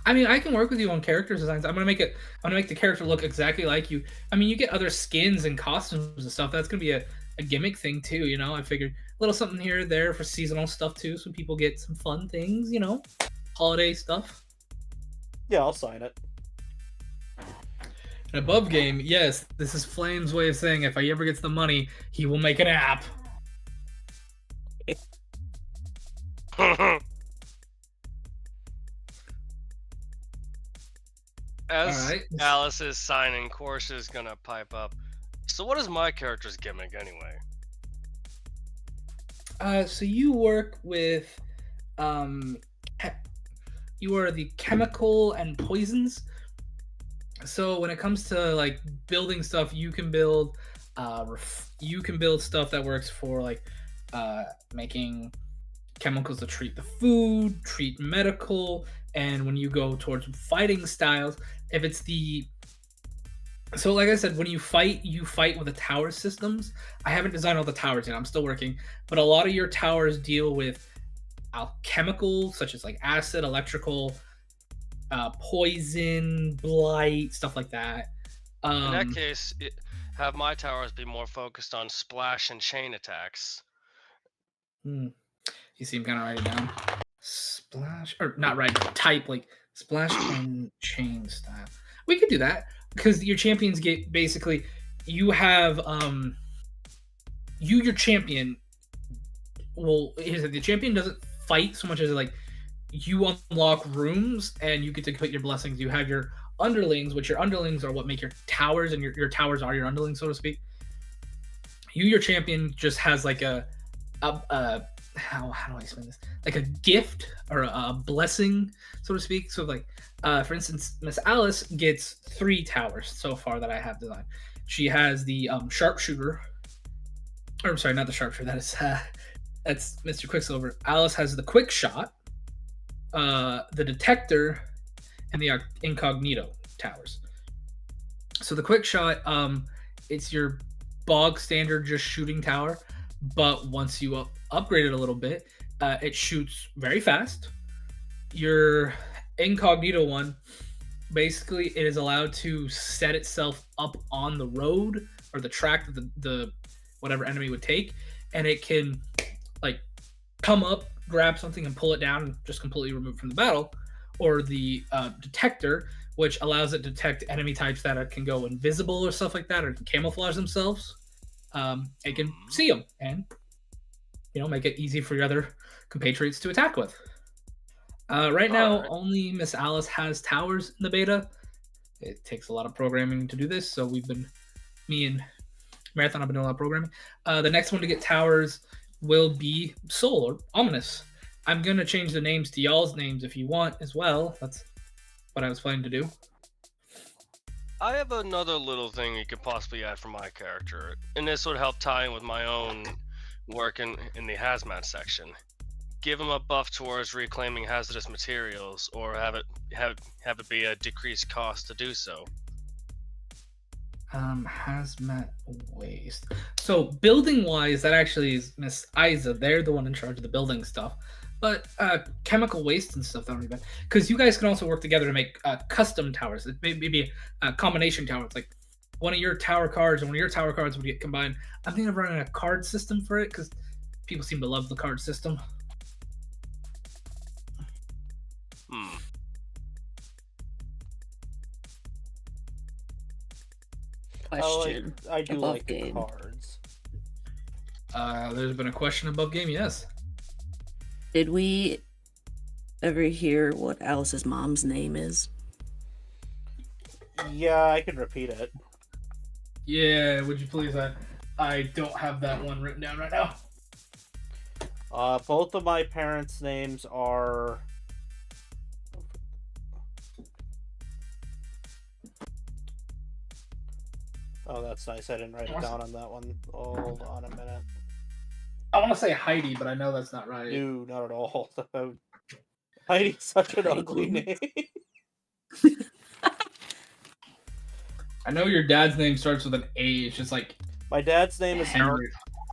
Speaker 2: I mean, I can work with you on character designs. I'm gonna make the character look exactly like you. I mean, you get other skins and costumes and stuff. That's gonna be a gimmick thing too. I figured a little something here or there for seasonal stuff too, so people get some fun things. Holiday stuff.
Speaker 1: Yeah, I'll sign it.
Speaker 2: An above game, yes. This is Flame's way of saying if he ever gets the money, he will make an app.
Speaker 4: As
Speaker 2: Alright.
Speaker 4: Alice is signing, Course is gonna pipe up. So what is my character's gimmick anyway?
Speaker 2: So you work with, you are the chemical and poisons. So when it comes to like building stuff, you can build stuff that works for like making chemicals to treat the food, treat medical, and when you go towards fighting styles, if it's so like I said, when you fight with the tower systems. I haven't designed all the towers yet, I'm still working, but a lot of your towers deal with alchemical, such as like acid, electrical, poison, blight, stuff like that.
Speaker 4: In that case, have my towers be more focused on splash and chain attacks.
Speaker 2: You see him kind of write it down. Splash, or not write, type like splash and chain style. We could do that because your champions get basically you have your champion. Well, the champion doesn't fight so much as like you unlock rooms and you get to put your blessings. You have your underlings, which your underlings are what make your towers, and your towers are your underlings, so to speak. Your champion just has like a how do I explain this? Like a gift or a blessing, so to speak. So like, for instance, Miss Alice gets 3 towers so far that I have designed. She has the sharpshooter. Or I'm sorry, not the sharpshooter. That's Mr. Quicksilver. Alice has the quick shot, the detector, and the incognito towers. So the quick shot, it's your bog standard just shooting tower, but once you upgrade it a little bit, it shoots very fast. Your incognito one, basically it is allowed to set itself up on the road or the track that the whatever enemy would take, and it can like come up, grab something, and pull it down and just completely remove from the battle. Or the detector, which allows it to detect enemy types that can go invisible or stuff like that, or can camouflage themselves. It can see them and make it easy for your other compatriots to attack with. Right now, only Miss Alice has towers in the beta. It takes a lot of programming to do this, so me and Marathon have been doing a lot of programming. The next one to get towers will be Soul or Ominous. I'm going to change the names to y'all's names if you want as well. That's what I was planning to do.
Speaker 4: I have another little thing you could possibly add for my character, and this would help tie in with my own work in the hazmat section. give him a buff towards reclaiming hazardous materials, or have it be a decreased cost to do so.
Speaker 2: Hazmat waste. So building wise, that actually is Miss Isa. They're the one in charge of the building stuff. But chemical waste and stuff, that would be bad. Because you guys can also work together to make custom towers. It may be a combination tower. It's like one of your tower cards and one of your tower cards would get combined. I'm thinking of running a card system for it because people seem to love the card system.
Speaker 3: Question.
Speaker 1: I do
Speaker 3: above
Speaker 1: like the
Speaker 3: game.
Speaker 1: cards.
Speaker 2: There's been a question above game, yes.
Speaker 3: Did we ever hear what Alice's mom's name is?
Speaker 1: Yeah, I could repeat it.
Speaker 2: Yeah, would you please? I don't have that one written down right now.
Speaker 1: Both of my parents' names are... Oh, that's nice. I didn't write it down on that one. Hold on a minute.
Speaker 2: I want to say Heidi, but I know that's not right.
Speaker 1: No, not at all. Heidi's such an ugly name.
Speaker 2: I know your dad's name starts with an A. It's just like
Speaker 1: My dad's name is
Speaker 2: Henry.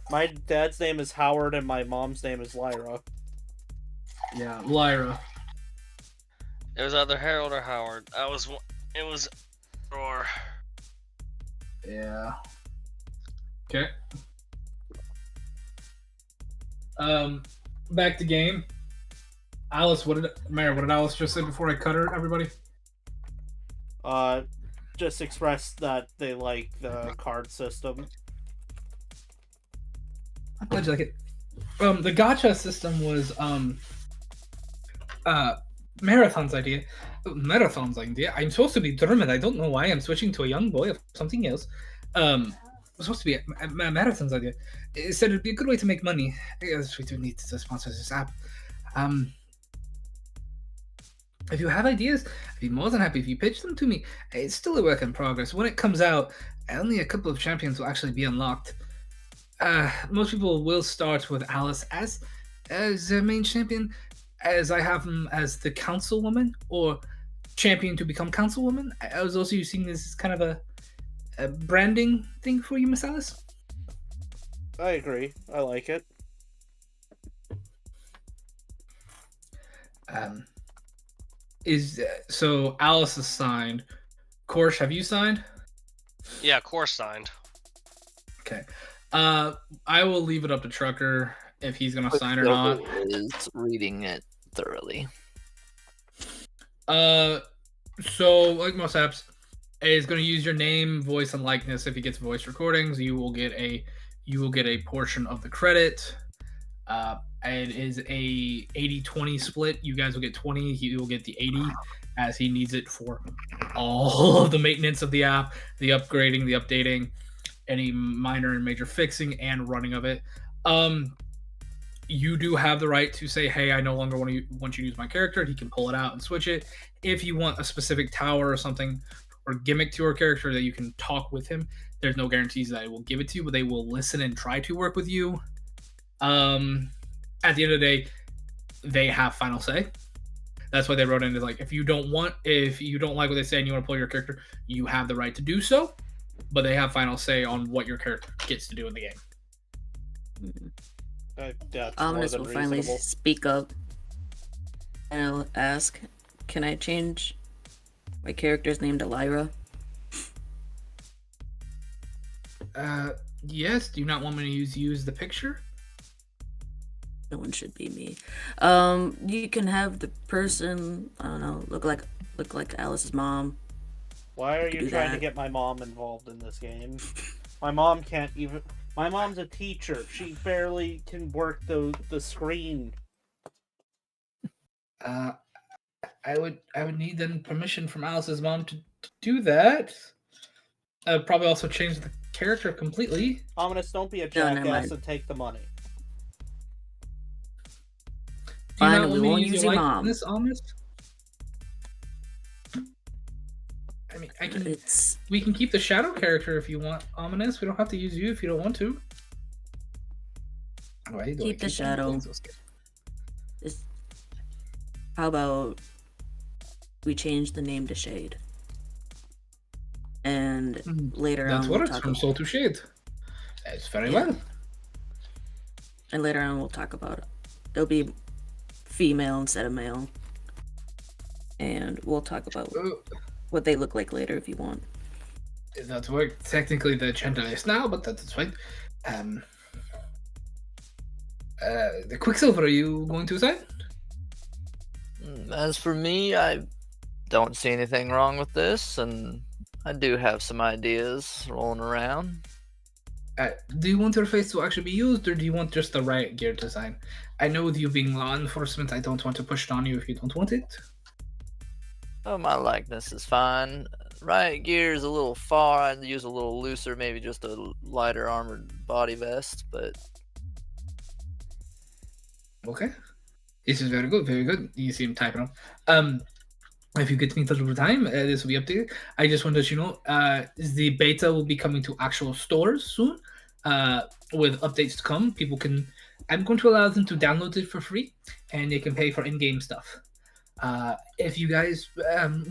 Speaker 1: My dad's name is Howard, and my mom's name is Lyra.
Speaker 2: Yeah, Lyra.
Speaker 4: It was either Harold or Howard. It was or.
Speaker 2: Yeah. Okay. Back to game. Alice, what did Alice just say before I cut her, everybody?
Speaker 1: Just expressed that they like the card system.
Speaker 2: I'm glad you like it. The gacha system was Marathon's idea. Marathon's idea. I'm supposed to be Dermot. I don't know why I'm switching to a young boy of something else. It was supposed to be a Marathon's idea. It said it'd be a good way to make money. Yes, we do need to sponsor this app. If you have ideas, I'd be more than happy if you pitch them to me. It's still a work in progress. When it comes out, only a couple of champions will actually be unlocked. Most people will start with Alice as their main champion, as I have him as the councilwoman or champion to become councilwoman. I was also using this as kind of a branding thing for you, Miss Alice.
Speaker 1: I agree. I like it.
Speaker 2: So Alice is signed. Korsh, have you signed?
Speaker 4: Yeah, course signed.
Speaker 2: Okay. I will leave it up to Trucker if he's gonna sign or not.
Speaker 5: Is reading it thoroughly.
Speaker 2: So like most apps, is gonna use your name, voice, and likeness. If he gets voice recordings, you will get a portion of the credit. It is a 80-20 split. You guys will get 20. He will get the 80 as he needs it for all of the maintenance of the app, the upgrading, the updating, any minor and major fixing and running of it. You do have the right to say, hey, I no longer want you to use my character. He can pull it out and switch it. If you want a specific tower or something or gimmick to your character that you can talk with him, there's no guarantees that it will give it to you, but they will listen and try to work with you. At the end of the day, they have final say. That's why they wrote into like, if you don't like what they say and you want to pull your character, you have the right to do so, but they have final say on what your character gets to do in the game.
Speaker 1: That's
Speaker 3: Ominous
Speaker 1: more
Speaker 3: will
Speaker 1: than
Speaker 3: finally
Speaker 1: reasonable.
Speaker 3: speak up and I'll ask, can I change my character's name to Lyra?
Speaker 2: Yes. Do you not want me to use the picture?
Speaker 3: No one should be me. You can have the person, I don't know, look like Alice's mom.
Speaker 1: Why are
Speaker 3: do
Speaker 1: you trying to
Speaker 3: that.
Speaker 1: get my mom involved in this game? My mom can't even... My mom's a teacher. She barely can work the screen.
Speaker 2: I would need then permission from Alice's mom to do that. I would probably also change the character completely.
Speaker 1: Ominous, don't be a
Speaker 3: No, never
Speaker 1: jackass
Speaker 3: mind.
Speaker 1: and take the money.
Speaker 2: Do you
Speaker 3: Fine,
Speaker 2: not
Speaker 3: we
Speaker 2: want me
Speaker 3: won't
Speaker 2: to use
Speaker 3: use
Speaker 2: your
Speaker 3: your mom.
Speaker 2: likeness, Ominous? I mean, we can keep the shadow character if you want, Ominous. We don't have to use you if you don't want to. Why do I
Speaker 3: Keep the
Speaker 2: saying
Speaker 3: shadow.
Speaker 2: things so scary?
Speaker 3: How about we change the name to Shade? And later
Speaker 2: That's
Speaker 3: on
Speaker 2: what
Speaker 3: we'll
Speaker 2: it's
Speaker 3: talk
Speaker 2: from
Speaker 3: about,
Speaker 2: Soul to Shade. It's very
Speaker 3: Yeah.
Speaker 2: well.
Speaker 3: and later on we'll talk about it. It'll be female instead of male. And we'll talk about what they look like later if you want.
Speaker 2: That's what technically the gender is now, but that's fine. The Quicksilver, are you going to assign?
Speaker 5: As for me, I don't see anything wrong with this, and I do have some ideas rolling around.
Speaker 2: Do you want your face to actually be used, or do you want just the riot gear design? I know with you being law enforcement, I don't want to push it on you if you don't want it.
Speaker 5: Oh, my likeness is fine. Riot gear is a little far. I'd use a little looser, maybe just a lighter armored body vest, but
Speaker 2: Okay. This is very good, very good. You see him typing up. If you get me in touch over time, this will be updated. I just want to let you know, the beta will be coming to actual stores soon, with updates to come. I'm going to allow them to download it for free, and they can pay for in-game stuff. If you guys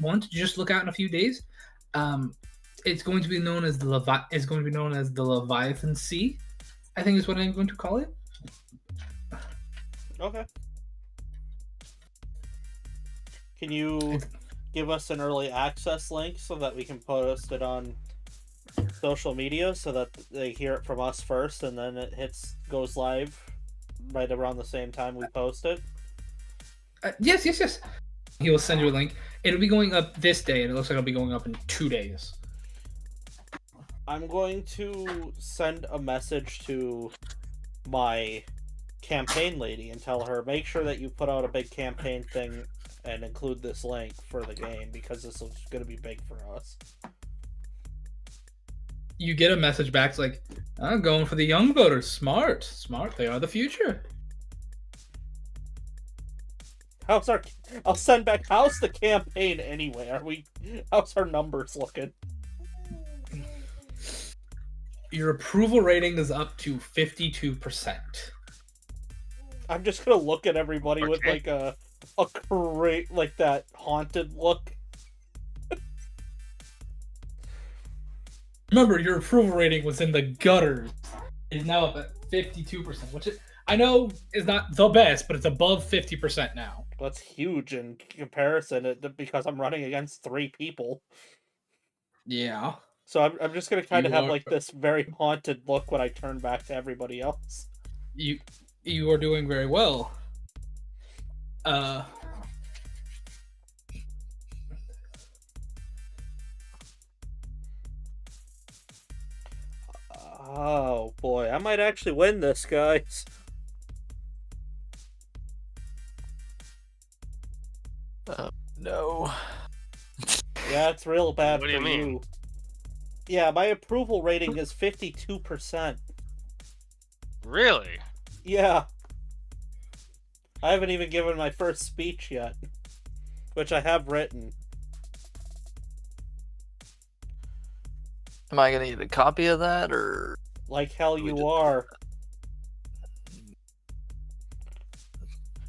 Speaker 2: want, just look out in a few days. It's going to be known as the Leviathan Sea, I think is what I'm going to call it.
Speaker 1: Okay. Can you give us an early access link so that we can post it on social media so that they hear it from us first, and then it goes live right around the same time we post it?
Speaker 2: Yes. He will send you a link. It'll be going up this day, and it looks like it'll be going up in 2 days.
Speaker 1: I'm going to send a message to my campaign lady and tell her, make sure that you put out a big campaign thing and include this link for the game, because this is going to be big for us.
Speaker 2: You get a message back, it's like, I'm going for the young voters. Smart. They are the future.
Speaker 1: I'll send back, how's the campaign anyway? How's our numbers looking?
Speaker 2: Your approval rating is up to 52%.
Speaker 1: I'm just gonna look at everybody with
Speaker 4: Okay.
Speaker 1: like a great, like, that haunted look.
Speaker 2: Remember, your approval rating was in the gutters. It's now up at 52%, which I know is not the best, but it's above 50% now.
Speaker 1: That's huge in comparison, because I'm running against 3 people.
Speaker 2: Yeah.
Speaker 1: So I'm just gonna kind of
Speaker 2: You
Speaker 1: have
Speaker 2: are-
Speaker 1: like this very haunted look when I turn back to everybody else.
Speaker 2: You are doing very well.
Speaker 1: Oh boy, I might actually win this, guys.
Speaker 5: no.
Speaker 1: Yeah, it's real bad
Speaker 4: What do
Speaker 1: for
Speaker 4: you mean?
Speaker 1: you. Yeah, my approval rating is 52%.
Speaker 4: Really?
Speaker 1: Yeah. I haven't even given my first speech yet, which I have written.
Speaker 5: Am I gonna need a copy of that, or
Speaker 1: Like hell
Speaker 5: We
Speaker 1: you
Speaker 5: just-
Speaker 1: are.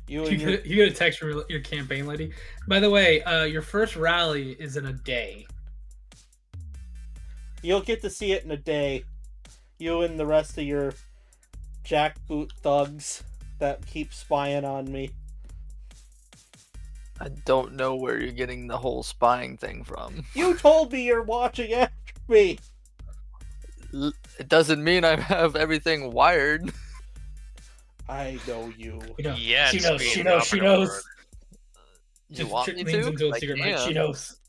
Speaker 1: You and your...
Speaker 2: You get a text from your campaign lady. By the way, your first rally is in a day.
Speaker 1: You'll get to see it in a day. You and the rest of your jackboot thugs that keep spying on me.
Speaker 5: I don't know where you're getting the whole spying thing from.
Speaker 1: You told me you're watching after me!
Speaker 5: It doesn't mean I have everything wired.
Speaker 1: I know you.
Speaker 2: You know,
Speaker 4: Yeah,
Speaker 2: she
Speaker 4: it's
Speaker 2: knows.
Speaker 4: being
Speaker 2: She knows. She
Speaker 4: operative
Speaker 2: knows.
Speaker 4: word.
Speaker 5: You
Speaker 2: Just
Speaker 5: want me
Speaker 2: leans
Speaker 5: to?
Speaker 2: into a
Speaker 5: I
Speaker 2: secret mic. She
Speaker 5: can.
Speaker 2: knows.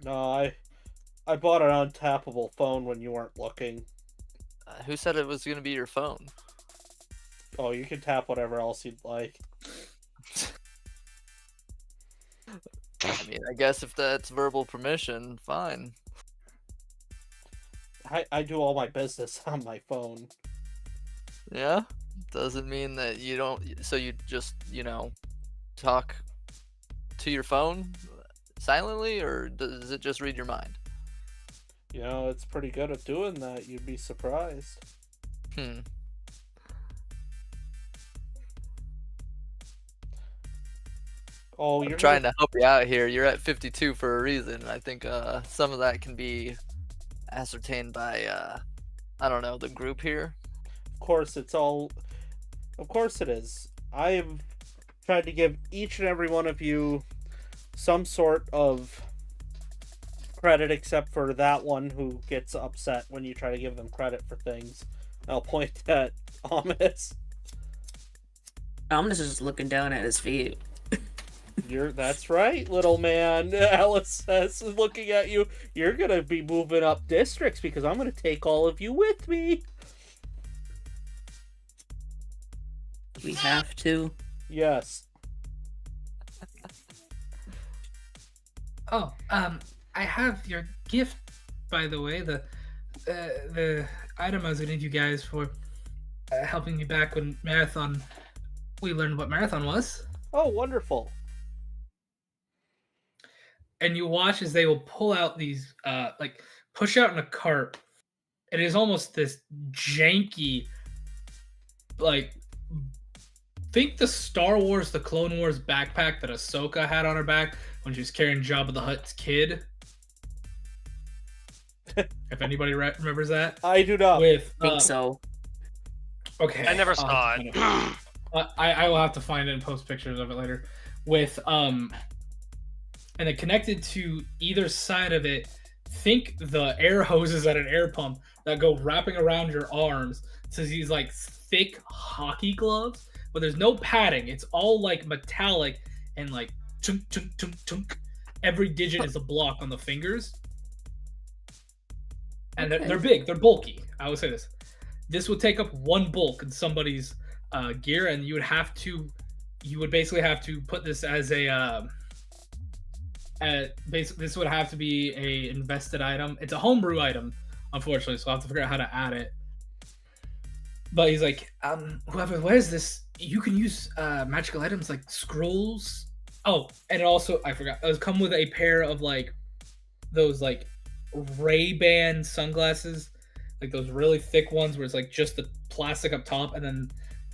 Speaker 1: No, I bought an untappable phone when you weren't looking.
Speaker 5: Who said it was gonna be your phone?
Speaker 1: Oh, you can tap whatever else you'd like.
Speaker 5: I mean, I guess if that's verbal permission, fine.
Speaker 1: I do all my business on my phone.
Speaker 5: Yeah? Doesn't mean that you don't. So you just, talk to your phone silently, or does it just read your mind?
Speaker 1: You know, it's pretty good at doing that. You'd be surprised. Oh,
Speaker 5: I'm
Speaker 1: you're
Speaker 5: trying to help you out here. You're at 52 for a reason. I think some of that can be ascertained by I don't know, the group here.
Speaker 1: Of course, it's all. Of course, it is. I've tried to give each and every one of you some sort of credit, except for that one who gets upset when you try to give them credit for things. I'll point at Ominous.
Speaker 3: Ominous is just looking down at his feet.
Speaker 1: That's right, little man. Alice says, looking at you. You're gonna be moving up districts because I'm gonna take all of you with me.
Speaker 3: We have to.
Speaker 1: Yes.
Speaker 2: Oh, I have your gift, by the way. The item I was gonna give you guys for helping me back when Marathon. We learned what Marathon was.
Speaker 1: Oh, wonderful.
Speaker 2: And you watch as they will pull out these, like, push out in a cart. It is almost this janky, like, think the Star Wars, the Clone Wars backpack that Ahsoka had on her back when she was carrying Jabba the Hutt's kid. If anybody remembers that.
Speaker 1: I do not.
Speaker 2: With,
Speaker 3: Think so.
Speaker 2: Okay.
Speaker 4: I never saw it.
Speaker 2: I will have to find it and post pictures of it later. With and then connected to either side of it, think the air hoses at an air pump that go wrapping around your arms. So these like thick hockey gloves, but there's no padding. It's all like metallic and like chunk chunk chunk chunk. Every digit is a block on the fingers. And they're big, they're bulky. I would say this. This would take up one bulk in somebody's gear, and you would basically have to put this as a this would have to be a invested item. It's a homebrew item, unfortunately, so I'll have to figure out how to add it. But he's like, whoever wears this, you can use magical items like scrolls. Oh, and also I forgot, it was come with a pair of like those like Ray-Ban sunglasses, like those really thick ones where it's like just the plastic up top and then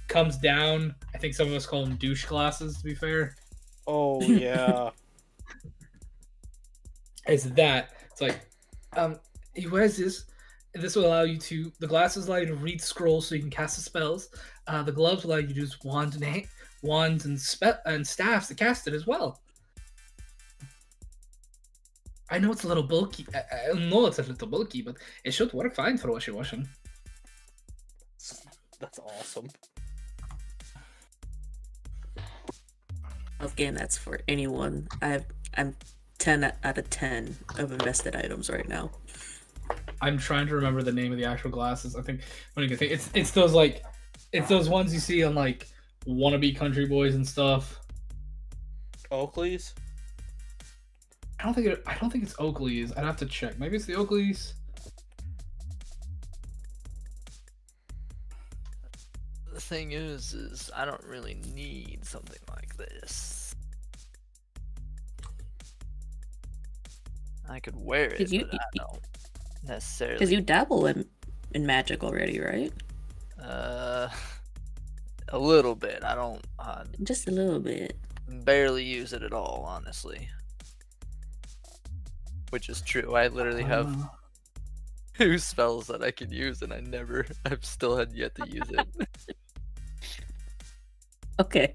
Speaker 2: comes down. I think some of us call them douche glasses, to be fair.
Speaker 1: Oh, yeah.
Speaker 2: It's that. It's like, he wears this. And this will allow you to, the glasses allow you to read scrolls so you can cast the spells. The gloves allow you to use wands and staffs to cast it as well. I know it's a little bulky. I know it's a little bulky, but it should work fine for washing.
Speaker 1: That's awesome.
Speaker 3: Again, that's for anyone. I'm 10 out of 10 of invested items right now.
Speaker 2: I'm trying to remember the name of the actual glasses. I think when you can think, it's those like, it's those ones you see on like wannabe country boys and stuff.
Speaker 1: Oakley's?
Speaker 2: I don't think it's Oakley's. I'd have to check. Maybe it's the Oakley's.
Speaker 5: The thing is I don't really need something like this. I could wear it, but I don't necessarily.
Speaker 3: Because you dabble in magic already, right?
Speaker 5: A little bit. I don't.
Speaker 3: Just a little bit.
Speaker 5: Barely use it at all, honestly. Which is true. I literally have 2 spells that I could use, and I've still had yet to use it.
Speaker 3: Okay.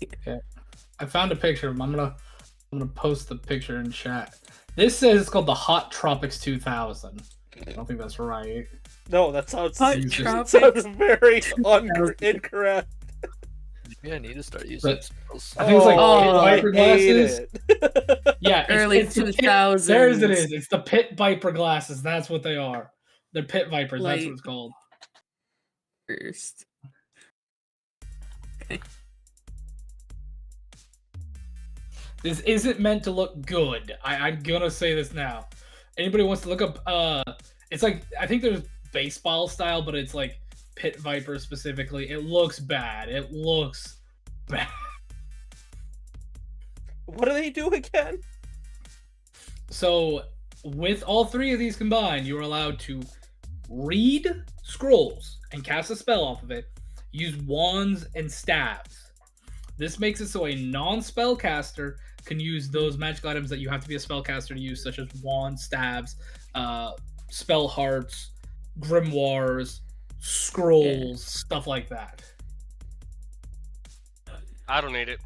Speaker 2: I found a picture of him. I'm gonna post the picture in chat. This says it's called the Hot Tropics 2000. I don't think that's right.
Speaker 1: No, that sounds,
Speaker 3: Hot
Speaker 1: sounds
Speaker 3: Tropics.
Speaker 1: very incorrect.
Speaker 5: Maybe I need to start using
Speaker 2: But
Speaker 5: spells.
Speaker 2: I think it's like
Speaker 1: I
Speaker 2: Pit Viper
Speaker 1: hate
Speaker 2: glasses.
Speaker 1: it.
Speaker 2: Yeah,
Speaker 3: Early
Speaker 2: it's the
Speaker 3: 2000s.
Speaker 2: There's it is. It's the Pit Viper glasses. That's what they are. They're Pit Vipers. That's
Speaker 3: Like-
Speaker 2: what it's called.
Speaker 3: First. Okay.
Speaker 2: This isn't meant to look good. I'm gonna say this now. Anybody wants to look up it's like, I think there's baseball style, but it's like Pit Viper specifically. It looks bad. It looks bad.
Speaker 1: What do they do again?
Speaker 2: So with all 3 of these combined, you are allowed to read scrolls and cast a spell off of it, use wands and staves. This makes it so a non-spellcaster can use those magical items that you have to be a spellcaster to use, such as wands, staves, spell hearts, grimoires, scrolls, stuff like that.
Speaker 4: I don't need it.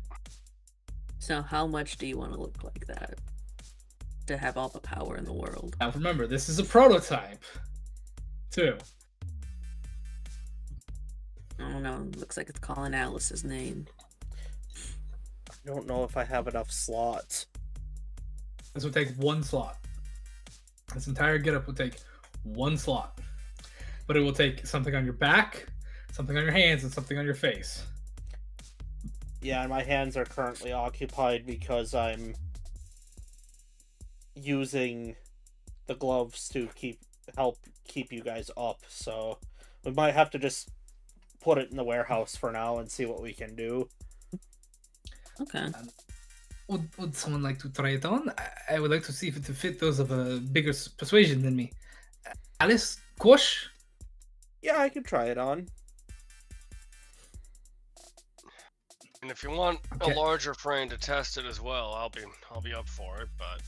Speaker 3: So how much do you want to look like that? To have all the power in the world.
Speaker 2: Now remember, this is a prototype, too.
Speaker 3: I don't know. Looks like it's calling Alice's name.
Speaker 1: I don't know if I have enough slots.
Speaker 2: This would take 1 slot. This entire getup would take 1 slot. But it will take something on your back, something on your hands, and something on your face.
Speaker 1: Yeah, and my hands are currently occupied because I'm using the gloves to help keep you guys up, so we might have to just put it in the warehouse for now and see what we can do.
Speaker 3: Okay.
Speaker 2: Would someone like to try it on? I would like to see if it fit those of a bigger persuasion than me. Alice, Quash?
Speaker 1: Yeah, I can try it on.
Speaker 4: And if you want
Speaker 2: Okay.
Speaker 4: a larger frame to test it as well, I'll be up for it. But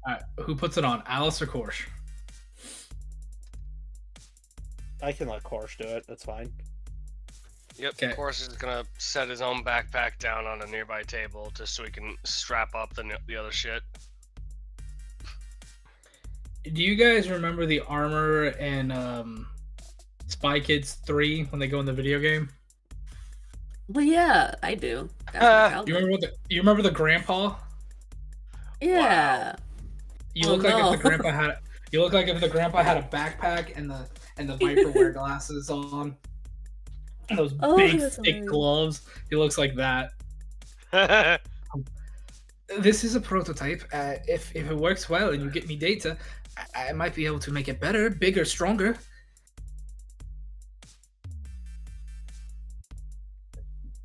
Speaker 2: Alright, who puts it on, Alice or Korsh?
Speaker 1: I can let Korsh do it, that's fine.
Speaker 4: yep,
Speaker 2: Okay.
Speaker 4: of course, he's gonna set his own backpack down on a nearby table just so he can strap up the other shit.
Speaker 2: Do you guys remember the armor in Spy Kids 3 when they go in the video game?
Speaker 3: Well, yeah, I do. That's what Cal
Speaker 2: You
Speaker 3: did.
Speaker 2: remember the grandpa?
Speaker 3: Yeah.
Speaker 2: You
Speaker 3: Oh,
Speaker 2: look like
Speaker 3: no.
Speaker 2: if the grandpa had you look like if the grandpa had a backpack and the Viperware glasses on. And those
Speaker 3: Oh,
Speaker 2: big
Speaker 3: that's
Speaker 2: thick
Speaker 3: hilarious.
Speaker 2: gloves. He looks like that. This is a prototype. If it works well and you get me data, I might be able to make it better, bigger, stronger.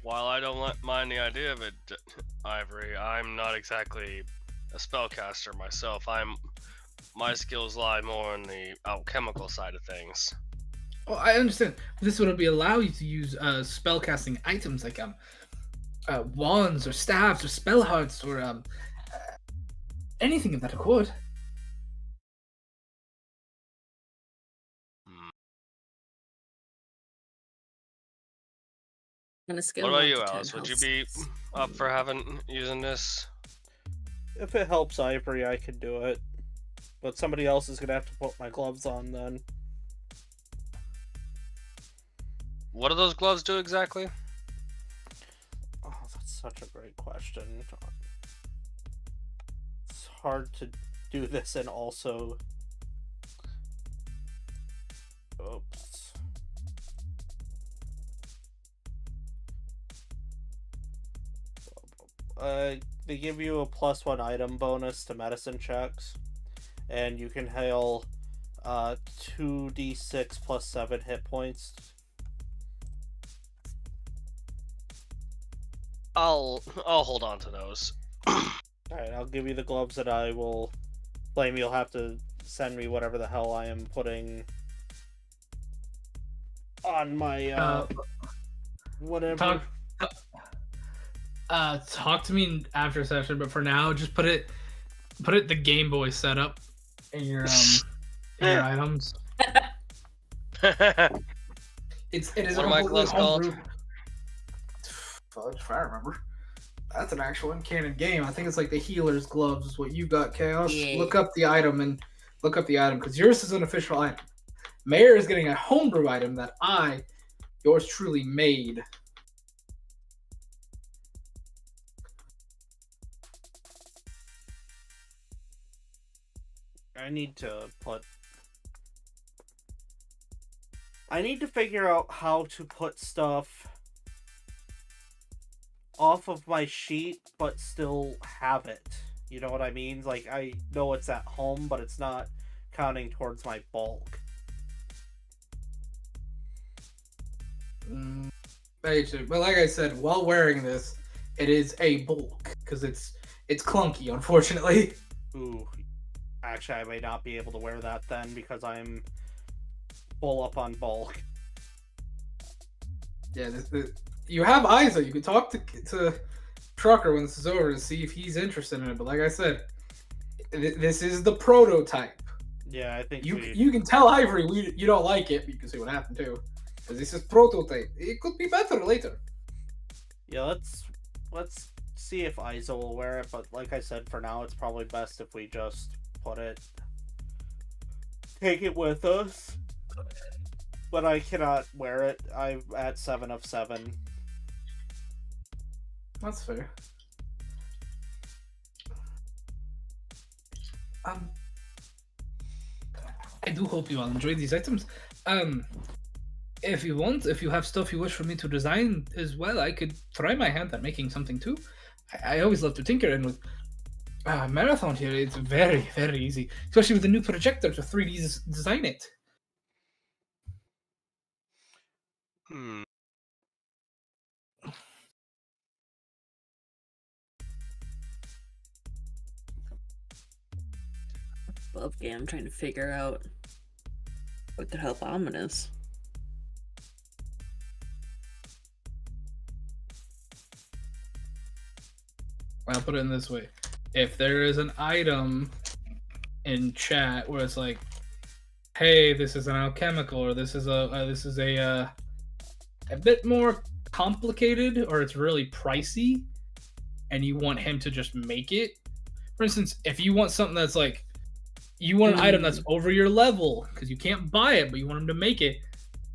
Speaker 4: While I don't mind the idea of it, Ivory, I'm not exactly a spellcaster myself. My skills lie more on the alchemical side of things.
Speaker 2: Well, I understand. This would allow you to use spellcasting items like wands or staves or spell hearts or anything of that accord.
Speaker 3: On a scale
Speaker 4: What
Speaker 3: of
Speaker 4: about
Speaker 3: 1
Speaker 4: you,
Speaker 3: to 10,
Speaker 4: Alice? Would you
Speaker 3: how
Speaker 4: be up for using this?
Speaker 1: If it helps Ivory, I could do it. But somebody else is gonna have to put my gloves on then.
Speaker 4: What do those gloves do exactly?
Speaker 1: Oh, that's such a great question. It's hard to do this and also... Oops. They give you a +1 item bonus to medicine checks. And you can heal 2d6 plus 7 hit points.
Speaker 4: I'll hold on to those.
Speaker 1: Alright, I'll give you the gloves that I will blame. You'll have to send me whatever the hell I am putting on my whatever.
Speaker 2: Talk to me after session, but for now, just put it the Game Boy setup in your in your items. It is
Speaker 4: What
Speaker 2: a
Speaker 4: are my
Speaker 2: completely
Speaker 4: gloves called?
Speaker 2: homebrew- Fudge, if I remember. That's an actual in-canon game. I think it's like the healer's gloves is what you got, Chaos.
Speaker 3: Yeah.
Speaker 2: Look up the item because yours is an official item. Mayor is getting a homebrew item that yours truly, made.
Speaker 1: I need to figure out how to put stuff off of my sheet but still have it. You know what I mean? Like, I know it's at home, but it's not counting towards my bulk.
Speaker 2: But like I said, while wearing this, it is a bulk because it's clunky, unfortunately.
Speaker 1: Ooh. Actually, I may not be able to wear that then because I'm full up on bulk.
Speaker 2: Yeah, you have eyes though. You can talk to trucker when this is over to see if he's interested in it. But like I said, this is the prototype.
Speaker 1: Yeah, I think
Speaker 2: You can tell Ivory you don't like it. You can see what happened too. But this is prototype. It could be better later.
Speaker 1: Yeah, let's see if Iso will wear it, but like I said, for now it's probably best if we just take it with us. But I cannot wear it. I'm at 7 of 7.
Speaker 2: That's fair. I do hope you all enjoy these items. If you want, if you have stuff you wish for me to design as well, I could try my hand at making something too. I always love to tinker, and with Marathon here, it's very, very easy, especially with the new projector to 3D design it.
Speaker 3: Above game, I'm trying to figure out what could help Ominous.
Speaker 2: I'll put it in this way: if there is an item in chat where it's like, "Hey, this is an alchemical," or "This is a bit more complicated," or "It's really pricey," and you want him to just make it. For instance, if you want something that's like, you want an item that's over your level because you can't buy it, but you want him to make it,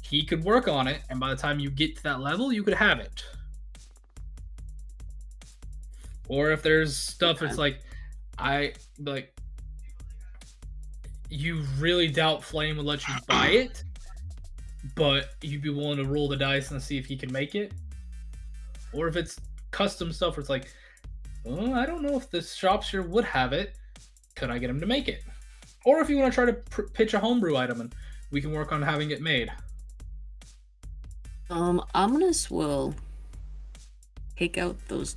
Speaker 2: he could work on it, and by the time you get to that level, you could have it. Or if there's stuff that's like, you really doubt Flame would let you buy it, but you'd be willing to roll the dice and see if he can make it. Or if it's custom stuff where it's like, oh, I don't know if the shops here would have it. Could I get him to make it? Or if you want to try to pitch a homebrew item and we can work on having it made.
Speaker 3: Ominous will take out those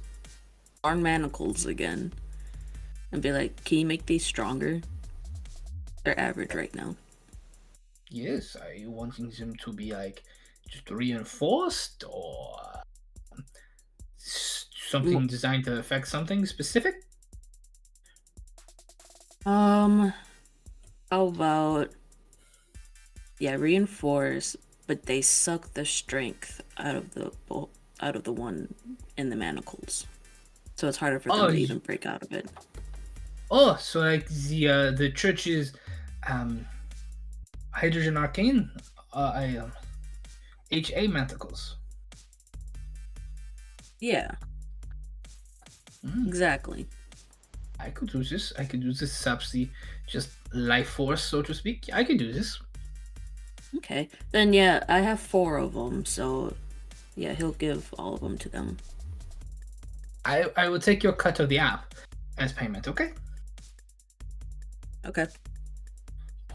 Speaker 3: darn manacles again and be like, can you make these stronger? They're average right now.
Speaker 2: Yes, are you wanting them to be like just reinforced or something designed to affect something specific?
Speaker 3: How about reinforce, but they suck the strength out of the one in the manacles, so it's harder for them to even break out of it.
Speaker 2: Oh, so like the church's hydrogen arcane HA manacles.
Speaker 3: Yeah. Exactly.
Speaker 2: I could do this. I could do this subsea, just life force, so to speak. I could do this.
Speaker 3: Okay. Then yeah, I have 4 of them, so yeah, he'll give all of them to them.
Speaker 2: I will take your cut of the app as payment, okay?
Speaker 3: Okay.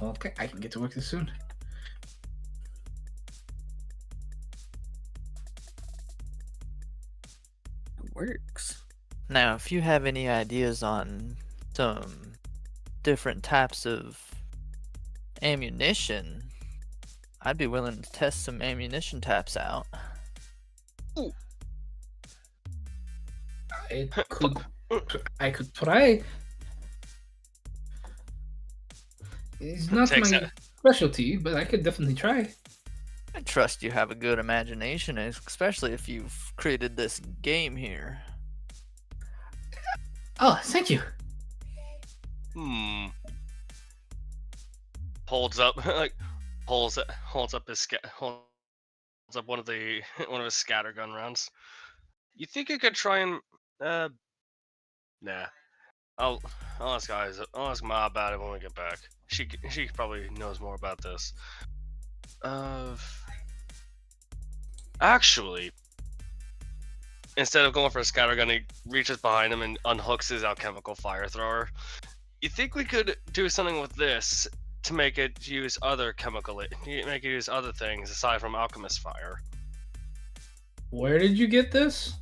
Speaker 2: Okay, I can get to work this soon.
Speaker 3: It works.
Speaker 5: Now, if you have any ideas on some different types of ammunition, I'd be willing to test some ammunition types out.
Speaker 4: Ooh.
Speaker 2: I could try. It's not my specialty, but I could definitely try.
Speaker 5: I trust you have a good imagination, especially if you've created this game here.
Speaker 2: Oh, thank you.
Speaker 4: Holds up holds up one of his scattergun rounds. You think you could try and nah. I'll ask guys. I'll ask Ma about it when we get back. She probably knows more about this. Actually, instead of going for a scattergun, he reaches behind him and unhooks his alchemical fire thrower. You think we could do something with this to make it use other make it use other things aside from alchemist fire?
Speaker 2: Where did you get this?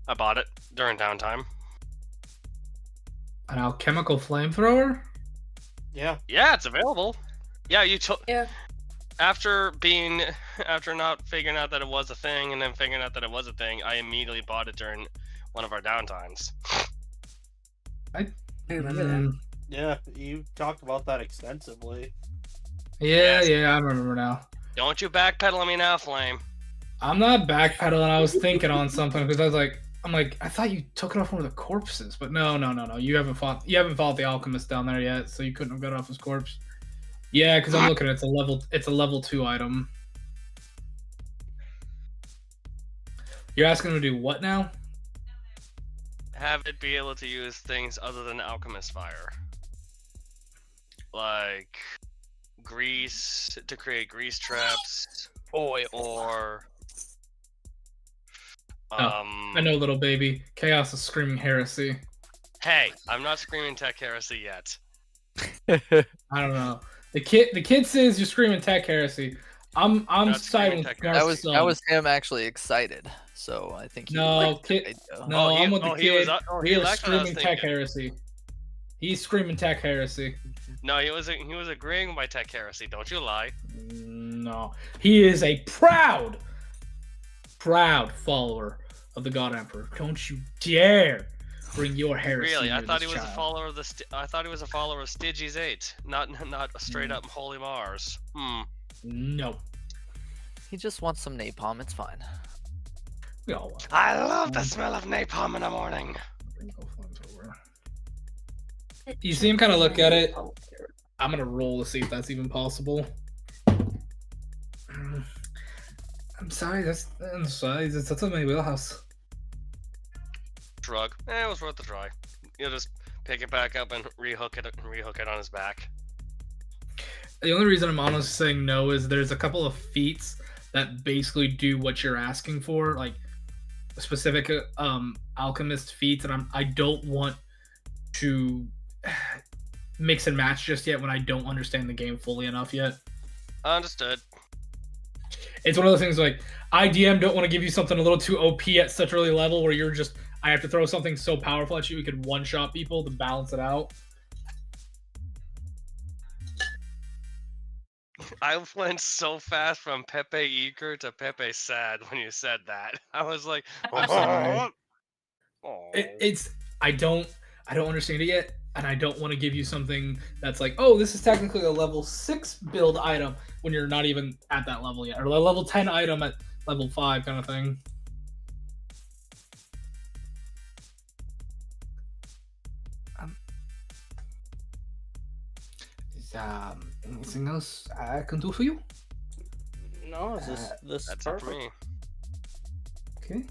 Speaker 4: I bought it during downtime.
Speaker 2: An alchemical flamethrower?
Speaker 1: Yeah.
Speaker 4: Yeah, it's available. Yeah,
Speaker 3: Yeah.
Speaker 4: After not figuring out that it was a thing, and then figuring out that it was a thing, I immediately bought it during one of our downtimes.
Speaker 3: I remember that.
Speaker 1: Yeah, you talked about that extensively.
Speaker 2: Yeah,
Speaker 4: Yes.
Speaker 2: yeah, I remember now.
Speaker 4: Don't you backpedal on me now, Flame.
Speaker 2: I'm not backpedaling. I was thinking on something because I'm like, I thought you took it off one of the corpses, but no. You haven't fought the alchemist down there yet, so you couldn't have got off his corpse. Yeah, because I'm looking. It's a level 2 item. You're asking him to do what now?
Speaker 4: Have it be able to use things other than alchemist fire, like grease to create grease traps,
Speaker 5: Oil.
Speaker 4: or
Speaker 2: I know, little baby. Chaos is screaming heresy.
Speaker 4: Hey, I'm not screaming tech heresy yet.
Speaker 2: I don't know. The kid says you're screaming tech heresy. I'm
Speaker 4: Not
Speaker 2: siding
Speaker 4: screaming
Speaker 2: with
Speaker 4: tech
Speaker 2: Mark's
Speaker 5: that was him actually excited. So I think he
Speaker 2: No,
Speaker 5: liked
Speaker 2: kid.
Speaker 5: it, though.
Speaker 2: No,
Speaker 4: Oh,
Speaker 2: I'm with the
Speaker 4: he was-
Speaker 2: kid.
Speaker 4: oh,
Speaker 2: We
Speaker 4: he
Speaker 2: are
Speaker 4: was actually what I was
Speaker 2: screaming tech
Speaker 4: thinking.
Speaker 2: heresy. He's screaming tech heresy.
Speaker 4: No, he was agreeing with my tech heresy. Don't you lie.
Speaker 2: No, he is a proud follower of the God Emperor. Don't you dare bring your heresy.
Speaker 4: Really, I
Speaker 2: near
Speaker 4: thought he
Speaker 2: this
Speaker 4: was a
Speaker 2: child.
Speaker 4: follower of I thought he was a follower of Stygies 8, not a straight up Holy Mars.
Speaker 2: No,
Speaker 5: He just wants some napalm. It's fine.
Speaker 2: we all want.
Speaker 4: I love the smell of napalm in the morning.
Speaker 2: You see him kind of look at it. I'm gonna roll to see if that's even possible. I'm sorry, that's in my wheelhouse.
Speaker 4: Shrug. It was worth a try. You'll just pick it back up and rehook it on his back.
Speaker 2: The only reason I'm honestly saying no is there's a couple of feats that basically do what you're asking for, like specific alchemist feats, and I don't want to mix and match just yet when I don't understand the game fully enough yet.
Speaker 4: Understood.
Speaker 2: It's one of those things like IDM don't want to give you something a little too OP at such early level where you're just I have to throw something so powerful at you we could one-shot people to balance it out.
Speaker 4: I went so fast from Pepe eager to Pepe sad when you said that. I was like,
Speaker 2: I'm sorry.
Speaker 4: oh.
Speaker 2: It's I don't understand it yet, and I don't want to give you something that's like, oh, this is technically a level 6 build item when you're not even at that level yet, or a level 10 item at level 5 kind of thing. Is anything else I can do for you?
Speaker 1: No, is this
Speaker 4: That's it
Speaker 1: perfect?
Speaker 4: for me.
Speaker 2: Okay.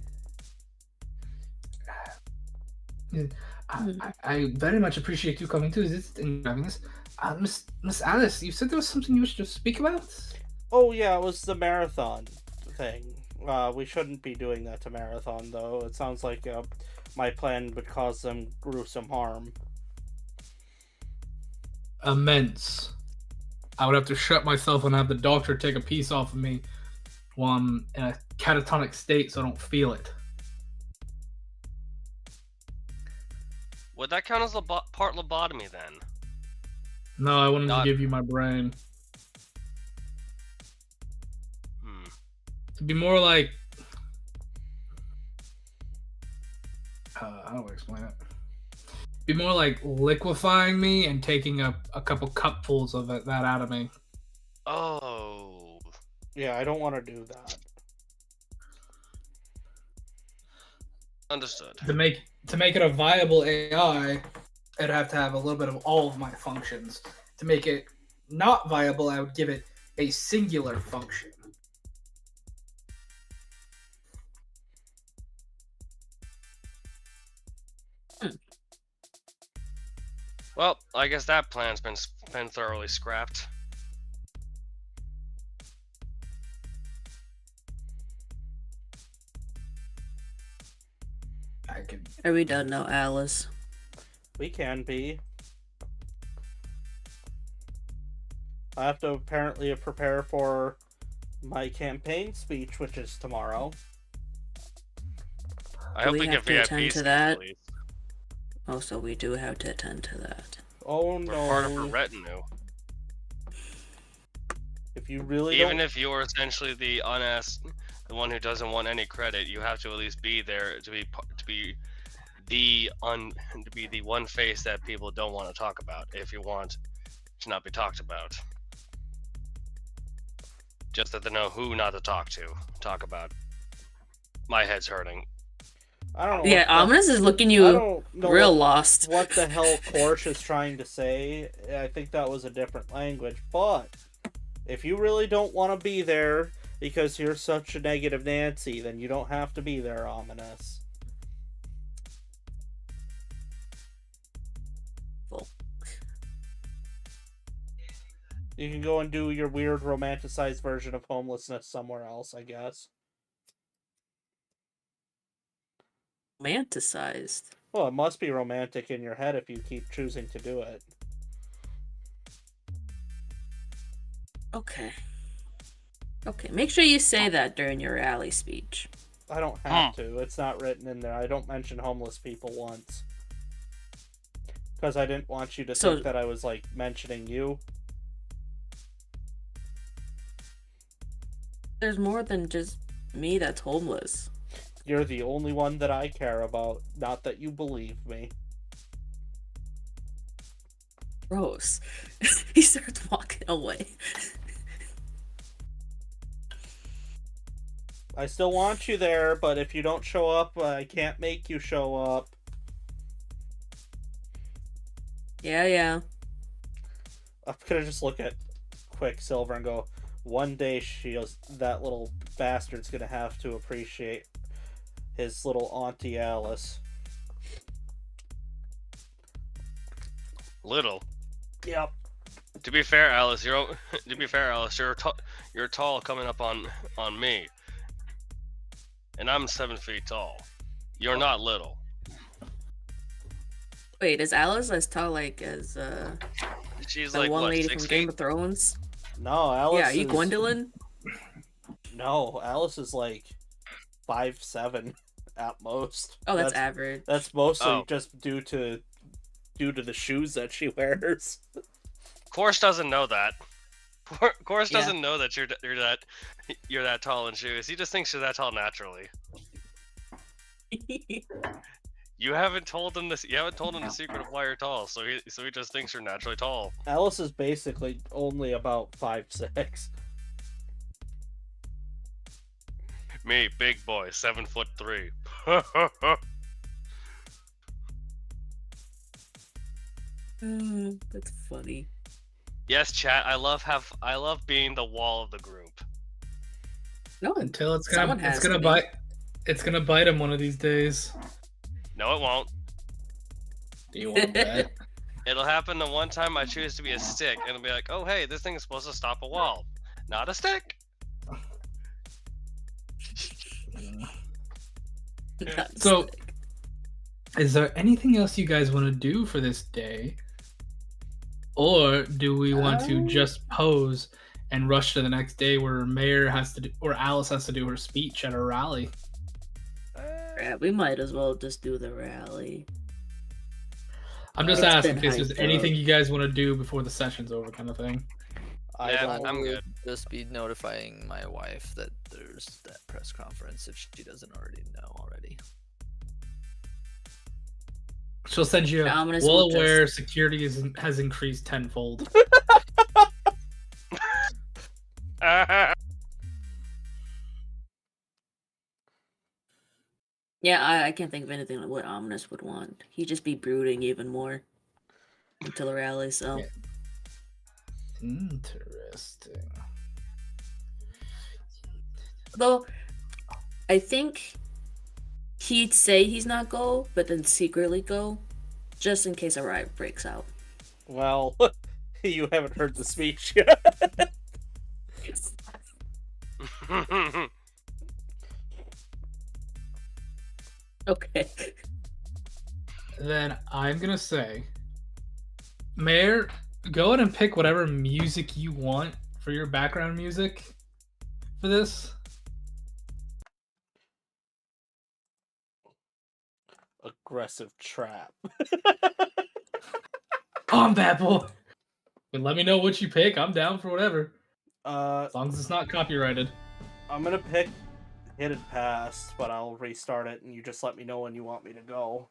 Speaker 2: I very much appreciate you coming to visit and having this. Miss Alice, you said there was something you wished to speak about?
Speaker 1: Oh yeah, it was the marathon thing. We shouldn't be doing that to Marathon though. It sounds like my plan would cause them gruesome harm.
Speaker 2: Immense. I would have to shut myself and have the doctor take a piece off of me while I'm in a catatonic state so I don't feel it.
Speaker 4: Would that count as part lobotomy then?
Speaker 2: No, I wanted
Speaker 4: Not-
Speaker 2: to give you my brain. To be more like... how do I explain it? Be more like liquefying me and taking a couple cupfuls of that out of me.
Speaker 4: Oh.
Speaker 1: Yeah, I don't want to do that.
Speaker 4: Understood.
Speaker 2: To make it a viable AI, I'd have to have a little bit of all of my functions. To make it not viable, I would give it a singular function.
Speaker 4: Well, I guess that plan's been thoroughly scrapped.
Speaker 2: I could.
Speaker 3: Are we done now, Alice?
Speaker 1: We can be. I have to apparently prepare for my campaign speech, which is tomorrow.
Speaker 4: I hope
Speaker 3: we
Speaker 4: we
Speaker 3: have
Speaker 4: get
Speaker 3: to
Speaker 4: VIP
Speaker 3: attend to
Speaker 4: seats,
Speaker 3: that?
Speaker 4: at least.
Speaker 3: Also, we do have to attend to that.
Speaker 1: Oh
Speaker 4: We're part of her
Speaker 1: no.
Speaker 4: retinue.
Speaker 1: If you really
Speaker 4: Even
Speaker 1: don't,
Speaker 4: if you're essentially the one who doesn't want any credit, you have to at least be there to be the one face that people don't want to talk about. If you want to not be talked about, just that they know who not to talk about. My head's hurting.
Speaker 1: I don't know.
Speaker 3: Yeah, Ominous is looking
Speaker 1: I
Speaker 3: you
Speaker 1: don't know
Speaker 3: real lost.
Speaker 1: what the hell Korsh is trying to say. I think that was a different language. But if you really don't want to be there because you're such a negative Nancy, then you don't have to be there, Ominous.
Speaker 3: Well,
Speaker 1: You can go and do your weird romanticized version of homelessness somewhere else, I guess.
Speaker 3: romanticized.
Speaker 1: Well, it must be romantic in your head if you keep choosing to do it.
Speaker 3: Okay. Okay, make sure you say that during your rally speech.
Speaker 1: I don't have to. It's not written in there. I don't mention homeless people once. Because I didn't want you to think that I was, like, mentioning you.
Speaker 3: There's more than just me that's homeless.
Speaker 1: You're the only one that I care about. Not that you believe me.
Speaker 3: Gross. He starts walking away.
Speaker 1: I still want you there, but if you don't show up, I can't make you show up.
Speaker 3: Yeah.
Speaker 1: I'm gonna just look at Quicksilver and go, one day that little bastard's gonna have to appreciate his little Auntie Alice.
Speaker 4: Little.
Speaker 1: Yep.
Speaker 4: To be fair, Alice, you're tall coming up on me, and I'm 7 feet tall. You're not little.
Speaker 3: Wait, is Alice as tall as
Speaker 4: She's
Speaker 3: that
Speaker 4: like
Speaker 3: one
Speaker 4: what,
Speaker 3: lady
Speaker 4: 6
Speaker 3: from
Speaker 4: feet?
Speaker 3: Game of Thrones?
Speaker 1: No, Alice.
Speaker 3: Yeah, are you Gwendolyn?
Speaker 1: No, Alice is like 5'7" at most.
Speaker 3: Oh, that's average.
Speaker 1: That's mostly just due to the shoes that she wears.
Speaker 4: Korsh doesn't know that. Korsh doesn't know that you're that tall in shoes. He just thinks you're that tall naturally. You haven't told him this. You haven't told him the secret of why you're tall. So he just thinks you're naturally tall.
Speaker 1: Alice is basically only about 5'6".
Speaker 4: Me, big boy, 7'3".
Speaker 3: That's funny.
Speaker 4: Yes, chat. I love being the wall of the group.
Speaker 3: No,
Speaker 2: until it's gonna bite. It's gonna bite him one of these days.
Speaker 4: No, it won't.
Speaker 2: Do you want that?
Speaker 4: It'll happen the one time I choose to be a stick, and it'll be like, oh hey, this thing is supposed to stop a wall, not a stick.
Speaker 2: So, is there anything else you guys want to do for this day? Or do we want to just pose and rush to the next day where Alice has to do her speech at a rally?
Speaker 3: Yeah, we might as well just do the rally.
Speaker 2: I'm just asking if there's anything you guys want to do before the session's over, kind of thing.
Speaker 4: I'm good.
Speaker 5: Just be notifying my wife that there's that press conference if she doesn't already know already.
Speaker 2: She'll send you well aware security has increased tenfold.
Speaker 3: Yeah, I can't think of anything like what Ominous would want. He'd just be brooding even more until the rally, so.
Speaker 2: Yeah. Interesting.
Speaker 3: Though, I think he'd say he's not go, but then secretly go, just in case a riot breaks out.
Speaker 1: Well, you haven't heard the speech yet.
Speaker 3: Okay.
Speaker 2: Then I'm gonna say, Mayor, go ahead and pick whatever music you want for your background music for this.
Speaker 1: Aggressive trap.
Speaker 2: Combat boy. But let me know what you pick. I'm down for whatever. As long as it's not copyrighted.
Speaker 1: I'm gonna pick Hidden Past, but I'll restart it, and you just let me know when you want me to go.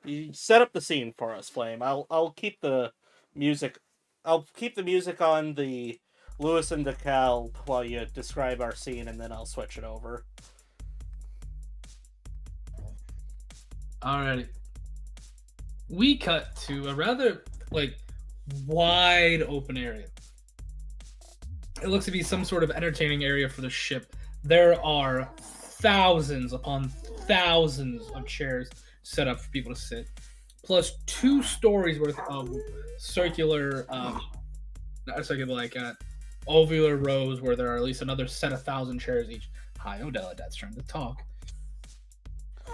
Speaker 1: You set up the scene for us, Flame. I'll keep the music. I'll keep the music on the Lewis and DeKalb while you describe our scene, and then I'll switch it over.
Speaker 2: Alrighty. We cut to a rather wide open area. It looks to be some sort of entertaining area for the ship. There are thousands upon thousands of chairs set up for people to sit, plus 2 stories worth of circular, not circular, ovular rows where there are at least another set of 1,000 chairs each. Hi, Odella, Dad's trying to talk.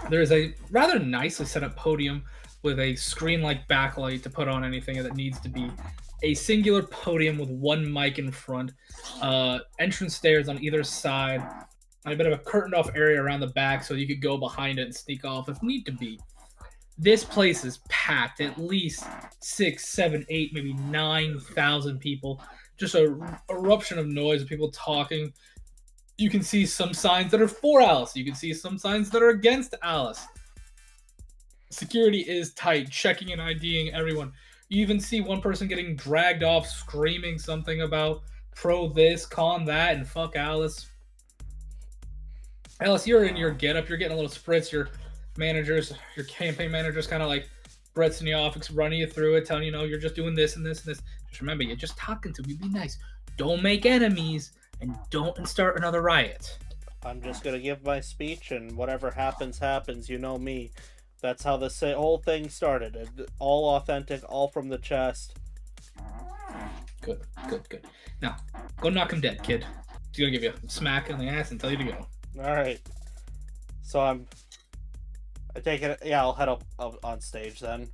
Speaker 2: There is a rather nicely set up podium with a screen-like backlight to put on anything that needs to be. A singular podium with 1 mic in front, entrance stairs on either side, and a bit of a curtained-off area around the back so you could go behind it and sneak off if need to be. This place is packed, at least 6, 7, 8, maybe 9,000 people. Just a eruption of noise of people talking. You can see some signs that are for Alice. You can see some signs that are against Alice. Security is tight, checking and IDing everyone. You even see one person getting dragged off, screaming something about pro this, con that, and fuck Alice. Alice, you're in your getup. You're getting a little spritz. Your managers, your campaign managers kind of Brett's in the office, running you through it, telling you, you're just doing this and this and this. Just remember, you're just talking to me. Be nice. Don't make enemies, and don't start another riot.
Speaker 1: I'm just gonna give my speech, and whatever happens, happens. You know me. That's how this whole thing started. All authentic, all from the chest.
Speaker 2: Good. Now, go knock him dead, kid. He's gonna give you a smack on the ass and tell you to go.
Speaker 1: Alright. So I take it, yeah, I'll head up on stage then.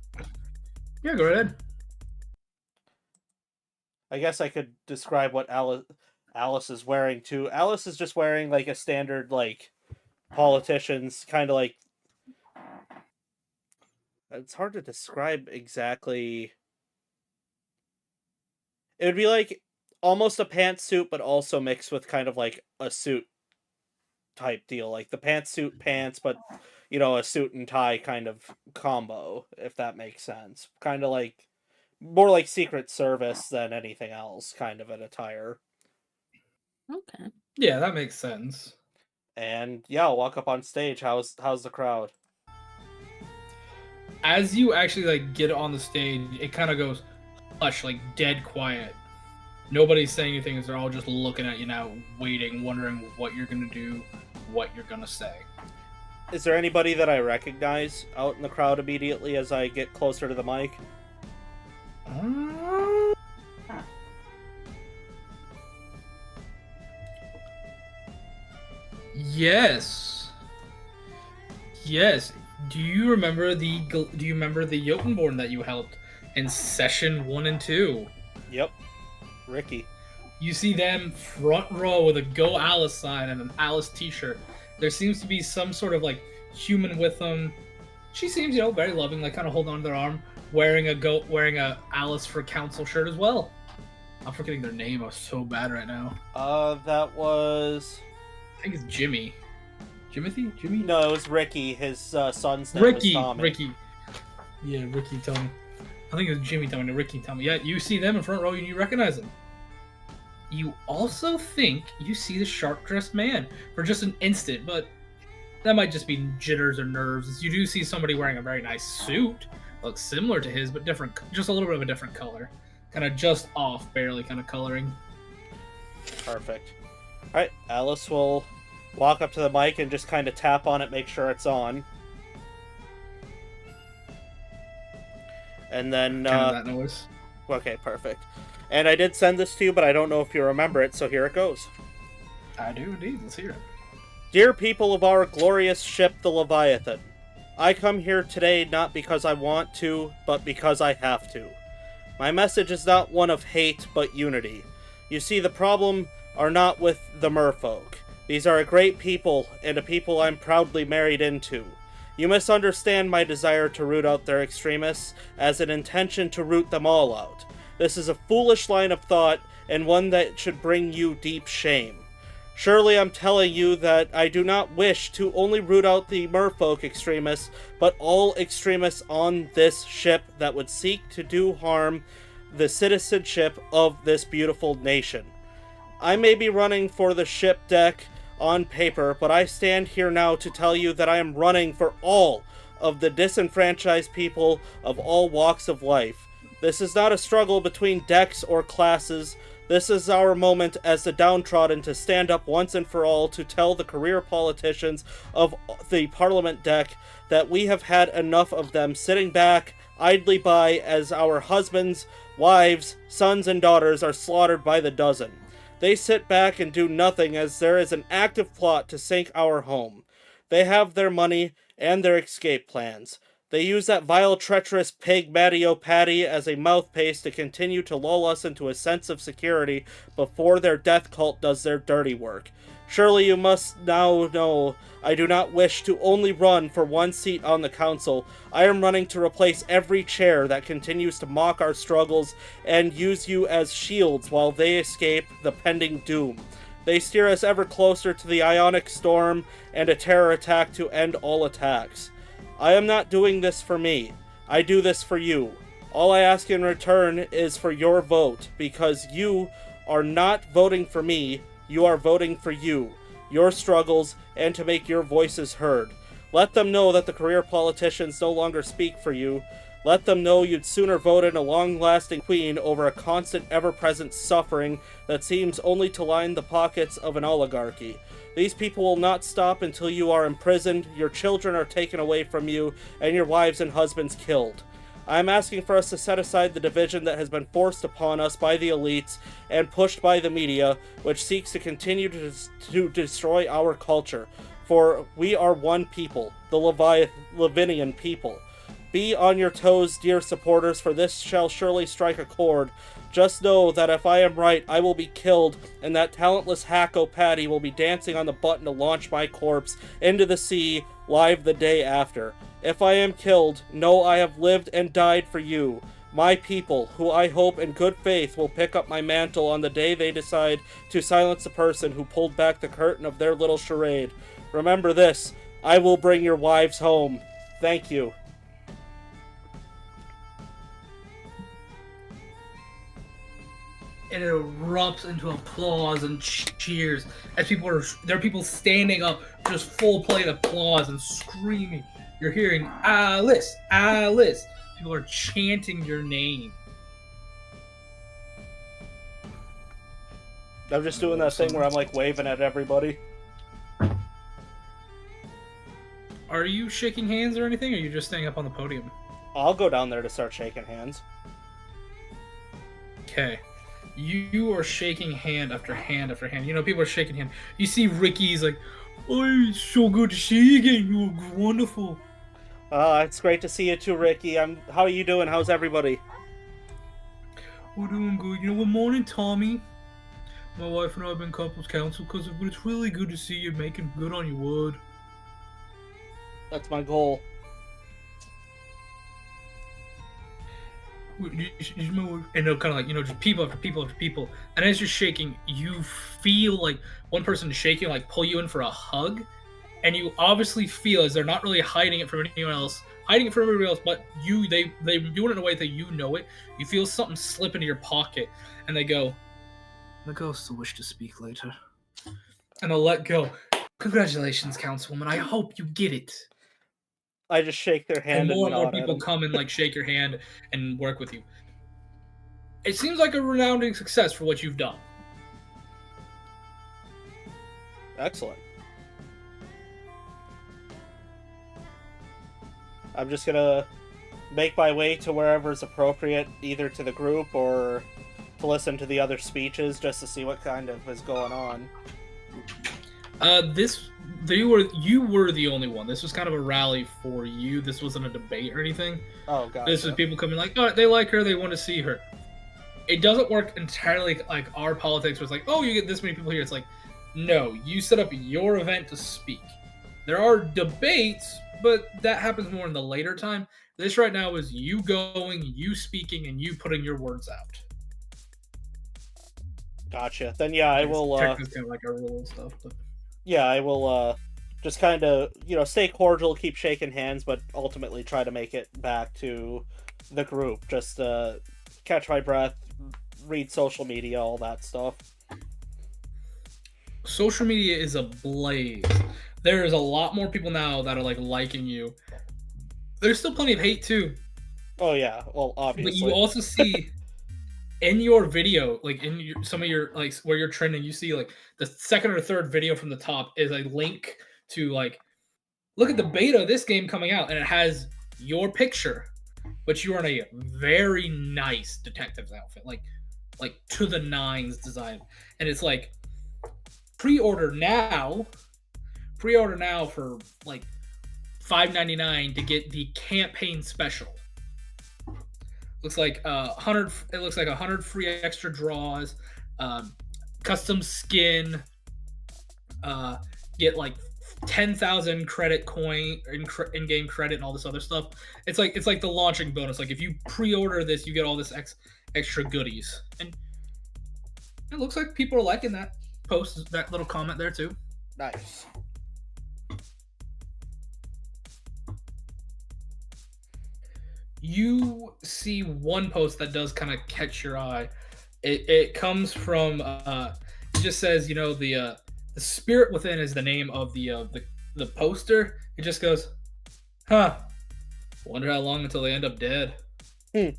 Speaker 2: Yeah, go ahead.
Speaker 1: I guess I could describe what Alice is wearing too. Alice is just wearing a standard politicians kind of it's hard to describe exactly. It would be almost a pantsuit, but also mixed with kind of a suit type deal. The pantsuit pants, but a suit and tie kind of combo, if that makes sense. Kind of more like Secret Service than anything else, kind of an attire.
Speaker 3: Okay.
Speaker 2: Yeah, that makes sense.
Speaker 1: And yeah, I'll walk up on stage. How's the crowd?
Speaker 2: As you actually get on the stage, it kind of goes hush, dead quiet. Nobody's saying anything as they're all just looking at you now, waiting, wondering what you're gonna do, what you're gonna say.
Speaker 1: Is there anybody that I recognize out in the crowd immediately as I get closer to the mic?
Speaker 2: Yes. Do you remember the Jotunborn that you helped in session 1 and 2?
Speaker 1: Yep. Ricky.
Speaker 2: You see them front row with a Go Alice sign and an Alice t-shirt. There seems to be some sort of human with them. She seems, very loving, kind of holding on to their arm, wearing a Alice for Council shirt as well. I'm forgetting their name. I'm so bad right now.
Speaker 1: That was...
Speaker 2: I think it's Jimmy. Jimothy? Jimmy?
Speaker 1: No, it was Ricky. His son's name was Tommy.
Speaker 2: Ricky. Yeah, Ricky, tell me. I think it was Jimmy telling me. Ricky, tell me. Yeah, you see them in front row and you recognize them. You also think you see the sharp-dressed man for just an instant, but that might just be jitters or nerves. You do see somebody wearing a very nice suit. Looks similar to his, but different. Just a little bit of a different color. Kind of just off, barely kind of coloring.
Speaker 1: Perfect. Alright, Alice will walk up to the mic and just kind of tap on it, make sure it's on. And then...
Speaker 2: kind of that noise.
Speaker 1: Okay, perfect. And I did send this to you, but I don't know if you remember it, so here it goes.
Speaker 2: I do indeed. Let's hear it.
Speaker 1: Dear people of our glorious ship, the Leviathan, I come here today not because I want to, but because I have to. My message is not one of hate, but unity. You see, the problem are not with the merfolk. These are a great people, and a people I'm proudly married into. You misunderstand my desire to root out their extremists as an intention to root them all out. This is a foolish line of thought, and one that should bring you deep shame. Surely I'm telling you that I do not wish to only root out the merfolk extremists, but all extremists on this ship that would seek to do harm the citizenship of this beautiful nation. I may be running for the ship deck on paper, but I stand here now to tell you that I am running for all of the disenfranchised people of all walks of life. This is not a struggle between decks or classes. This is our moment as the downtrodden to stand up once and for all to tell the career politicians of the Parliament deck that we have had enough of them sitting back idly by as our husbands, wives, sons, and daughters are slaughtered by the dozen. They sit back and do nothing as there is an active plot to sink our home. They have their money and their escape plans. They use that vile, treacherous pig Matteo Patty as a mouthpiece to continue to lull us into a sense of security before their death cult does their dirty work. Surely you must now know I do not wish to only run for one seat on the council. I am running to replace every chair that continues to mock our struggles and use you as shields while they escape the pending doom. They steer us ever closer to the ionic storm and a terror attack to end all attacks. I am not doing this for me. I do this for you. All I ask in return is for your vote, because you are not voting for me, you are voting for you, your struggles, and to make your voices heard. Let them know that the career politicians no longer speak for you. Let them know you'd sooner vote in a long-lasting queen over a constant, ever-present suffering that seems only to line the pockets of an oligarchy. These people will not stop until you are imprisoned, your children are taken away from you, and your wives and husbands killed. I am asking for us to set aside the division that has been forced upon us by the elites and pushed by the media, which seeks to continue to destroy our culture. For we are one people, the Leviathan people. Be on your toes, dear supporters, for this shall surely strike a chord. Just know that if I am right, I will be killed, and that talentless Hacko Patty will be dancing on the button to launch my corpse into the sea live the day after. If I am killed, know I have lived and died for you, my people, who I hope in good faith will pick up my mantle on the day they decide to silence the person who pulled back the curtain of their little charade. Remember this, I will bring your wives home. Thank you.
Speaker 2: And it erupts into applause and cheers as there are people standing up, just full plate applause and screaming. You're hearing Alice, Alice. People are chanting your name.
Speaker 1: I'm just doing that thing where I'm like waving at everybody.
Speaker 2: Are you shaking hands or anything, or are you just staying up on the podium?
Speaker 1: I'll go down there to start shaking hands.
Speaker 2: Okay. You are shaking hand after hand after hand. You know, people are shaking hand. You see Ricky's like, oh, it's so good to see you again. You look wonderful.
Speaker 1: It's great to see you too, Ricky. How are you doing? How's everybody?
Speaker 2: We're doing good. You know, good morning, Tommy. My wife and I have been couples counsel but it's really good to see you making good on your word.
Speaker 1: That's my goal.
Speaker 2: And they'll kind of like, you know, just people after people after people. And as you're shaking, you feel like one person is shaking, like pull you in for a hug. And you obviously feel as they're not really hiding it from anyone else, but they do it in a way that you know it. You feel something slip into your pocket, and they go, the ghosts will wish to speak later. And they'll let go. Congratulations, Councilwoman. I hope you get it.
Speaker 1: I just shake their hand
Speaker 2: and more
Speaker 1: nod
Speaker 2: people come and like shake your hand and work with you. It seems like a resounding success for what you've done.
Speaker 1: Excellent. I'm just gonna make my way to wherever's appropriate, either to the group or to listen to the other speeches, just to see what kind of is going on.
Speaker 2: You were the only one. This was kind of a rally for you. This wasn't a debate or anything.
Speaker 1: Oh, God.
Speaker 2: This was people coming like, oh, they like her, they want to see her. It doesn't work entirely like our politics was like, oh, you get this many people here. It's like, no, you set up your event to speak. There are debates, but that happens more in the later time. This right now is you going, you speaking, and you putting your words out.
Speaker 1: Gotcha. Then yeah, I will.
Speaker 2: Technically, kind of like our rule and stuff. But...
Speaker 1: Yeah, I will. Just kind of stay cordial, keep shaking hands, but ultimately try to make it back to the group. Just catch my breath, read social media, all that stuff.
Speaker 2: Social media is ablaze. There's a lot more people now that are like liking you. There's still plenty of hate too.
Speaker 1: Oh yeah, well obviously.
Speaker 2: But you also see in your video, like in some of your like where you're trending, you see like the second or third video from the top is a link to like, look at the beta of this game coming out, and it has your picture, but you're in a very nice detective's outfit, like to the nines design, and it's like pre-order now for like $5.99 to get the campaign special. Looks like 100. It looks like 100 free extra draws, custom skin. Get like 10,000 credit coin in-game credit and all this other stuff. It's like the launching bonus. Like if you pre-order this, you get all this extra goodies, and it looks like people are liking that post, that little comment there too.
Speaker 1: Nice.
Speaker 2: You see one post that does kind of catch your eye. It comes from it just says, the spirit within is the name of the poster. It just goes, huh, wonder how long until they end up dead. And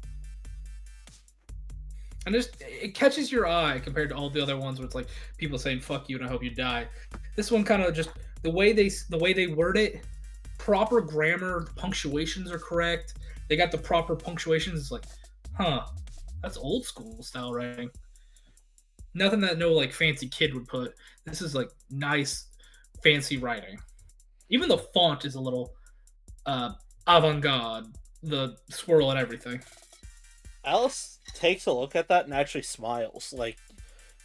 Speaker 2: it catches your eye compared to all the other ones where it's like people saying fuck you and I hope you die. This one kind of just the way they word it, proper grammar, punctuations are correct. They got the proper punctuations. It's like, huh, that's old school style writing. Nothing that no like fancy kid would put. This is like nice, fancy writing. Even the font is a little avant-garde. The swirl and everything.
Speaker 1: Alice takes a look at that and actually smiles. Like,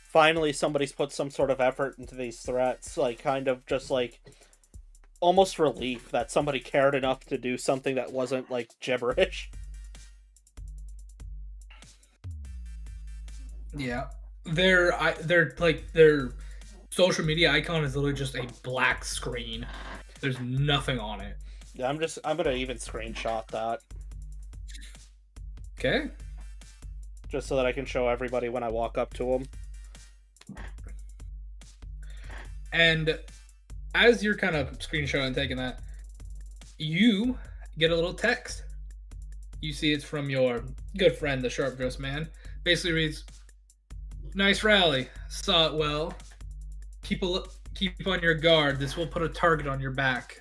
Speaker 1: finally somebody's put some sort of effort into these threats. Like, kind of just like almost relief that somebody cared enough to do something that wasn't like gibberish.
Speaker 2: Yeah. Their social media icon is literally just a black screen. There's nothing on it.
Speaker 1: Yeah, I'm gonna even screenshot that.
Speaker 2: Okay.
Speaker 1: Just so that I can show everybody when I walk up to them. And
Speaker 2: as you're kind of screenshotting and taking that, you get a little text. You see it's from your good friend, the Sharp Dressed Man. Basically reads, "Nice rally. Saw it well. Keep on your guard. This will put a target on your back."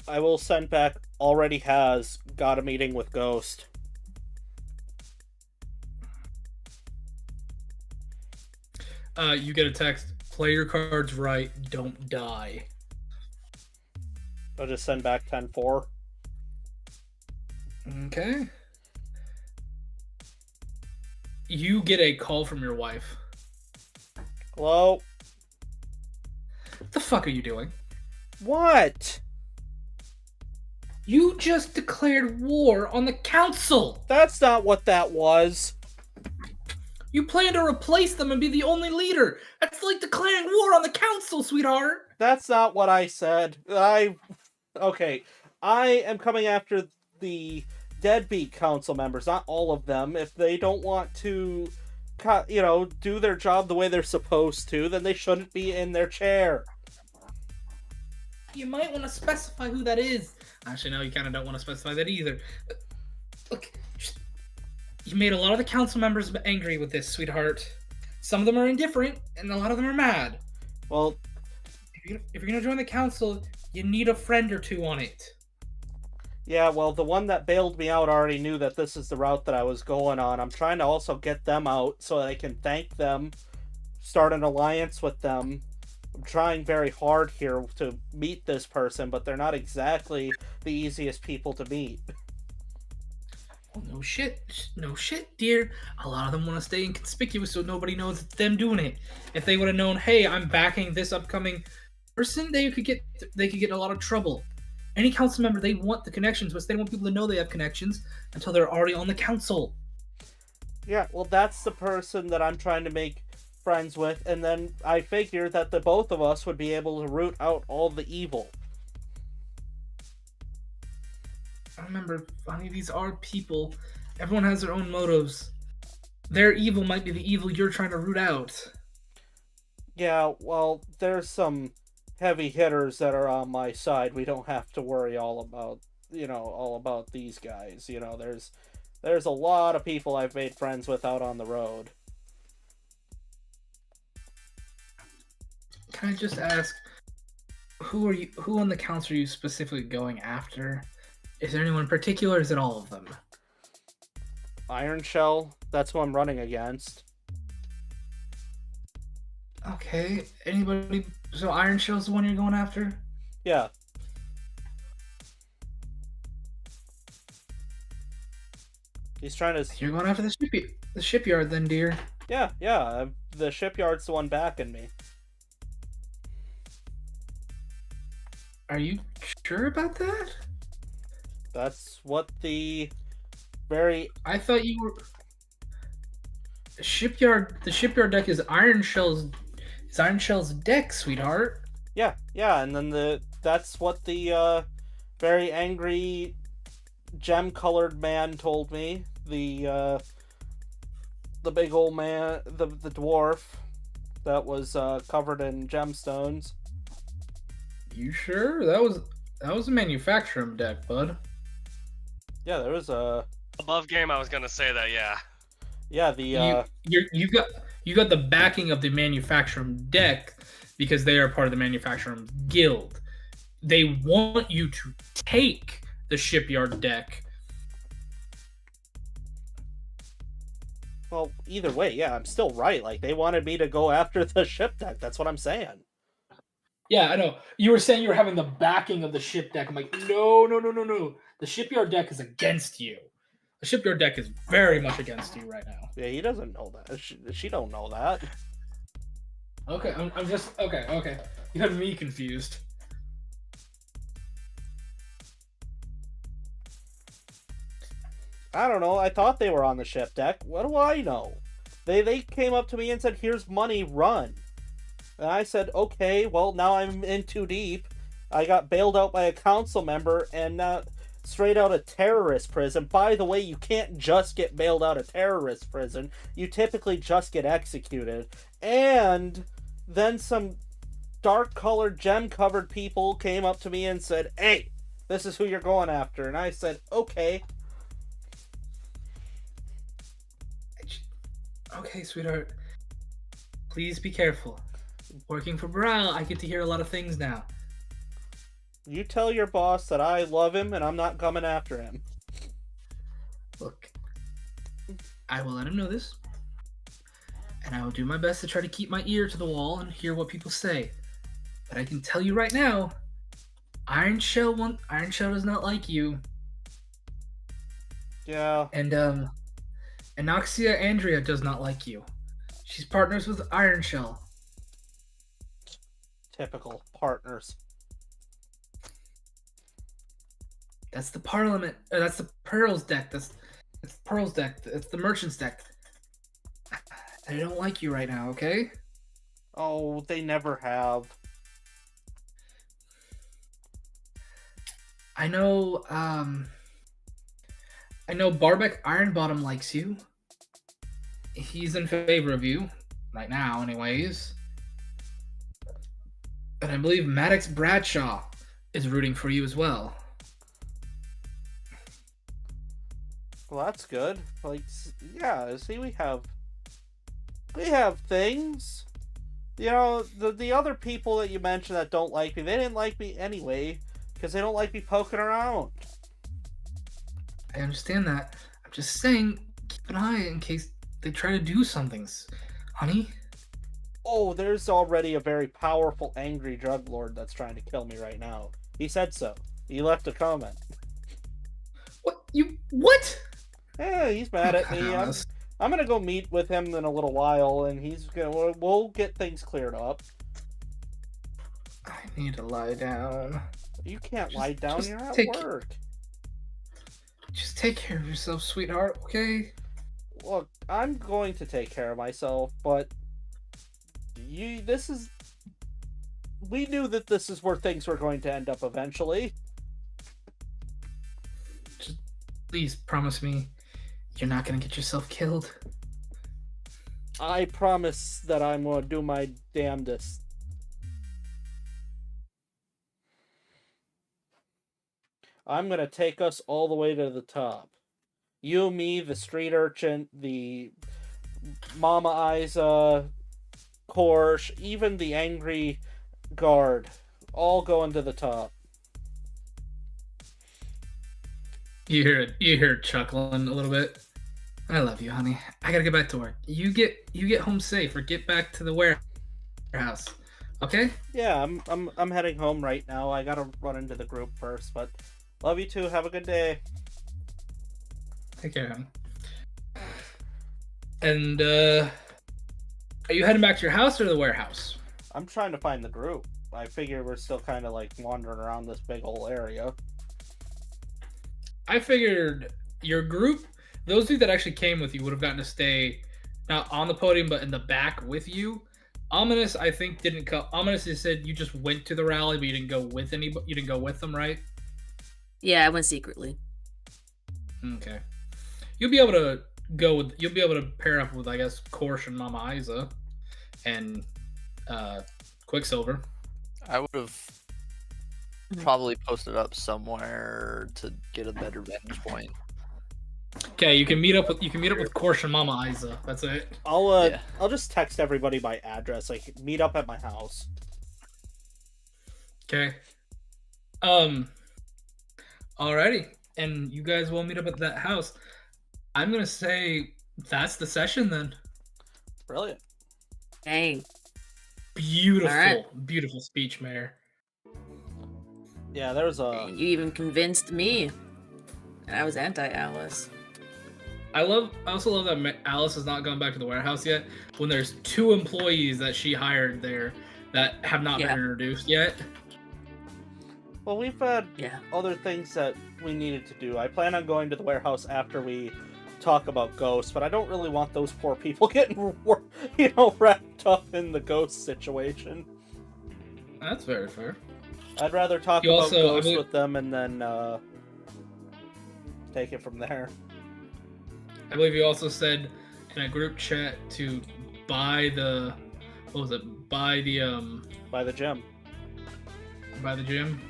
Speaker 1: I will send back, already has, got a meeting with Ghost.
Speaker 2: You get a text, "Play your cards right, don't die."
Speaker 1: I'll just send back 10-4.
Speaker 2: Okay. You get a call from your wife.
Speaker 1: Hello?
Speaker 2: What the fuck are you doing?
Speaker 1: What?
Speaker 2: You just declared war on the council!
Speaker 1: That's not what that was.
Speaker 2: You plan to replace them and be the only leader! That's like declaring war on the council, sweetheart!
Speaker 1: That's not what I said. Okay. I am coming after the deadbeat council members, not all of them. If they don't want to, do their job the way they're supposed to, then they shouldn't be in their chair.
Speaker 2: You might want to specify who that is. Actually, no, you kind of don't want to specify that either. Look, you made a lot of the council members angry with this, sweetheart. Some of them are indifferent, and a lot of them are mad.
Speaker 1: Well,
Speaker 2: if you're going to join the council, you need a friend or two on it.
Speaker 1: Yeah, well, the one that bailed me out already knew that this is the route that I was going on. I'm trying to also get them out so that I can thank them, start an alliance with them. I'm trying very hard here to meet this person, but they're not exactly the easiest people to meet.
Speaker 2: Well, no shit, dear. A lot of them want to stay inconspicuous so nobody knows it's them doing it. If they would have known, hey, I'm backing this upcoming person, they could get in a lot of trouble. Any council member, they want the connections, but they don't want people to know they have connections until they're already on the council.
Speaker 1: Yeah, well, that's the person that I'm trying to make friends with, and then I figured that the both of us would be able to root out all the evil.
Speaker 2: I remember, honey, these are people. Everyone has their own motives. Their evil might be the evil you're trying to root out.
Speaker 1: Yeah, well, there's some heavy hitters that are on my side. We don't have to worry all about these guys. There's a lot of people I've made friends with out on the road.
Speaker 2: Can I just ask, who on the council are you specifically going after? Is there anyone in particular, or is it all of them?
Speaker 1: Iron Shell, that's who I'm running against.
Speaker 2: Okay, anybody... So Iron Shell's the one you're going after?
Speaker 1: Yeah. He's trying to...
Speaker 2: You're going after the shipyard then, dear.
Speaker 1: Yeah. The shipyard's the one backing me.
Speaker 2: Are you sure about that?
Speaker 1: That's what the very...
Speaker 2: I thought you were... The shipyard deck is Iron Shell's deck, sweetheart.
Speaker 1: Yeah, and then that's what the very angry gem-colored man told me. The big old man, the dwarf that was covered in gemstones.
Speaker 2: You sure? That was a manufacturing deck, bud.
Speaker 1: Yeah, there was a
Speaker 4: Above game, I was gonna say that, yeah.
Speaker 1: Yeah,
Speaker 2: you got the backing of the manufacturing deck because they are part of the manufacturing guild. They want you to take the shipyard deck.
Speaker 1: Well, either way, yeah, I'm still right. Like, they wanted me to go after the ship deck. That's what I'm saying.
Speaker 2: Yeah, I know. You were saying you were having the backing of the ship deck. I'm like, no. The shipyard deck is against you. The shipyard deck is very much against you right now.
Speaker 1: Yeah, he doesn't know that. She don't know that.
Speaker 2: Okay, I'm just... Okay. You have me confused.
Speaker 1: I don't know. I thought they were on the ship deck. What do I know? They came up to me and said, "Here's money, run." And I said, "Okay, well, now I'm in too deep. I got bailed out by a council member and straight out of terrorist prison." By the way, you can't just get bailed out of terrorist prison. You typically just get executed. And then some dark-colored, gem-covered people came up to me and said, "Hey, this is who you're going after." And I said, "Okay."
Speaker 2: Okay, sweetheart. Please be careful. Working for Brow, I get to hear a lot of things now.
Speaker 1: You tell your boss that I love him and I'm not coming after him.
Speaker 2: Look, I will let him know this, and I will do my best to try to keep my ear to the wall and hear what people say. But I can tell you right now, Iron Shell does not like you.
Speaker 1: Yeah.
Speaker 2: And Anoxia Andrea does not like you. She's partners with Iron Shell.
Speaker 1: Typical partners.
Speaker 2: That's the Parliament. That's the Pearls deck. That's Pearls deck. That's the Merchants deck. They don't like you right now, okay?
Speaker 1: Oh, they never have.
Speaker 2: I know Barbeck Ironbottom likes you. He's in favor of you. Right now, anyways. And I believe Maddox Bradshaw is rooting for you as well.
Speaker 1: Well, that's good. Like, yeah, see, we have things. You know, the other people that you mentioned that don't like me, they didn't like me anyway, because they don't like me poking around.
Speaker 2: I understand that. I'm just saying, keep an eye in case they try to do something, honey.
Speaker 1: Oh, there's already a very powerful, angry drug lord that's trying to kill me right now. He said so. He left a comment.
Speaker 2: What?
Speaker 1: Yeah, he's mad at me. I'm gonna go meet with him in a little while, and we'll get things cleared up.
Speaker 2: I need to lie down.
Speaker 1: You can't lie down. You're at work.
Speaker 2: Just take care of yourself, sweetheart. Okay?
Speaker 1: Look, I'm going to take care of myself, but We knew that this is where things were going to end up eventually.
Speaker 2: Just please promise me you're not gonna get yourself killed.
Speaker 1: I promise that I'm going to do my damnedest. I'm going to take us all the way to the top. You, me, the street urchin, the Mama Isa, Korsh, even the angry guard, all going to the top.
Speaker 2: You hear it chuckling a little bit. I love you, honey. I gotta get back to work. You get home safe or get back to the warehouse. Okay?
Speaker 1: Yeah, I'm heading home right now. I gotta run into the group first, but love you too. Have a good day.
Speaker 2: Take care, honey. And are you heading back to your house or the warehouse?
Speaker 1: I'm trying to find the group. I figure we're still kind of like wandering around this big old area.
Speaker 2: I figured your group, those two that actually came with you, would have gotten to stay not on the podium but in the back with you. Ominous, I think, didn't come. Ominous just said you just went to the rally, but you didn't go with anybody. You didn't go with them, right?
Speaker 3: Yeah, I went secretly.
Speaker 2: Okay. You'll be able to go with. You'll be able to pair up with, I guess, Korsh and Mama Isa, and Quicksilver.
Speaker 5: I would have probably posted up somewhere to get a better vantage point.
Speaker 2: Okay, you can meet up with Korsh and Mama Isa. That's it.
Speaker 1: I'll just text everybody by address. Like, meet up at my house.
Speaker 2: Okay. Alrighty, and you guys will meet up at that house. I'm gonna say that's the session then.
Speaker 1: Brilliant.
Speaker 3: Dang.
Speaker 2: Beautiful,
Speaker 3: Alright.
Speaker 2: beautiful speech, Mayor.
Speaker 1: Yeah, there's a.
Speaker 3: You even convinced me. And I was anti-Alice.
Speaker 2: I also love that Alice has not gone back to the warehouse yet. When there's 2 employees that she hired there that have not been introduced yet.
Speaker 1: Well, we've had
Speaker 3: Yeah.
Speaker 1: other things that we needed to do. I plan on going to the warehouse after we talk about ghosts, but I don't really want those poor people getting, wrapped up in the ghost situation.
Speaker 2: That's very fair.
Speaker 1: I'd rather talk
Speaker 2: You
Speaker 1: about
Speaker 2: also-
Speaker 1: ghosts
Speaker 2: I mean-
Speaker 1: with them and then take it from there.
Speaker 2: I believe you also said in a group chat to buy the Buy the
Speaker 1: gym.
Speaker 2: Buy the gym.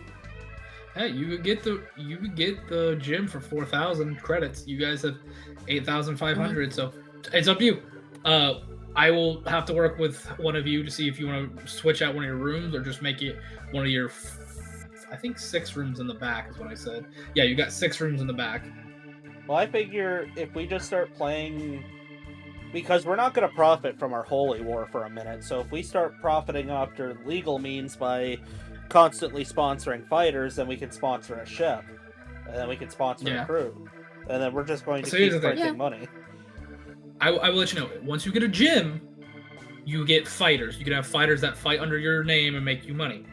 Speaker 2: Hey, you could get the gym for 4,000 credits. You guys have 8,500, so it's up to you. I will have to work with one of you to see if you want to switch out one of your rooms or just make it one of your. I think 6 rooms in the back is what I said. Yeah, you got 6 rooms in the back.
Speaker 1: Well, I figure if we just start playing, because we're not going to profit from our holy war for a minute, so if we start profiting after legal means by constantly sponsoring fighters, then we can sponsor a ship, and then we can sponsor a crew, and then we're just going to keep printing money.
Speaker 2: I will let you know, once you get a gym, you get fighters. You can have fighters that fight under your name and make you money.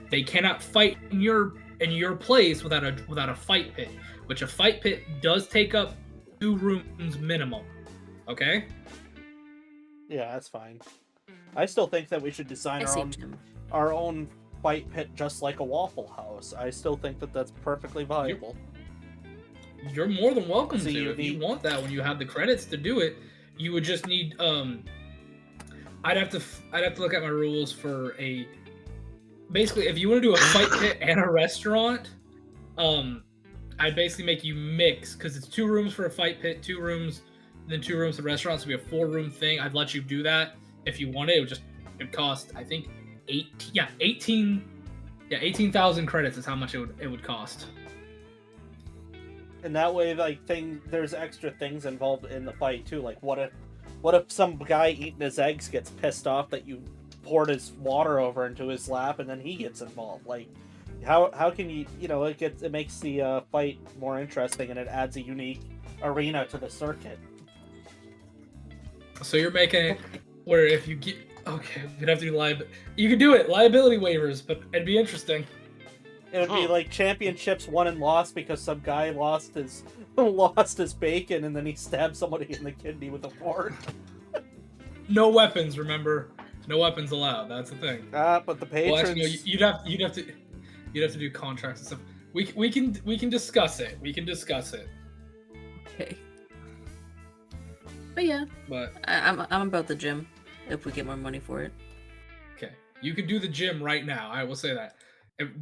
Speaker 2: They cannot fight in your place without a fight pit, which a fight pit does take up 2 rooms minimum. Okay?
Speaker 1: Yeah, that's fine. I still think that we should design our own fight pit just like a Waffle House. I still think that that's perfectly viable.
Speaker 2: You're more than welcome
Speaker 1: So
Speaker 2: to. If you want that, when you have the credits to do it, you would just need I'd have to look at my rules for a. Basically, if you want to do a fight pit and a restaurant, I'd basically make you mix, because it's 2 rooms for a fight pit, 2 rooms, then 2 rooms for restaurants. So it'd be a 4-room thing. I'd let you do that if you wanted. It'd cost, I think, 18,000 credits is how much it would cost.
Speaker 1: And that way, there's extra things involved in the fight too. Like, what if some guy eating his eggs gets pissed off that you poured his water over into his lap, and then he gets involved? Like, how can you, it makes the fight more interesting, and it adds a unique arena to the circuit.
Speaker 2: So you're making it where if you get you'd have to do you could do it liability waivers, but it'd be interesting.
Speaker 1: It would be like championships won and lost because some guy lost his bacon and then he stabbed somebody in the kidney with a fork.
Speaker 2: No weapons, remember. No weapons allowed. That's the thing.
Speaker 1: But the patrons.
Speaker 2: Well, actually, no, you'd have to do contracts and stuff. We can discuss it. We can discuss it.
Speaker 3: Okay. But yeah,
Speaker 2: But
Speaker 3: I'm about the gym if we get more money for it.
Speaker 2: okay, you could do the gym right now. I will say that.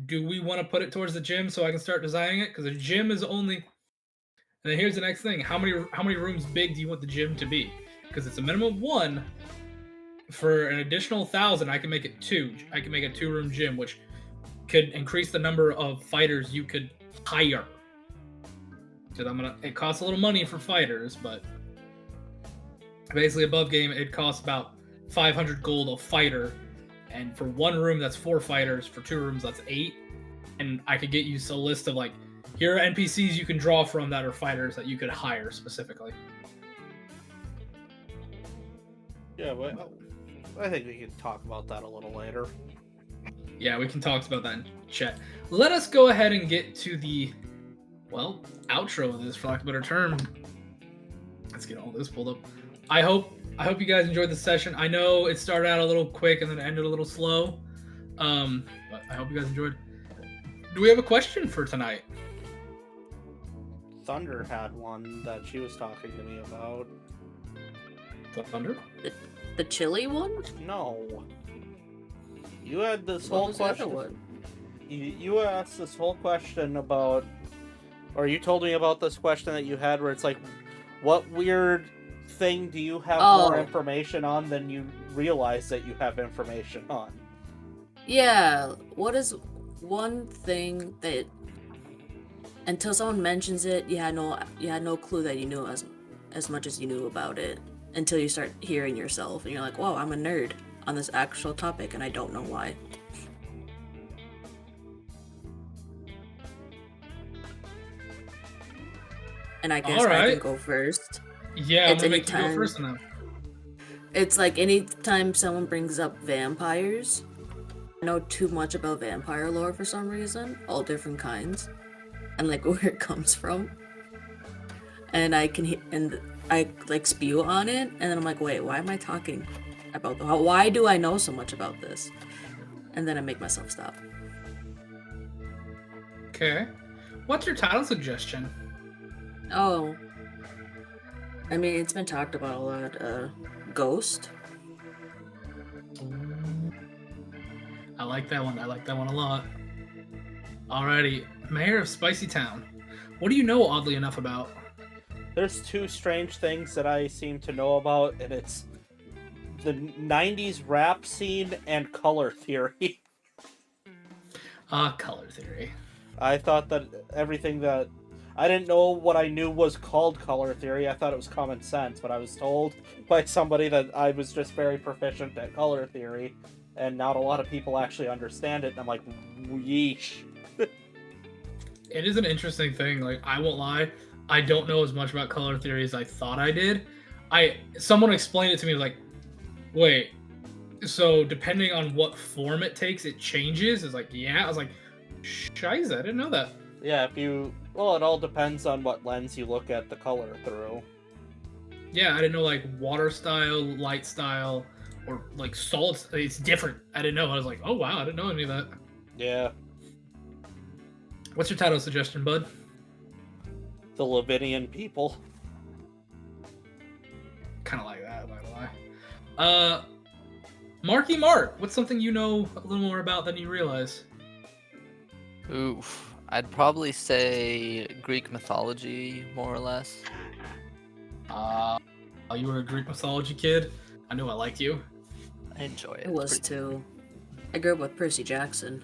Speaker 2: Do we want to put it towards the gym so I can start designing it? Because the gym is only. And then here's the next thing: how many rooms big do you want the gym to be? Because it's a minimum of 1. For an additional 1,000, I can make it 2. I can make a 2-room gym, which could increase the number of fighters you could hire. Because it costs a little money for fighters, but basically above game it costs about 500 gold a fighter, and for 1 room that's 4 fighters, for 2 rooms that's 8, and I could get you a list of like, here are NPCs you can draw from that are fighters that you could hire specifically.
Speaker 1: Yeah, but I think we can talk about that a little later.
Speaker 2: Yeah, we can talk about that in chat. Let us go ahead and get to the, well, outro of this, for lack of a better term. Let's get all this pulled up. I hope you guys enjoyed the session. I know it started out a little quick and then ended a little slow, but I hope you guys enjoyed. Do we have a question for tonight?
Speaker 1: Thunder had one that she was talking to me about.
Speaker 2: Thunder?
Speaker 3: The chili one?
Speaker 1: No. You had this
Speaker 3: What
Speaker 1: whole
Speaker 3: was the other
Speaker 1: question.
Speaker 3: one?
Speaker 1: You asked this whole question about, or you told me about this question that you had where it's like, what weird thing do you have more
Speaker 3: Oh.
Speaker 1: information on than you realize that you have information on?
Speaker 3: Yeah. What is one thing that until someone mentions it, you had no clue that you knew as much as you knew about it until you start hearing yourself and you're like, whoa, I'm a nerd on this actual topic and I don't know why. And I guess I
Speaker 2: Alright.
Speaker 3: can go first.
Speaker 2: Yeah, I'm
Speaker 3: It's
Speaker 2: gonna make you go
Speaker 3: anytime-
Speaker 2: first now.
Speaker 3: It's like anytime someone brings up vampires, I know too much about vampire lore for some reason, all different kinds, and like where it comes from. And I like spew on it, and then I'm like, wait, why am I talking about why do I know so much about this? And then I make myself stop.
Speaker 2: Okay. What's your title suggestion?
Speaker 3: Oh. I mean, it's been talked about a lot. Ghost.
Speaker 2: I like that one. I like that one a lot. Alrighty. Mayor of SpicyTown. What do you know oddly enough about?
Speaker 1: There's 2 strange things that I seem to know about, and it's the 90s rap scene and color theory.
Speaker 2: Color theory.
Speaker 1: I thought that everything that... I didn't know what I knew was called color theory. I thought it was common sense, but I was told by somebody that I was just very proficient at color theory, and not a lot of people actually understand it, and I'm like, yeesh.
Speaker 2: It is an interesting thing. Like, I won't lie, I don't know as much about color theory as I thought I did. Someone explained it to me, like, wait, so depending on what form it takes, it changes? It's like, yeah. I was like, shiza, I didn't know that.
Speaker 1: Yeah, well, it all depends on what lens you look at the color through.
Speaker 2: Yeah, I didn't know, like, water style, light style, or, like, solid. It's different. I didn't know. I was like, oh, wow, I didn't know any of that.
Speaker 1: Yeah,
Speaker 2: What's your title suggestion, bud?
Speaker 1: the Leviathan people.
Speaker 2: Kind of like that, by the way. Marky Mark, what's something you know a little more about than you realize?
Speaker 5: Oof. I'd probably say Greek mythology, more or less.
Speaker 2: You were a Greek mythology kid. I knew I liked you.
Speaker 5: I enjoy it.
Speaker 3: It was
Speaker 5: Pretty-
Speaker 3: too. I grew up with Percy Jackson.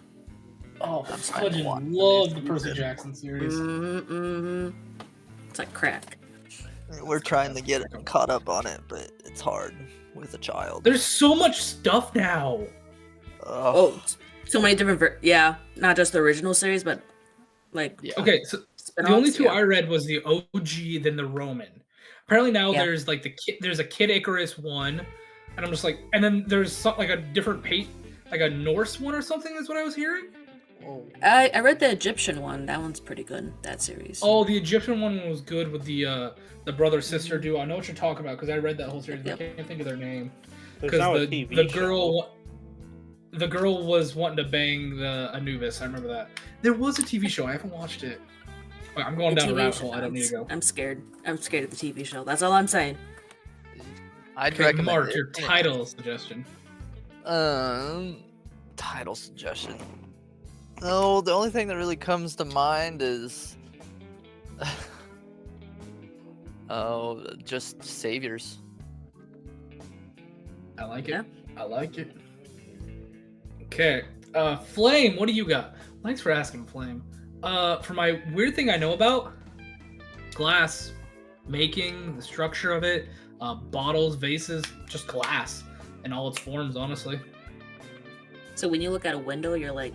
Speaker 2: Oh,
Speaker 5: I'm
Speaker 2: I
Speaker 5: trying to watch
Speaker 2: love the
Speaker 5: this
Speaker 2: Percy
Speaker 5: season.
Speaker 2: Jackson series.
Speaker 3: Mm-hmm. It's like crack.
Speaker 5: We're trying to get caught up on it, but it's hard with a child.
Speaker 2: There's so much stuff now.
Speaker 3: Oh, so many different. Yeah, not just the original series, but like
Speaker 5: Yeah.
Speaker 2: Okay, so the
Speaker 3: spin-offs,
Speaker 2: only two
Speaker 3: yeah.
Speaker 2: I read was the OG, then the Roman. Apparently now
Speaker 3: Yeah.
Speaker 2: there's like there's a Kid Icarus one, and I'm just like, and then there's something like a different like a Norse one or something is what I was hearing.
Speaker 3: I read the Egyptian one. That one's pretty good. That series.
Speaker 2: Oh, the Egyptian one was good with the brother sister duo. I know what you're talking about because I read that whole series, but I can't think of their name.
Speaker 1: There's
Speaker 2: Because
Speaker 1: now a
Speaker 2: the
Speaker 1: TV
Speaker 2: the
Speaker 1: show.
Speaker 2: girl was wanting to bang the Anubis. I remember that. There was a TV show. I haven't watched it. Wait, I'm going
Speaker 3: The
Speaker 2: down a
Speaker 3: TV
Speaker 2: rabbit
Speaker 3: show,
Speaker 2: hole. I don't need to go.
Speaker 3: I'm scared. I'm scared of the TV show. That's all I'm saying.
Speaker 5: I'd
Speaker 2: Okay,
Speaker 5: recommend
Speaker 2: Mark,
Speaker 5: it.
Speaker 2: your title suggestion.
Speaker 5: Title suggestion. No, the only thing that really comes to mind is just saviors.
Speaker 2: I like it.
Speaker 3: Yeah.
Speaker 2: I like it. Okay. Flame, what do you got? Thanks for asking, Flame. For my weird thing I know about, glass making, the structure of it, bottles, vases, just glass in all its forms, honestly.
Speaker 3: So when you look at a window, you're like,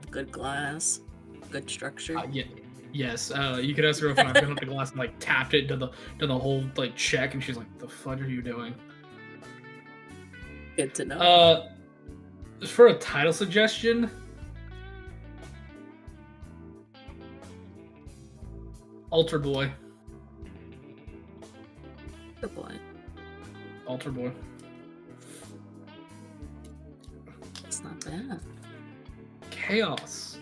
Speaker 3: good glass, good structure.
Speaker 2: Yeah. Yes, you could ask her if I've been up the glass and like tapped it, done the whole like check, and she's like, "The fuck are you doing?"
Speaker 3: Good to know.
Speaker 2: For a title suggestion, Altar Boy.
Speaker 3: Good boy.
Speaker 2: Altar Boy.
Speaker 3: It's not bad.
Speaker 2: Chaos.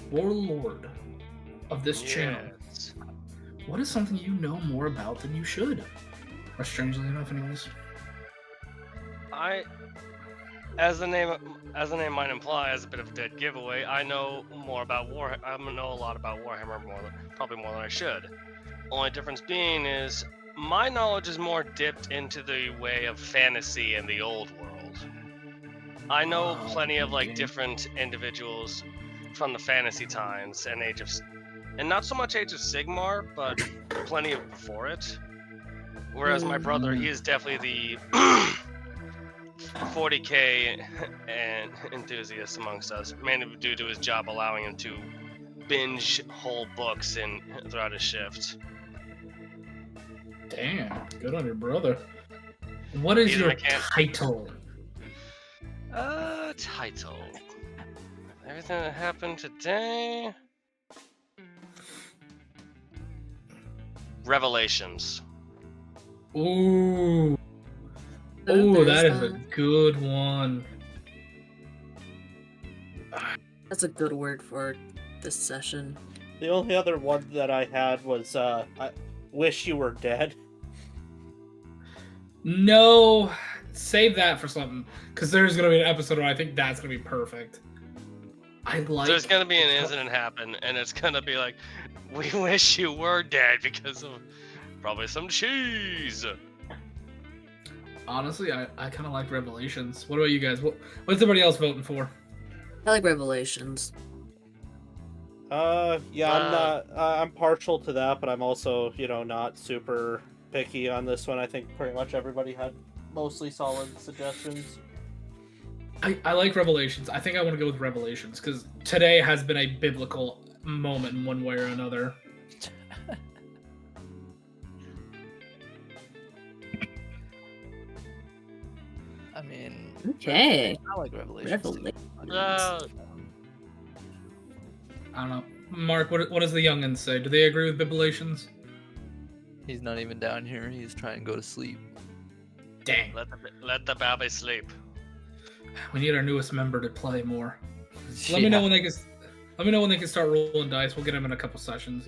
Speaker 2: Warlord of this channel.
Speaker 4: Yes.
Speaker 2: What is something you know more about than you should? Or strangely enough, anyways.
Speaker 4: As the name might imply, as a bit of a dead giveaway, I know more about I know a lot about Warhammer, probably more than I should. Only difference being is my knowledge is more dipped into the way of fantasy and the old world. I know plenty of like
Speaker 2: okay.
Speaker 4: different individuals from the fantasy times and and not so much Age of Sigmar, but plenty of before it. Whereas my brother, he is definitely the 40k and enthusiast amongst us, mainly due to his job allowing him to binge whole books throughout his shift.
Speaker 2: Damn, good on your brother. What is your title?
Speaker 4: Title. Everything that happened today. Revelations.
Speaker 2: Ooh.
Speaker 3: There's
Speaker 2: Ooh, that is a
Speaker 3: that.
Speaker 2: good one.
Speaker 3: That's a good word for this session.
Speaker 1: The only other one that I had was I wish you were dead.
Speaker 2: No, save that for something, because there's gonna be an episode where I think that's gonna be perfect.
Speaker 4: There's gonna be an incident happen, and it's gonna be like, we wish you were dead because of probably some cheese.
Speaker 2: Honestly, I kind of like Revelations. What about you guys? What's everybody else voting for?
Speaker 3: I like Revelations.
Speaker 1: Yeah, I'm partial to that, but I'm also, not super picky on this one. I think pretty much everybody had mostly solid suggestions.
Speaker 2: I like Revelations. I think I want to go with Revelations, because today has been a biblical moment in one way or another.
Speaker 5: I mean,
Speaker 3: Okay.
Speaker 5: I like Revelations.
Speaker 2: I don't know. Mark, what does the youngins say? Do they agree with Bibliations?
Speaker 5: He's not even down here. He's trying to go to sleep.
Speaker 2: Dang.
Speaker 4: Let the baby sleep.
Speaker 2: We need our newest member to play more. Let me know when they can start rolling dice. We'll get them in a couple sessions,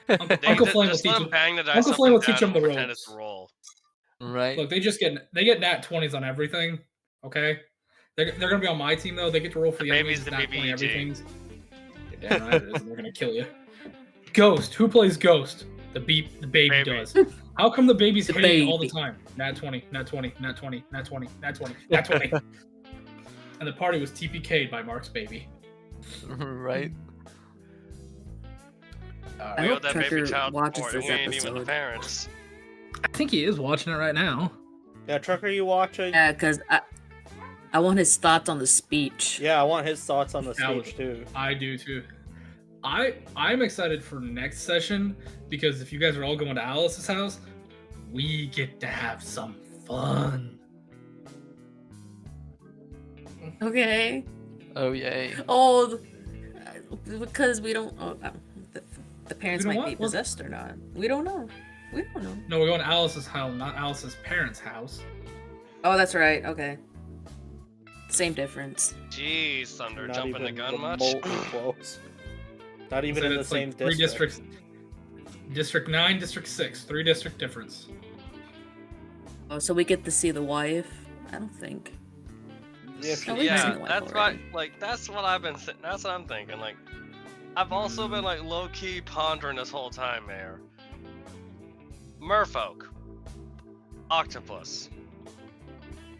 Speaker 2: Uncle Flame will teach them. Uncle Flame will teach them the ropes.
Speaker 4: Roll.
Speaker 5: Right.
Speaker 2: Look, they get nat 20s on everything. Okay, they're gonna be on my team though. They get to roll for the
Speaker 4: baby's
Speaker 2: enemies.
Speaker 4: the
Speaker 2: Nat 20
Speaker 4: BBEG.
Speaker 2: everything's. Yeah, no, it is. They're gonna kill you. Ghost. Who plays Ghost? The baby does. How come the baby's hitting all the time? Nat 20, nat 20, nat 20, nat 20, nat 20, nat 20. And the party was TPK'd by Mark's baby.
Speaker 5: Right.
Speaker 3: I
Speaker 4: We
Speaker 3: hope
Speaker 4: owe that
Speaker 3: Tucker
Speaker 4: baby child
Speaker 3: watches
Speaker 4: support, and
Speaker 3: this
Speaker 4: we ain't even the
Speaker 3: episode.
Speaker 4: parents.
Speaker 2: I think he is watching it right now.
Speaker 1: Yeah, Trucker, you watching?
Speaker 3: Yeah, because I want his thoughts on the speech.
Speaker 1: Yeah, I want his thoughts on the
Speaker 2: That
Speaker 1: speech too.
Speaker 2: I do too. I'm excited for next session, because if you guys are all going to Alice's house, we get to have some fun.
Speaker 3: Okay.
Speaker 5: Oh yay.
Speaker 3: Oh, because we don't. The parents
Speaker 2: We don't
Speaker 3: might be
Speaker 2: what?
Speaker 3: possessed or not. We don't know. We don't know.
Speaker 2: No, we're going to Alice's house, not Alice's parents' house.
Speaker 3: Oh, that's right. Okay. Same difference.
Speaker 4: Jeez, Thunder,
Speaker 1: Not
Speaker 4: jumping the
Speaker 1: even
Speaker 4: gun much?
Speaker 1: remotely close. Not even
Speaker 2: Said
Speaker 1: in the
Speaker 2: it's like
Speaker 1: same
Speaker 2: 3
Speaker 1: district.
Speaker 2: districts. District 9, District 6, 3 district difference.
Speaker 3: Oh, so we get to see the wife? I don't think.
Speaker 1: Yeah,
Speaker 3: Oh, we've
Speaker 4: Yeah,
Speaker 3: seen the wife
Speaker 4: that's
Speaker 3: already.
Speaker 4: what like that's what I've been that's what I'm thinking. Like I've also been like low key pondering this whole time, Mayor. Merfolk. Octopus.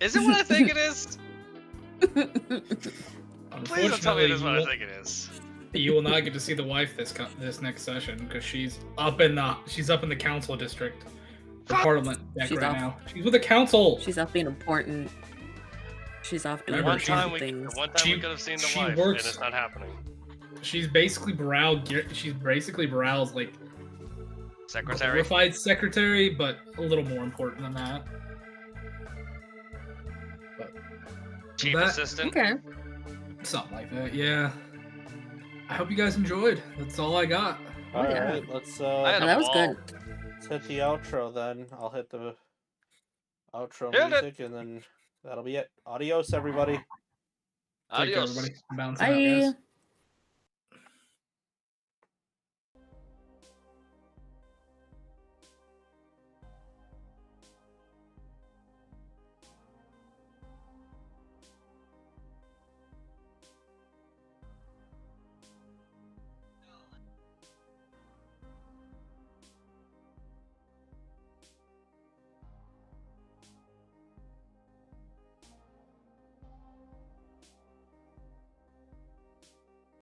Speaker 4: Is it what I think it is? Please don't tell me it is what I think it is.
Speaker 2: You will not get to see the wife this next session because she's up in the council district for Parliament deck
Speaker 3: She's
Speaker 2: right
Speaker 3: off.
Speaker 2: now. She's with the council.
Speaker 3: She's off being important. She's off doing
Speaker 2: Remember,
Speaker 3: important
Speaker 2: she's-
Speaker 3: things.
Speaker 4: One time we could have seen the
Speaker 2: she
Speaker 4: wife,
Speaker 2: works-
Speaker 4: and it's not happening.
Speaker 2: She's basically Brow's like
Speaker 4: Secretary.
Speaker 2: glorified secretary, but a little more important than that.
Speaker 4: Chief
Speaker 2: that-
Speaker 4: assistant.
Speaker 3: Okay.
Speaker 2: Something like that, yeah. I hope you guys enjoyed. That's all I got.
Speaker 3: Oh,
Speaker 1: All
Speaker 3: yeah.
Speaker 1: right, let's
Speaker 4: I had
Speaker 3: Oh,
Speaker 4: a
Speaker 3: that was
Speaker 4: ball.
Speaker 3: good.
Speaker 1: let's hit the outro then. I'll hit the outro
Speaker 4: Hit it.
Speaker 1: music, and then that'll be it. Adios, everybody.
Speaker 2: Take care,
Speaker 4: Adios.
Speaker 2: everybody. Bouncing out, guys.
Speaker 3: Bye.